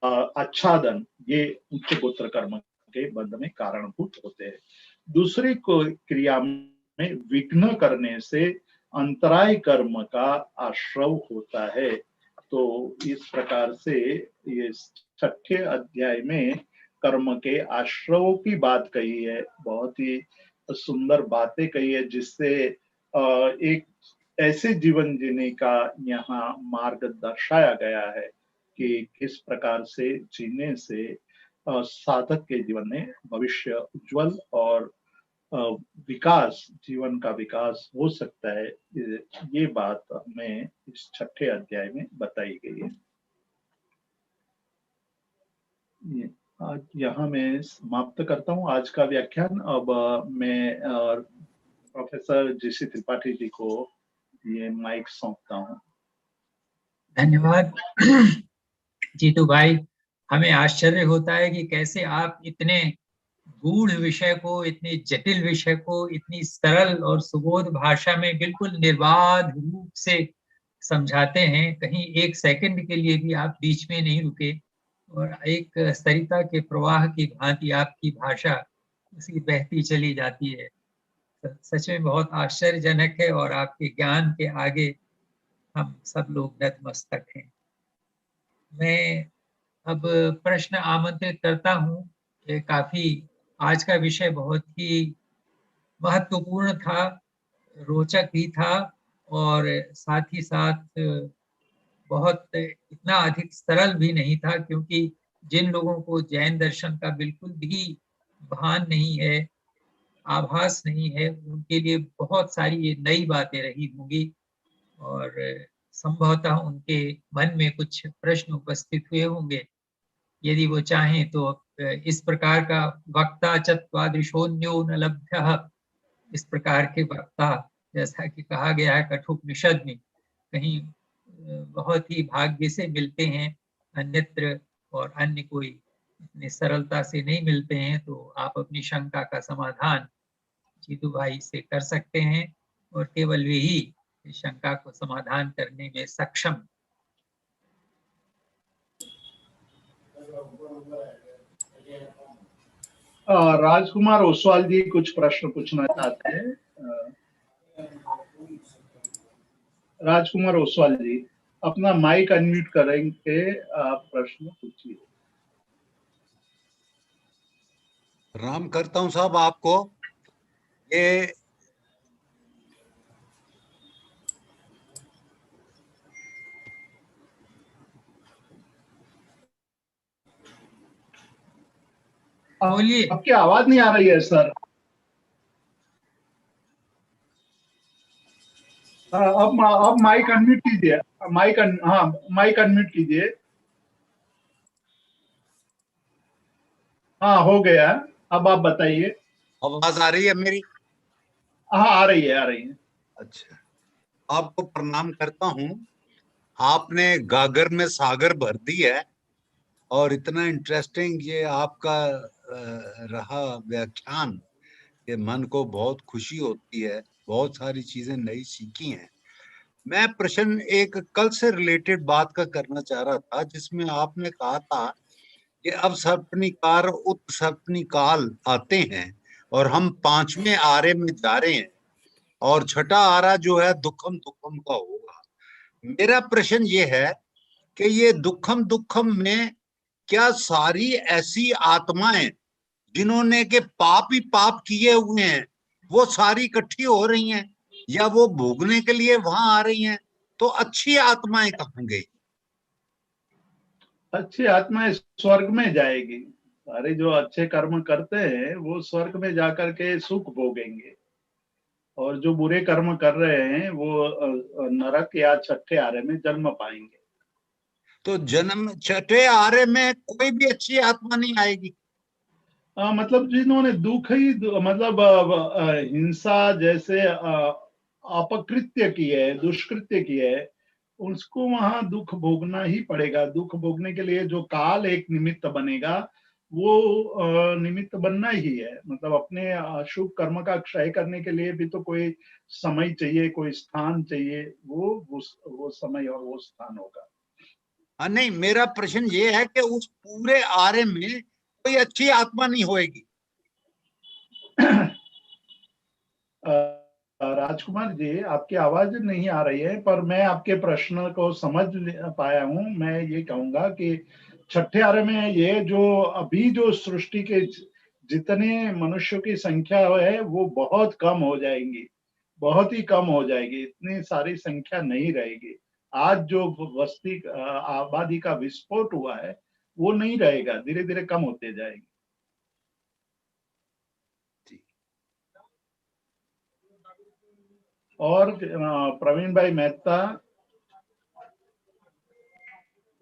आच्छादन, ये उच्च गोत्र कर्म के बंध में कारणभूत होते हैं। दूसरी को क्रिया में विघ्न करने से अंतराय कर्म का आश्रव होता है। तो इस प्रकार से ये छठे अध्याय में कर्म के आश्रवों की बात कही है, बहुत ही सुंदर बातें कही है, जिससे एक ऐसे जीवन जीने का यहाँ मार्ग दर्शाया गया है कि किस प्रकार से जीने से साधक के जीवन में भविष्य उज्जवल और विकास, जीवन का विकास हो सकता है। ये बात हमें इस छठे अध्याय में बताई गई है। आज यहाँ मैं समाप्त करता हूँ आज का व्याख्यान। अब मैं प्रोफेसर जीसी त्रिपाठी जी को ये माइक सौंपता हूँ। धन्यवाद जीतू भाई। हमें आश्चर्य होता है कि कैसे आप इतने गूढ़ विषय को, इतने जटिल विषय को इतनी सरल और सुबोध भाषा में बिल्कुल निर्बाध रूप से समझाते हैं। कहीं एक सेकंड के लिए भी आप बीच में नहीं रुके और एक सरिता के प्रवाह की भांति आपकी भाषा उसी बहती चली जाती है। सच में बहुत आश्चर्यजनक है और आपके ज्ञान के आगे हम सब लोग नतमस्तक हैं। मैं अब प्रश्न आमंत्रित करता हूँ। काफी आज का विषय बहुत ही महत्वपूर्ण था, रोचक भी था और साथ ही साथ बहुत इतना अधिक सरल भी नहीं था, क्योंकि जिन लोगों को जैन दर्शन का बिल्कुल भी भान नहीं है, आभास नहीं है, उनके लिए बहुत सारी ये नई बातें रही होंगी और संभवतः उनके मन में कुछ प्रश्न उपस्थित हुए होंगे। यदि वो चाहें तो इस प्रकार का वक्ता चत्वादृशोऽन्यो न लभ्यः इस प्रकार के वक्ता, जैसा कि कहा गया है कठोपनिषद में, कहीं बहुत ही भाग्य से मिलते हैं अन्यत्र, और अन्य कोई इतनी सरलता से नहीं मिलते हैं, तो आप अपनी शंका का समाधान जीतू भाई से कर सकते हैं, और केवल वे ही इस शंका को समाधान करने में सक्षम। राजकुमार ओसवाल जी कुछ प्रश्न पूछना चाहते हैं। राजकुमार ओसवाल जी, अपना माइक अनम्यूट करेंगे, आप प्रश्न पूछिए। राम करता हूं साहब आपको। ये बोलिए। आपकी आवाज नहीं आ रही है सर। अब माइक अनम्यूट कीजिए। हाँ, माइक अनम्यूट कीजिए। हाँ, हो गया। अब आप बताइए। आवाज आ रही है मेरी? हाँ, आ रही है, आ रही है। अच्छा, आपको प्रणाम करता हूं। आपने गागर में सागर भर दी है, और इतना इंटरेस्टिंग ये आपका रहा व्याख्यान, ये मन को बहुत खुशी होती है। बहुत सारी चीजें नई सीखी हैं। मैं प्रश्न एक कल से रिलेटेड बात का करना चाह रहा था, जिसमें आपने कहा था कि अब सप्तनिकार उत्सप्तनिकाल आते हैं और हम पांचवें आरे में जा रहे हैं, और छठा आरा जो है दुखम दुखम का होगा। मेरा प्रश्न ये है कि ये दुखम दुखम में क्या सारी ऐसी आत्माएं जिन्होंने के पाप ही पाप किए हुए हैं, वो सारी इकट्ठी हो रही हैं, या वो भोगने के लिए वहां आ रही हैं? तो अच्छी आत्माएं कहाँ गई? अच्छी आत्माएं स्वर्ग में जाएगी। सारे जो अच्छे कर्म करते हैं वो स्वर्ग में जाकर के सुख भोगेंगे, और जो बुरे कर्म कर रहे हैं वो नरक या छठे आरे में जन्म पाएंगे। तो जन्म छठे आरे में कोई भी अच्छी आत्मा नहीं आएगी? मतलब जिन्होंने दुख ही मतलब हिंसा जैसे अपकृत्य की है, दुष्कृत्य की है, उसको वहां दुख भोगना ही पड़ेगा। दुख भोगने के लिए जो काल एक निमित्त बनेगा, वो निमित्त बनना ही है। मतलब अपने शुभ कर्म का क्षय करने के लिए भी तो कोई समय चाहिए, कोई स्थान चाहिए। वो समय और वो स्थान होगा। नहीं, मेरा प्रश्न ये है कि उस पूरे आरे में कोई अच्छी आत्मा नहीं होएगी? राजकुमार जी, आपकी आवाज नहीं आ रही है, पर मैं आपके प्रश्न को समझ पाया हूं। मैं ये कहूंगा कि छठे आरे में ये जो अभी जो सृष्टि के जितने मनुष्यों की संख्या है वो बहुत कम हो जाएंगी, बहुत ही कम हो जाएगी। इतनी सारी संख्या नहीं रहेगी। आज जो बस्ती आबादी का विस्फोट हुआ है वो नहीं रहेगा, धीरे धीरे कम होते जाएगी। और प्रवीण भाई मेहता,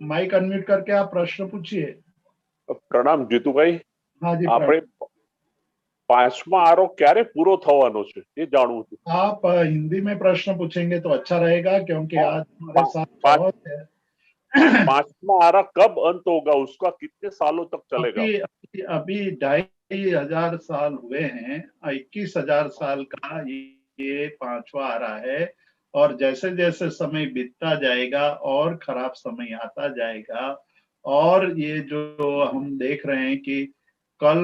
माइक अनम्यूट करके आप प्रश्न पूछिए। પ્રણામ જીતુભાઈ, हाँ जी, આપણે પાંચમા આરો ક્યારે પૂરો થવાનો છે એ જાણવું હતું। आप हिंदी में प्रश्न पूछेंगे तो अच्छा रहेगा, क्योंकि आज हमारे साथ बहुत है। पांचवा आरा कब अंत होगा, उसका कितने सालों तक चलेगा? अभी 2,500 साल हुए हैं। 21,000 साल का ये पांचवा आ रहा है, और जैसे जैसे समय बीतता जाएगा और खराब समय आता जाएगा। और ये जो हम देख रहे हैं कि कल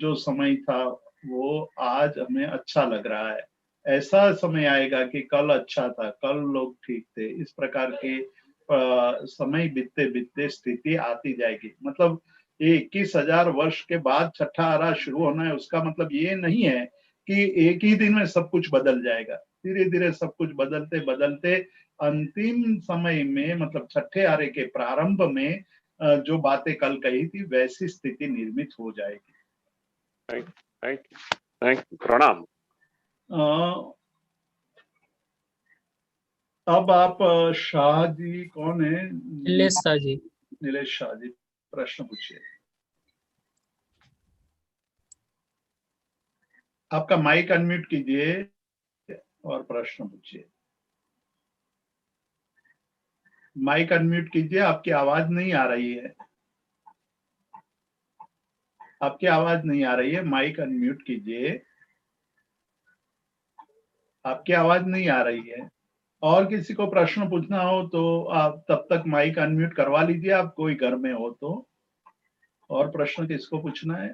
जो समय था वो आज हमें अच्छा लग रहा है। ऐसा समय आएगा कि कल अच्छा था, कल लोग ठीक थे। इस प्रकार के समय बीतते बीतते स्थिति आती जाएगी। मतलब ये 21,000 वर्ष के बाद छठा आरा शुरू होना है, उसका मतलब ये नहीं है कि एक ही दिन में सब कुछ बदल जाएगा। धीरे धीरे सब कुछ बदलते बदलते अंतिम समय में, मतलब छठे आरे के प्रारंभ में जो बातें कल कही थी वैसी स्थिति निर्मित हो जाएगी। थैंक यू, प्रणाम। अब आप शाह जी, कौन है? नीलेश शाह जी। नीलेश शाह जी, प्रश्न पूछिए। आपका माइक अनम्यूट कीजिए और प्रश्न पूछिए। माइक अनम्यूट कीजिए, आपकी आवाज नहीं आ रही है। आपकी आवाज नहीं आ रही है, माइक अनम्यूट कीजिए। आपकी आवाज नहीं आ रही है। और किसी को प्रश्न पूछना हो तो आप तब तक माइक अनम्यूट करवा लीजिए, आप कोई घर में हो तो। और प्रश्न किसको पूछना है?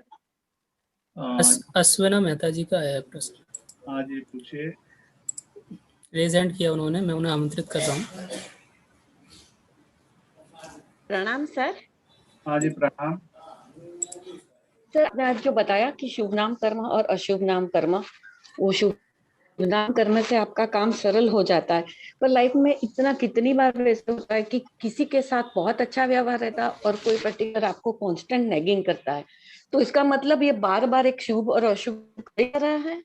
अश्विना मेहता जी का है प्रश्न। हाँ जी, पूछिए। रेज हैंड किया उन्होंने, मैं उन्हें आमंत्रित कर रहा हूँ। प्रणाम सर। हाँ जी, प्रणाम। सर, आपने आज जो बताया कि शुभ नाम कर्म और अशुभ नाम कर्म, वो शुभ नाम कर्म से आपका काम सरल हो जाता है, पर लाइफ में इतना कितनी बार ऐसा होता है कि किसी के साथ बहुत अच्छा व्यवहार रहता है और कोई पर्टिकुलर आपको कांस्टेंट नेगिंग करता है, तो इसका मतलब ये बार बार एक शुभ और अशुभ कर रहा है।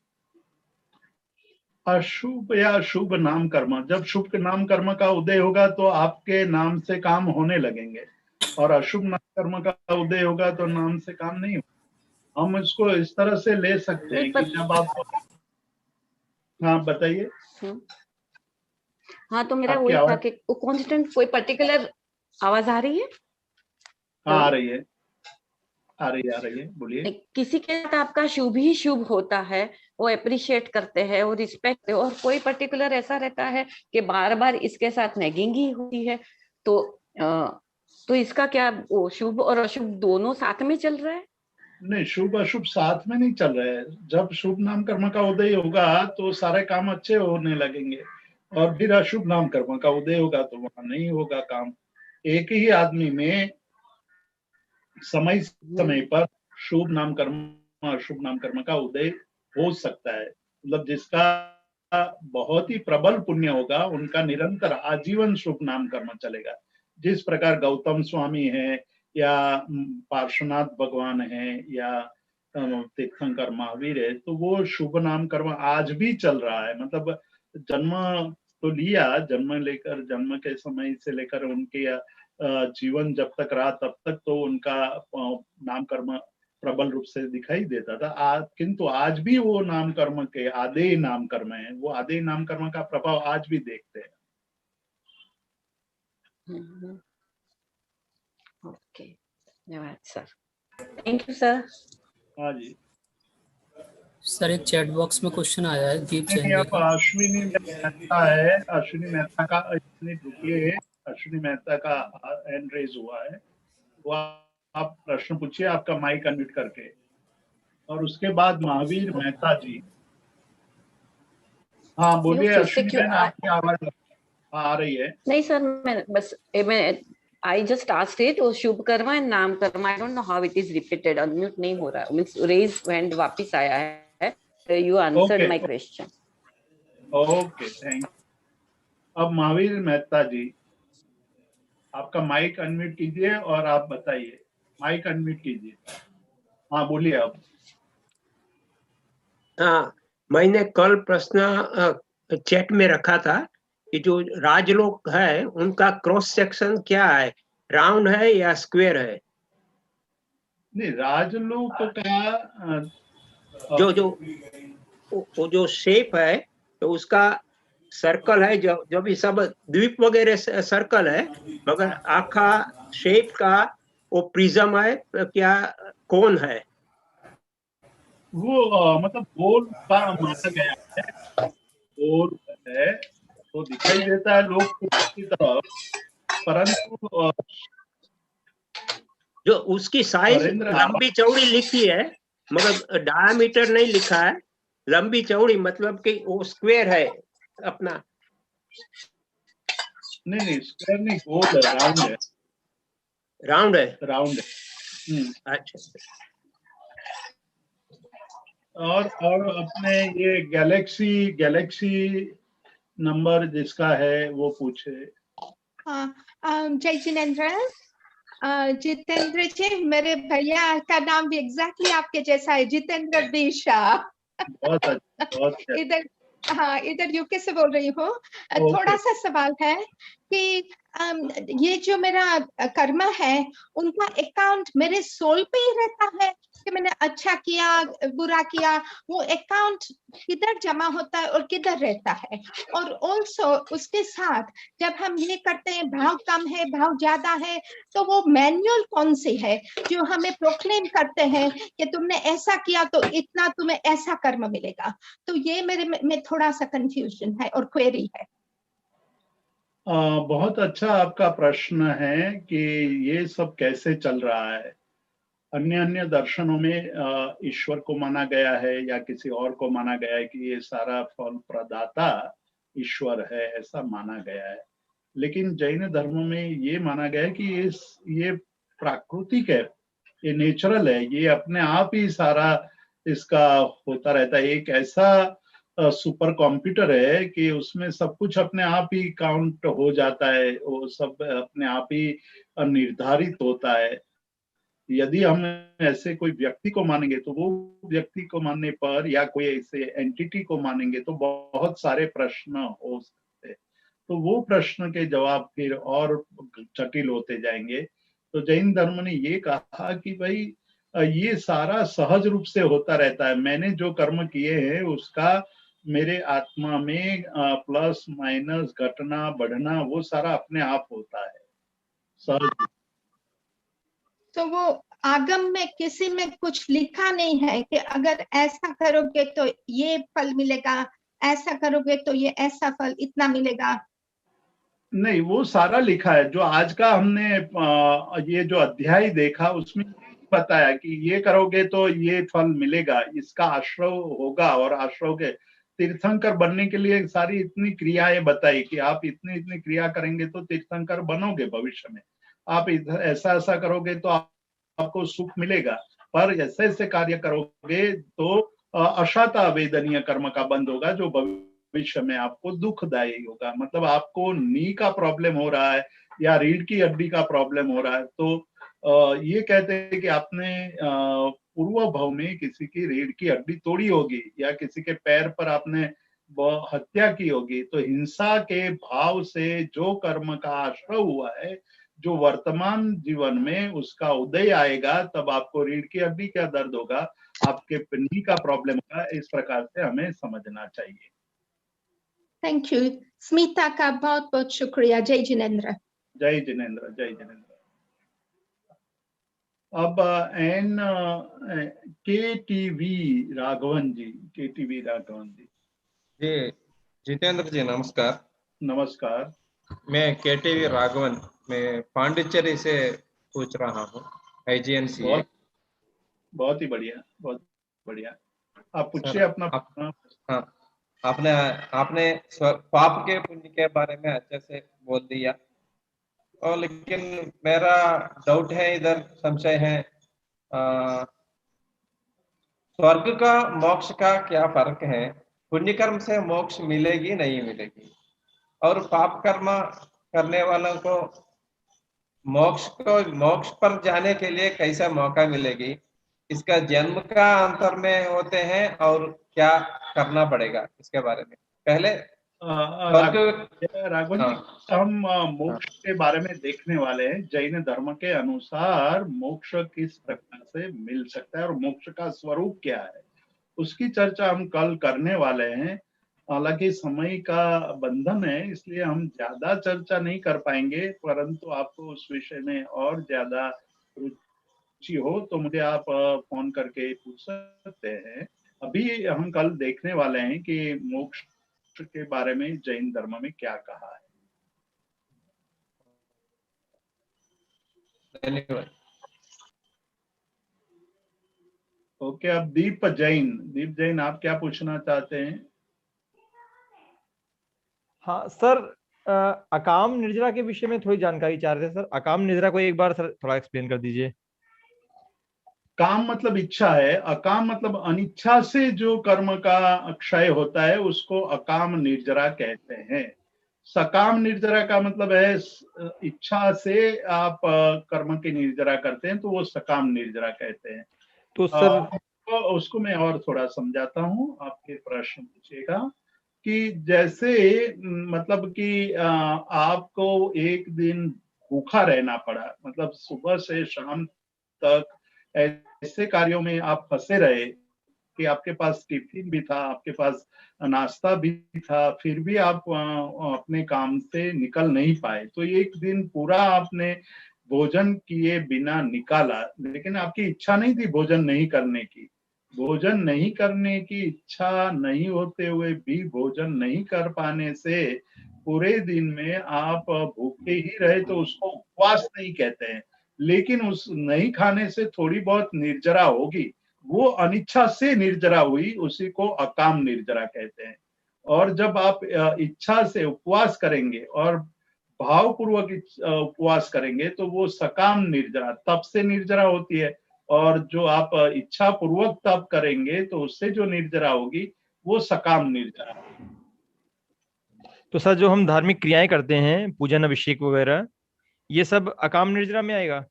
अशुभ या शुभ नाम कर्म, जब शुभ नाम कर्म का उदय होगा तो आपके नाम से काम होने लगेंगे, और अशुभ नाम कर्म का उदय होगा तो नाम से काम नहीं होगा। हम इसको इस तरह से ले सकते हैं कि जब आप, हाँ बताइए। हाँ, तो मेरा आपकी वही था आवाज, कि वो कांस्टेंट कोई पर्टिकुलर आवाज आ रही है। हाँ आ रही है, आ रही है, बोलिए। किसी के साथ आपका शुभ ही शुभ होता है, वो अप्रिशिएट करते हैं, वो रिस्पेक्ट, और कोई पर्टिकुलर ऐसा रहता है कि बार बार इसके साथ नेगिंग ही होती है, तो इसका क्या, वो शुभ और अशुभ दोनों साथ में चल रहा है? नहीं, शुभ अशुभ साथ में नहीं चल रहे हैं। जब शुभ नाम कर्म का उदय होगा तो सारे काम अच्छे होने लगेंगे, और फिर अशुभ नाम कर्म का उदय होगा तो वहां नहीं होगा काम। एक ही आदमी में समय समय पर शुभ नाम कर्म अशुभ नाम कर्म का उदय हो सकता है। मतलब जिसका बहुत ही प्रबल पुण्य होगा उनका निरंतर आजीवन शुभ नाम कर्म चलेगा। जिस प्रकार गौतम स्वामी है, या पार्श्वनाथ भगवान है, या तीर्थंकर महावीर है, तो वो शुभ नाम कर्म आज भी चल रहा है। मतलब जन्म तो लिया, जन्म के समय से लेकर उनके जीवन जब तक रहा तब तक तो उनका नाम कर्म प्रबल रूप से दिखाई देता था। किंतु आज भी वो नाम कर्म के आदेय नाम कर्म है, वो आदेय नाम कर्म का प्रभाव आज भी देखते हैं। ओके, धन्यवाद सर। Thank you sir. हाँ जी सर, एक चैट बॉक्स में क्वेश्चन आया है दीप जैन जी का। अश्विनी मेहता है, अश्विनी मेहता का, रुकिए, अश्विनी मेहता का हैंड रेज हुआ है, वो आप प्रश्न पूछिए, आपका माइक अनम्यूट करके। और उसके बाद महावीर मेहता जी। हाँ बोलिए अश्विनी बहन, आपकी आवाज आ रही है। नहीं सर, मैं I just asked it, वो शुभ कर्म एंड नाम कर्म, I don't know how it is repeated, unmute नहीं हो रहा है, मींस रेज हैंड वापस आया है। You answered my question. Okay, thank you. अब महावीर मेहता जी, आपका माइक अनम्यूट कीजिए और आप बताइए। माइक अनम्यूट कीजिए, हाँ बोलिए आप। हाँ, मैंने कल प्रश्न चैट में रखा था कि जो राजलोक है उनका क्रॉस सेक्शन क्या है, राउंड है या स्क्वायर है? नहीं, राजलोक का जो शेप है तो उसका सर्कल है, जो भी सब द्वीप वगैरह सर्कल है, मगर आखा शेप का वो प्रिज्म है क्या कौन है? वो मतलब गोल का माना गया है, गोल है तो दिखाई देता है लोग की तरफ, परंतु जो उसकी साइज लंबी चौड़ी लिखी है मगर डायमीटर नहीं लिखा है, लंबी चौड़ी मतलब कि वो स्क्वायर है अपना। नहीं स्क्वायर नहीं, गोल है, राउंड है। राउंड है, राउंड है। अच्छा। और अपने ये गैलेक्सी नंबर जिसका है वो पूछे। जय जिनेंद्र। जितेंद्र जी, मेरे भैया का नाम भी एग्जैक्टली आपके जैसा है, जितेंद्र देशा। बहुत अच्छा, बहुत अच्छा। इधर यूके से बोल रही हूँ। थोड़ा सा सवाल है कि ये जो मेरा कर्म है उनका अकाउंट मेरे सोल पे ही रहता है कि मैंने अच्छा किया बुरा किया, वो अकाउंट किधर जमा होता है और किधर रहता है। और ऑल्सो उसके साथ जब हम ये करते हैं भाव कम है भाव ज्यादा है, तो वो मैनुअल कौन सी है जो हमें प्रोक्लेम करते हैं कि तुमने ऐसा किया तो इतना तुम्हें ऐसा कर्म मिलेगा। तो ये मेरे में थोड़ा सा कंफ्यूजन है और क्वेरी है। बहुत अच्छा आपका प्रश्न है कि ये सब कैसे चल रहा है। अन्य अन्य दर्शनों में ईश्वर को माना गया है या किसी और को माना गया है कि ये सारा फल प्रदाता ईश्वर है, ऐसा माना गया है। लेकिन जैन धर्म में ये माना गया है कि ये प्राकृतिक है, ये नेचुरल है, ये अपने आप ही सारा इसका होता रहता है। एक ऐसा सुपर कंप्यूटर है कि उसमें सब कुछ अपने आप ही काउंट हो जाता है, वो सब अपने आप ही निर्धारित होता है। यदि हम ऐसे कोई व्यक्ति को मानेंगे तो वो व्यक्ति को मानने पर या कोई ऐसे एंटिटी को मानेंगे तो बहुत सारे प्रश्न हो सकते हैं। तो वो प्रश्न के जवाब फिर और जटिल होते जाएंगे। तो जैन धर्म ने ये कहा कि भाई ये सारा सहज रूप से होता रहता है। मैंने जो कर्म किए हैं उसका मेरे आत्मा में प्लस माइनस घटना बढ़ना वो सारा अपने आप होता है सहज। तो वो आगम में किसी में कुछ लिखा नहीं है कि अगर ऐसा करोगे तो ये फल मिलेगा, ऐसा करोगे तो ये ऐसा फल इतना मिलेगा? नहीं, वो सारा लिखा है। जो आज का हमने ये जो अध्याय देखा उसमें बताया कि ये करोगे तो ये फल मिलेगा, इसका आश्रव होगा, और आश्रव के तीर्थंकर बनने के लिए सारी इतनी क्रियाएं बताई कि आप इतनी इतनी क्रिया करेंगे तो तीर्थंकर बनोगे भविष्य में। आप ऐसा ऐसा करोगे तो आपको सुख मिलेगा, पर ऐसे ऐसे कार्य करोगे तो अशाता वेदनीय कर्म का बंद होगा जो भविष्य में आपको दुखदायी होगा। मतलब आपको नी का प्रॉब्लम हो रहा है या रीढ़ की हड्डी का प्रॉब्लम हो रहा है, तो ये कहते हैं कि आपने पूर्व भाव में किसी की रीढ़ की हड्डी तोड़ी होगी या किसी के पैर पर आपने हत्या की होगी, तो हिंसा के भाव से जो कर्म का आश्रय हुआ है, जो वर्तमान जीवन में उसका उदय आएगा, तब आपको रीढ़ की हड्डी का दर्द होगा, आपके नी का प्रॉब्लम होगा। इस प्रकार से हमें समझना चाहिए। Thank you. स्मिता का बहुत बहुत शुक्रिया। जय जिनेंद्र। जय जिनेंद्र, जय जिनेंद्र। अब एन KTV राघवन जी, KTV राघवन जी। जी जितेंद्र जी नमस्कार। नमस्कार। मैं KTV राघवन, मैं पांडिचेरी से पूछ रहा हूँ, IGNCA। बहुत ही बढ़िया, बहुत बढ़िया। आप पूछिए अपना। हाँ, आपने पाप के पुण्य के बारे में अच्छे से बोल दिया, और लेकिन मेरा डाउट है, इधर संशय है, स्वर्ग का मोक्ष का क्या फर्क है? पुण्य कर्म से मोक्ष मिलेगी नहीं मिलेगी, और पाप कर्म करने वालों को मोक्ष पर जाने के लिए कैसा मौका मिलेगी? इसका जन्म का अंतर में होते हैं और क्या करना पड़ेगा इसके बारे में पहले राघवन जी, हम मोक्ष के बारे में देखने वाले हैं। जैन धर्म के अनुसार मोक्ष किस प्रकार से मिल सकता है और मोक्ष का स्वरूप क्या है, उसकी चर्चा हम कल करने वाले हैं। हालांकि समय का बंधन है, इसलिए हम ज्यादा चर्चा नहीं कर पाएंगे, परंतु आपको उस विषय में और ज्यादा रुचि हो तो मुझे आप फोन करके पूछ सकते हैं। अभी हम कल देखने वाले हैं कि मोक्ष के बारे में जैन धर्म में क्या कहा है। धन्यवाद। ओके, अब दीप जैन आप क्या पूछना चाहते हैं? हाँ सर, अकाम निर्जरा के विषय में थोड़ी जानकारी चाह रहे थे सर। अकाम निर्जरा को एक बार सर थोड़ा एक्सप्लेन कर दीजिए। काम मतलब इच्छा है, अकाम मतलब अनिच्छा से जो कर्म का क्षय होता है उसको अकाम निर्जरा कहते हैं। सकाम निर्जरा का मतलब है इच्छा से आप कर्म की निर्जरा करते हैं, तो वो सकाम निर्जरा कहते हैं। तो सर उसको मैं और थोड़ा समझाता हूँ, आपके प्रश्न पूछिएगा कि जैसे मतलब कि आपको एक दिन भूखा रहना पड़ा, मतलब सुबह से शाम तक ऐसे कार्यों में आप फंसे रहे कि आपके पास टिफिन भी था, आपके पास नाश्ता भी था, फिर भी आप अपने काम से निकल नहीं पाए, तो एक दिन पूरा आपने भोजन किए बिना निकाला, लेकिन आपकी इच्छा नहीं थी भोजन नहीं करने की। भोजन नहीं करने की इच्छा नहीं होते हुए भी भोजन नहीं कर पाने से पूरे दिन में आप भूखे ही रहे, तो उसको उपवास नहीं कहते हैं। लेकिन उस नहीं खाने से थोड़ी बहुत निर्जरा होगी, वो अनिच्छा से निर्जरा हुई, उसी को अकाम निर्जरा कहते हैं। और जब आप इच्छा से उपवास करेंगे और भावपूर्वक उपवास करेंगे तो वो सकाम निर्जरा, तप से निर्जरा होती है। और जो आप इच्छा पूर्वक तप करेंगे तो उससे जो निर्जरा होगी वो सकाम निर्जरा। तो सर जो हम धार्मिक क्रियाएं करते हैं, पूजन अभिषेक वगैरह, ये सब अकाम निर्जरा में आएगा?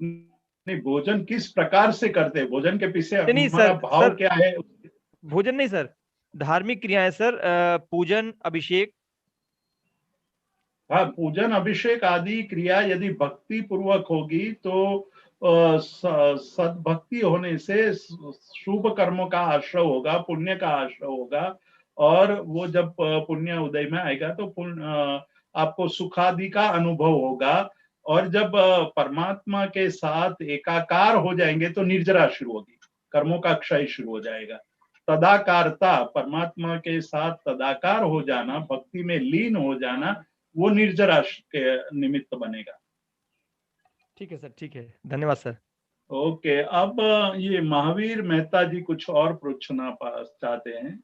नहीं, भोजन किस प्रकार से करते हैं, भोजन के पीछे नहीं हमारा सर, भाव क्या है? भोजन नहीं सर, धार्मिक क्रियाएं सर, पूजन अभिषेक। हाँ, पूजन अभिषेक आदि क्रिया यदि भक्ति पूर्वक होगी तो सद्भक्ति होने से शुभ कर्मों का आश्रय होगा, पुण्य का आश्रय होगा। और वो जब पुण्य उदय में आएगा तो आपको सुखादि का अनुभव होगा। और जब परमात्मा के साथ एकाकार हो जाएंगे तो निर्जरा शुरू होगी, कर्मों का क्षय शुरू हो जाएगा। तदाकारता, परमात्मा के साथ तदाकार हो जाना, भक्ति में लीन हो जाना, वो निर्जरा के निमित्त बनेगा। ठीक है सर, ठीक है, धन्यवाद सर। ओके, अब ये महावीर मेहता जी कुछ और पूछना चाहते हैं।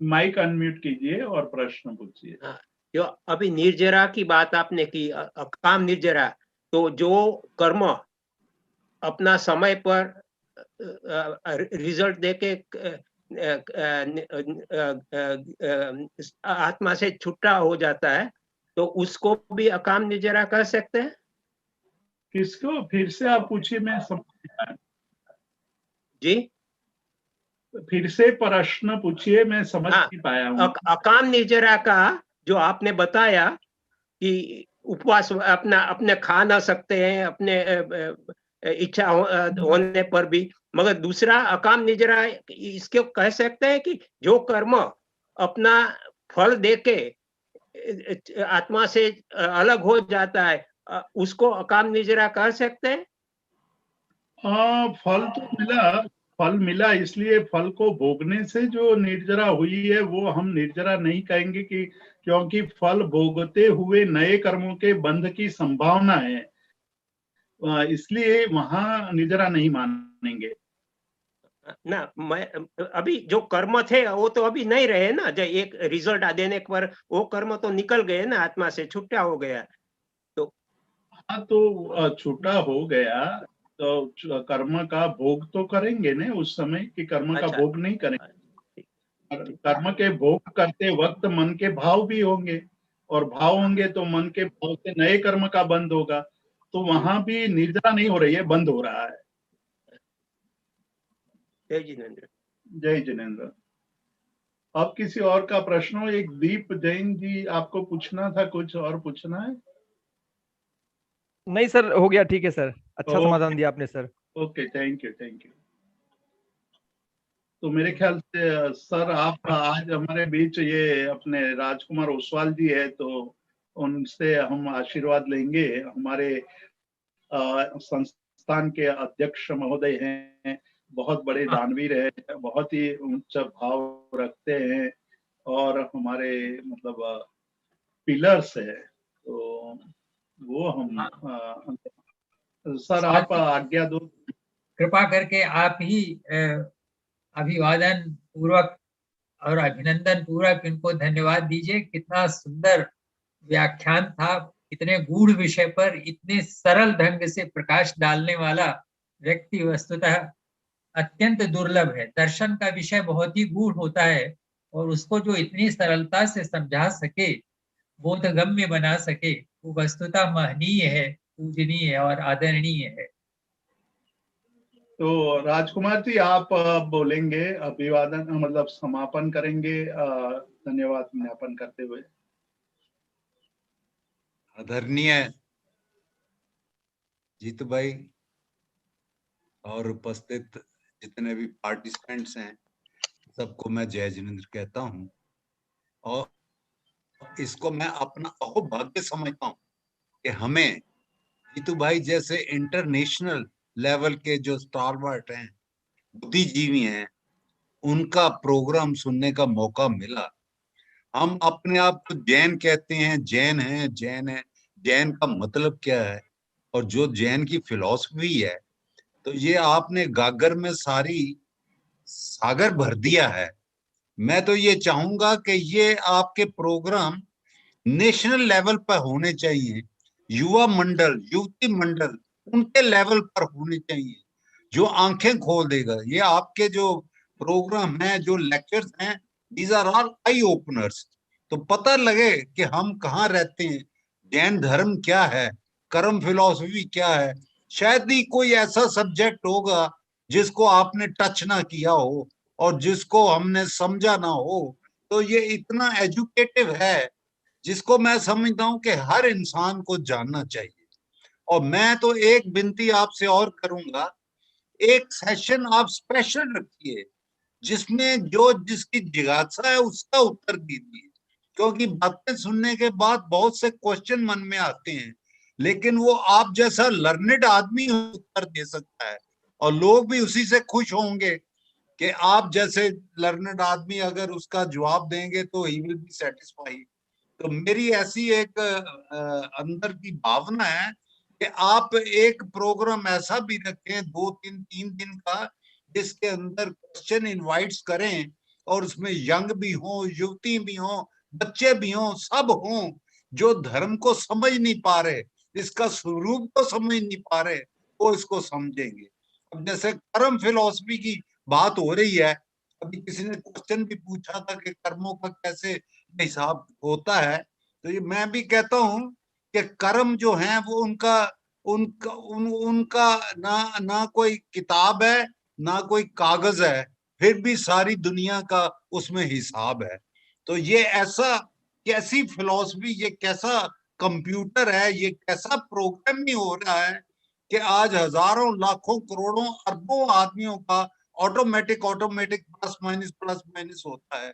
माइक अनम्यूट कीजिए और प्रश्न पूछिए। जो अभी निर्जरा की बात आपने की, अकाम निर्जरा, तो जो कर्म अपना समय पर रिजल्ट देके आत्मा से छुट्टा हो जाता है, तो उसको भी अकाम निर्जरा कह सकते हैं? किसको? फिर से आप पूछिए, मैं समझ नहीं पाया। जी, फिर से प्रश्न पूछिए, मैं समझ नहीं पाया हूँ। अकाम निर्जरा का जो आपने बताया कि उपवास अपने खा ना सकते हैं अपने इच्छा होने पर भी, मगर दूसरा अकाम निर्जरा इसके कह सकते हैं कि जो कर्म अपना फल देके आत्मा से अलग हो जाता है, उसको अकाम निर्जरा कह सकते हैं? हाँ, फल मिला इसलिए फल को भोगने से जो निर्जरा हुई है वो हम निर्जरा नहीं कहेंगे, कि क्योंकि फल भोगते हुए नए कर्मों के बंध की संभावना है, इसलिए वहां निर्जरा नहीं मानेंगे ना। मैं अभी जो कर्म थे वो तो अभी नहीं रहे ना, जब एक रिजल्ट देने पर वो कर्म तो निकल गए ना, आत्मा से छुट्टा हो गया। तो हाँ, तो छूटा हो गया तो कर्म का भोग तो करेंगे ना उस समय, कि कर्म का भोग नहीं करेंगे। कर्म के भोग करते वक्त मन के भाव भी होंगे, और भाव होंगे तो मन के भाव से नए कर्म का बंद होगा, तो वहां भी निर्जरा नहीं हो रही है, बंद हो रहा है। जय जिनेंद्र। जय जिनेंद्र। अब किसी और का प्रश्न हो? एक दीप जैन जी, आपको पूछना था, कुछ और पूछना है? नहीं सर, हो गया, ठीक है सर, अच्छा समाधान दिया आपने sir. Okay, thank you, thank you. तो मेरे ख्याल से सर आप आज हमारे बीच ये अपने राजकुमार ओसवाल जी है, तो उनसे हम आशीर्वाद लेंगे। हमारे संस्थान के अध्यक्ष महोदय हैं, बहुत बड़े दानवीर है, बहुत ही उच्च भाव रखते हैं और हमारे मतलब पिलर्स है, तो वो हम सर आप आज्ञा दो। कृपा करके आप ही अभिवादन पूर्वक और अभिनंदन पूर्वक इनको धन्यवाद दीजिए। कितना सुंदर व्याख्यान था, इतने गूढ़ विषय पर इतने सरल ढंग से प्रकाश डालने वाला व्यक्ति वस्तुतः अत्यंत दुर्लभ है। दर्शन का विषय बहुत ही गूढ़ होता है और उसको जो इतनी सरलता से समझा सके, बोधगम्य बना सके, वो वस्तुतः महनीय है, पूजनीय और आदरणीय है। तो राजकुमार जी आप बोलेंगे, अभिवादन मतलब समापन करेंगे धन्यवाद ज्ञापन करते हुए। आदरणीय जीतू भाई और उपस्थित जितने भी पार्टिसिपेंट्स हैं, सबको मैं जय जिनेंद्र कहता हूं और इसको मैं अपना अहोभाग्य समझता हूं कि हमें जीतू भाई जैसे इंटरनेशनल लेवल के जो स्टारवर्ट हैं, बुद्धिजीवी हैं, उनका प्रोग्राम सुनने का मौका मिला। हम अपने आप को जैन कहते हैं, जैन है, जैन है, जैन का मतलब क्या है और जो जैन की फिलॉसफी है, तो ये आपने गागर में सारी सागर भर दिया है। मैं तो ये चाहूंगा कि ये आपके प्रोग्राम नेशनल लेवल पर होने चाहिए, युवा मंडल, युवती मंडल उनके लेवल पर होने चाहिए, जो आंखें खोल देगा। ये आपके जो प्रोग्राम हैं, जो लेक्चर्स हैं, these are all eye openers. तो पता लगे कि हम कहाँ रहते हैं, जैन धर्म क्या है, कर्म फिलॉसफी क्या है। शायद ही कोई ऐसा सब्जेक्ट होगा जिसको आपने टच ना किया हो और जिसको हमने समझा ना हो। तो ये इतना एजुकेटिव है जिसको मैं समझता हूं कि हर इंसान को जानना चाहिए। और मैं तो एक विनती आपसे और करूंगा, एक सेशन आप स्पेशल रखिए जिसमें जो जिसकी जिज्ञासा है उसका उत्तर दीजिए, क्योंकि बातें सुनने के बाद बहुत से क्वेश्चन मन में आते हैं, लेकिन वो आप जैसा लर्नेड आदमी उत्तर दे सकता है और लोग भी उसी से खुश होंगे कि आप जैसे लर्नेड आदमी अगर उसका जवाब देंगे तो ही विल बी सेटिस्फाइड। तो मेरी ऐसी एक अंदर की भावना है कि आप एक प्रोग्राम ऐसा भी रखें 2-3 दिन का, जिसके अंदर क्वेश्चन इनवाइट्स करें और उसमें यंग भी हो, युवती भी हो, बच्चे भी हो, सब हों जो धर्म को समझ नहीं पा रहे, इसका स्वरूप को समझ नहीं पा रहे, वो इसको समझेंगे। अब जैसे कर्म फिलॉसफी की बात हो रही है, अभी किसी ने क्वेश्चन भी पूछा था कि कर्मों का कैसे हिसाब होता है, तो ये मैं भी कहता हूं कि कर्म जो है वो उनका ना कोई किताब है, ना कोई कागज है, फिर भी सारी दुनिया का उसमें हिसाब है। तो ये ऐसा कैसी फिलॉसफी, ये कैसा कंप्यूटर है, ये कैसा प्रोग्राम नहीं हो रहा है कि आज हजारों लाखों करोड़ों अरबों आदमियों का ऑटोमेटिक प्लस माइनस होता है।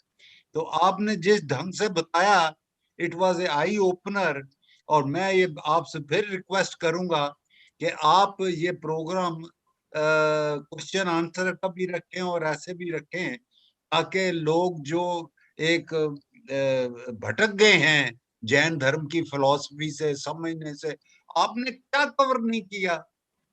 तो आपने जिस ढंग से बताया, it was a eye opener. और मैं ये आपसे फिर रिक्वेस्ट करूंगा कि आप ये प्रोग्राम क्वेश्चन आंसर का भी रखें और ऐसे भी रखें ताकि लोग जो एक भटक गए हैं जैन धर्म की फिलॉसफी से समझने से, आपने क्या कवर नहीं किया,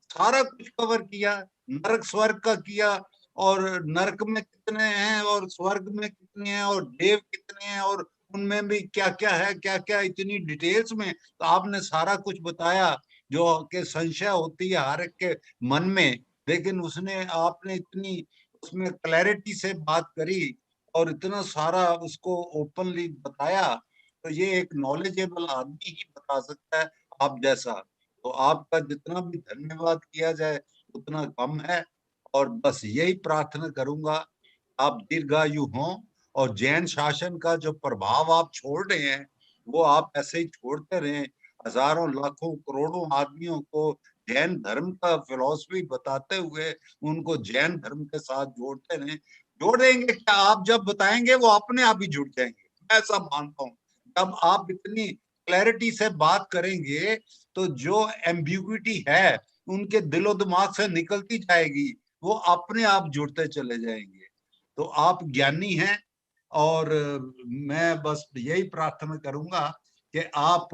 सारा कुछ कवर किया, नरक स्वर्ग का किया, और नरक में कितने हैं और स्वर्ग में कितने हैं और देव कितने हैं और उनमें भी क्या क्या है, क्या क्या, इतनी डिटेल्स में तो आपने सारा कुछ बताया जो कि संशय होती है हर एक के मन में, लेकिन उसने आपने इतनी उसमें क्लैरिटी से बात करी और इतना सारा उसको ओपनली बताया। तो ये एक नॉलेजेबल आदमी ही बता सकता है आप जैसा। तो आपका जितना भी धन्यवाद किया जाए उतना कम है। और बस यही प्रार्थना करूंगा आप दीर्घायु हों और जैन शासन का जो प्रभाव आप छोड़ रहे हैं वो आप ऐसे ही छोड़ते रहें, हजारों लाखों करोड़ों आदमियों को जैन धर्म का फिलॉसफी बताते हुए उनको जैन धर्म के साथ जोड़ते रहें। जोड़ देंगे क्या, आप जब बताएंगे वो अपने आप ही जुड़ जाएंगे, मैं ऐसा मानता हूँ। जब आप इतनी क्लैरिटी से बात करेंगे तो जो एम्बिग्युइटी है उनके दिलो दिमाग से निकलती जाएगी, वो अपने आप जुड़ते चले जाएंगे। तो आप ज्ञानी हैं और मैं बस यही प्रार्थना करूंगा कि आप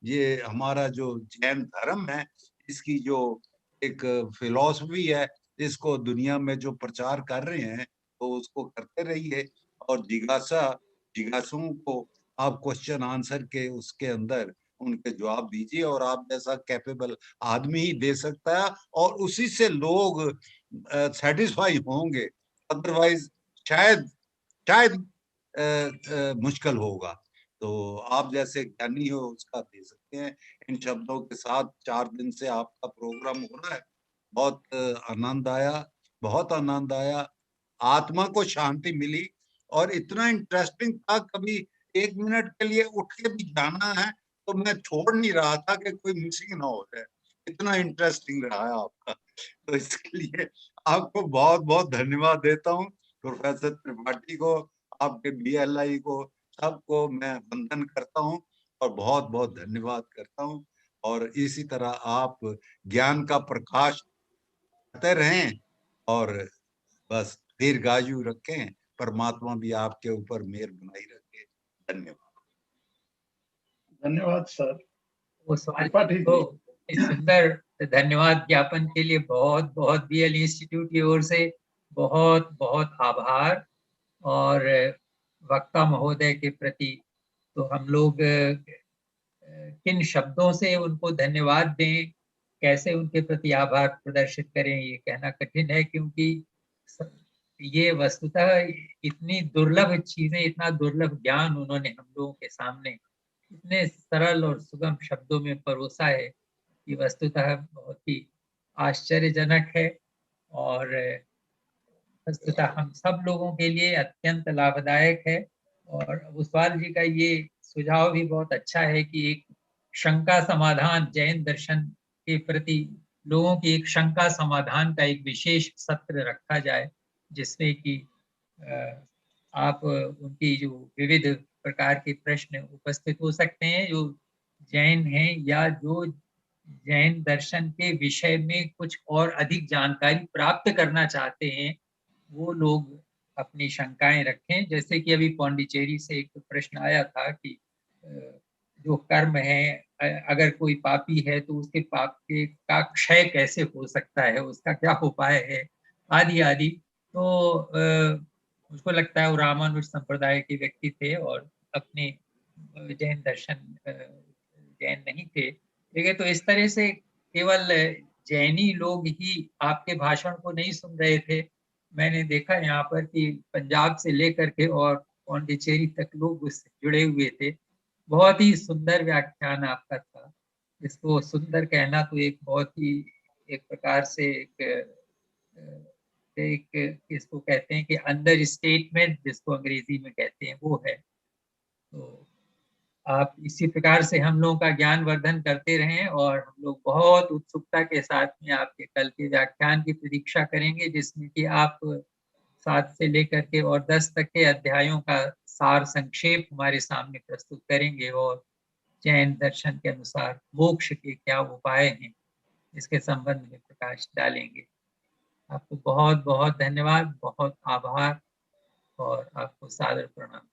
ये हमारा जो जैन धर्म है इसकी जो एक फिलॉसफी है इसको दुनिया में जो प्रचार कर रहे हैं तो उसको करते रहिए। और जिज्ञासुओं को आप क्वेश्चन आंसर के उसके अंदर उनके जवाब दीजिए और आप जैसा कैपेबल आदमी ही दे सकता है और उसी से लोग सेटिस्फाई होंगे, अदरवाइज शायद शायद मुश्किल होगा। तो आप जैसे ज्ञानी हो उसका दे सकते हैं। इन शब्दों के साथ 4 दिन से आपका प्रोग्राम हो रहा है, बहुत आनंद आया, बहुत आनंद आया, आत्मा को शांति मिली और इतना इंटरेस्टिंग था, कभी 1 मिनट के लिए उठ के भी जाना है तो मैं छोड़ नहीं रहा था कि कोई मिसिंग ना हो जाए। इतना इंटरेस्टिंग रहा है आपका। तो इसके लिए आपको बहुत बहुत धन्यवाद देता हूँ। प्रोफेसर त्रिपाठी को, आपके BLI को, सबको मैं वंदन करता हूँ और बहुत बहुत धन्यवाद करता हूँ। और इसी तरह आप ज्ञान का प्रकाश करते रहें और बस दीर्घायु रखें, परमात्मा भी आपके ऊपर मेहर बनाई रखे। धन्यवाद। धन्यवाद सर। वो सवाल त्रिपाठी को जी। इस सुंदर धन्यवाद ज्ञापन के लिए बहुत बहुत BL इंस्टीट्यूट की ओर से बहुत बहुत आभार। और वक्ता महोदय के प्रति तो हम लोग किन शब्दों से उनको धन्यवाद दें, कैसे उनके प्रति आभार प्रदर्शित करें, ये कहना कठिन है, क्योंकि ये वस्तुतः इतनी दुर्लभ चीजें, इतना दुर्लभ ज्ञान उन्होंने हम लोगों के सामने इतने सरल और सुगम शब्दों में परोसा है कि वस्तुतः बहुत ही आश्चर्यजनक है और वस्तुतः हम सब लोगों के लिए अत्यंत लाभदायक है। और उस्वाल जी का ये सुझाव भी बहुत अच्छा है कि एक शंका समाधान, जैन दर्शन के प्रति लोगों की एक शंका समाधान का एक विशेष सत्र रखा जाए, जिसमें कि आप उनकी जो विविध प्रकार के प्रश्न उपस्थित हो सकते हैं, जो जैन हैं या जो जैन दर्शन के विषय में कुछ और अधिक जानकारी प्राप्त करना चाहते हैं, वो लोग अपनी शंकाएं रखें। जैसे कि अभी पौंडीचेरी से एक प्रश्न आया था कि जो कर्म है, अगर कोई पापी है तो उसके पाप के का क्षय कैसे हो सकता है, उसका क्या उपाय है, आदि आदि। तो मुझको लगता है वो रामानुज संप्रदाय के व्यक्ति थे और अपने जैन दर्शन जैन नहीं थे। देखिए, तो इस तरह से केवल जैनी लोग ही आपके भाषण को नहीं सुन रहे थे। मैंने देखा यहाँ पर कि पंजाब से लेकर के और पौंडीचेरी तक लोग उससे जुड़े हुए थे। बहुत ही सुंदर व्याख्यान आपका था। इसको सुंदर कहना तो एक बहुत ही एक प्रकार से एक इसको कहते हैं कि अंडर स्टेटमेंट, जिसको अंग्रेजी में कहते हैं, वो है। तो आप इसी प्रकार से हम लोगों का ज्ञान वर्धन करते रहें और हम लोग बहुत उत्सुकता के साथ में आपके कल के व्याख्यान की प्रतीक्षा करेंगे, जिसमें कि आप 7 से लेकर के और 10 तक के अध्यायों का सार संक्षेप हमारे सामने प्रस्तुत करेंगे और जैन दर्शन के अनुसार मोक्ष के क्या उपाय हैं, इसके संबंध में प्रकाश डालेंगे। आपको बहुत बहुत धन्यवाद, बहुत आभार और आपको सादर प्रणाम।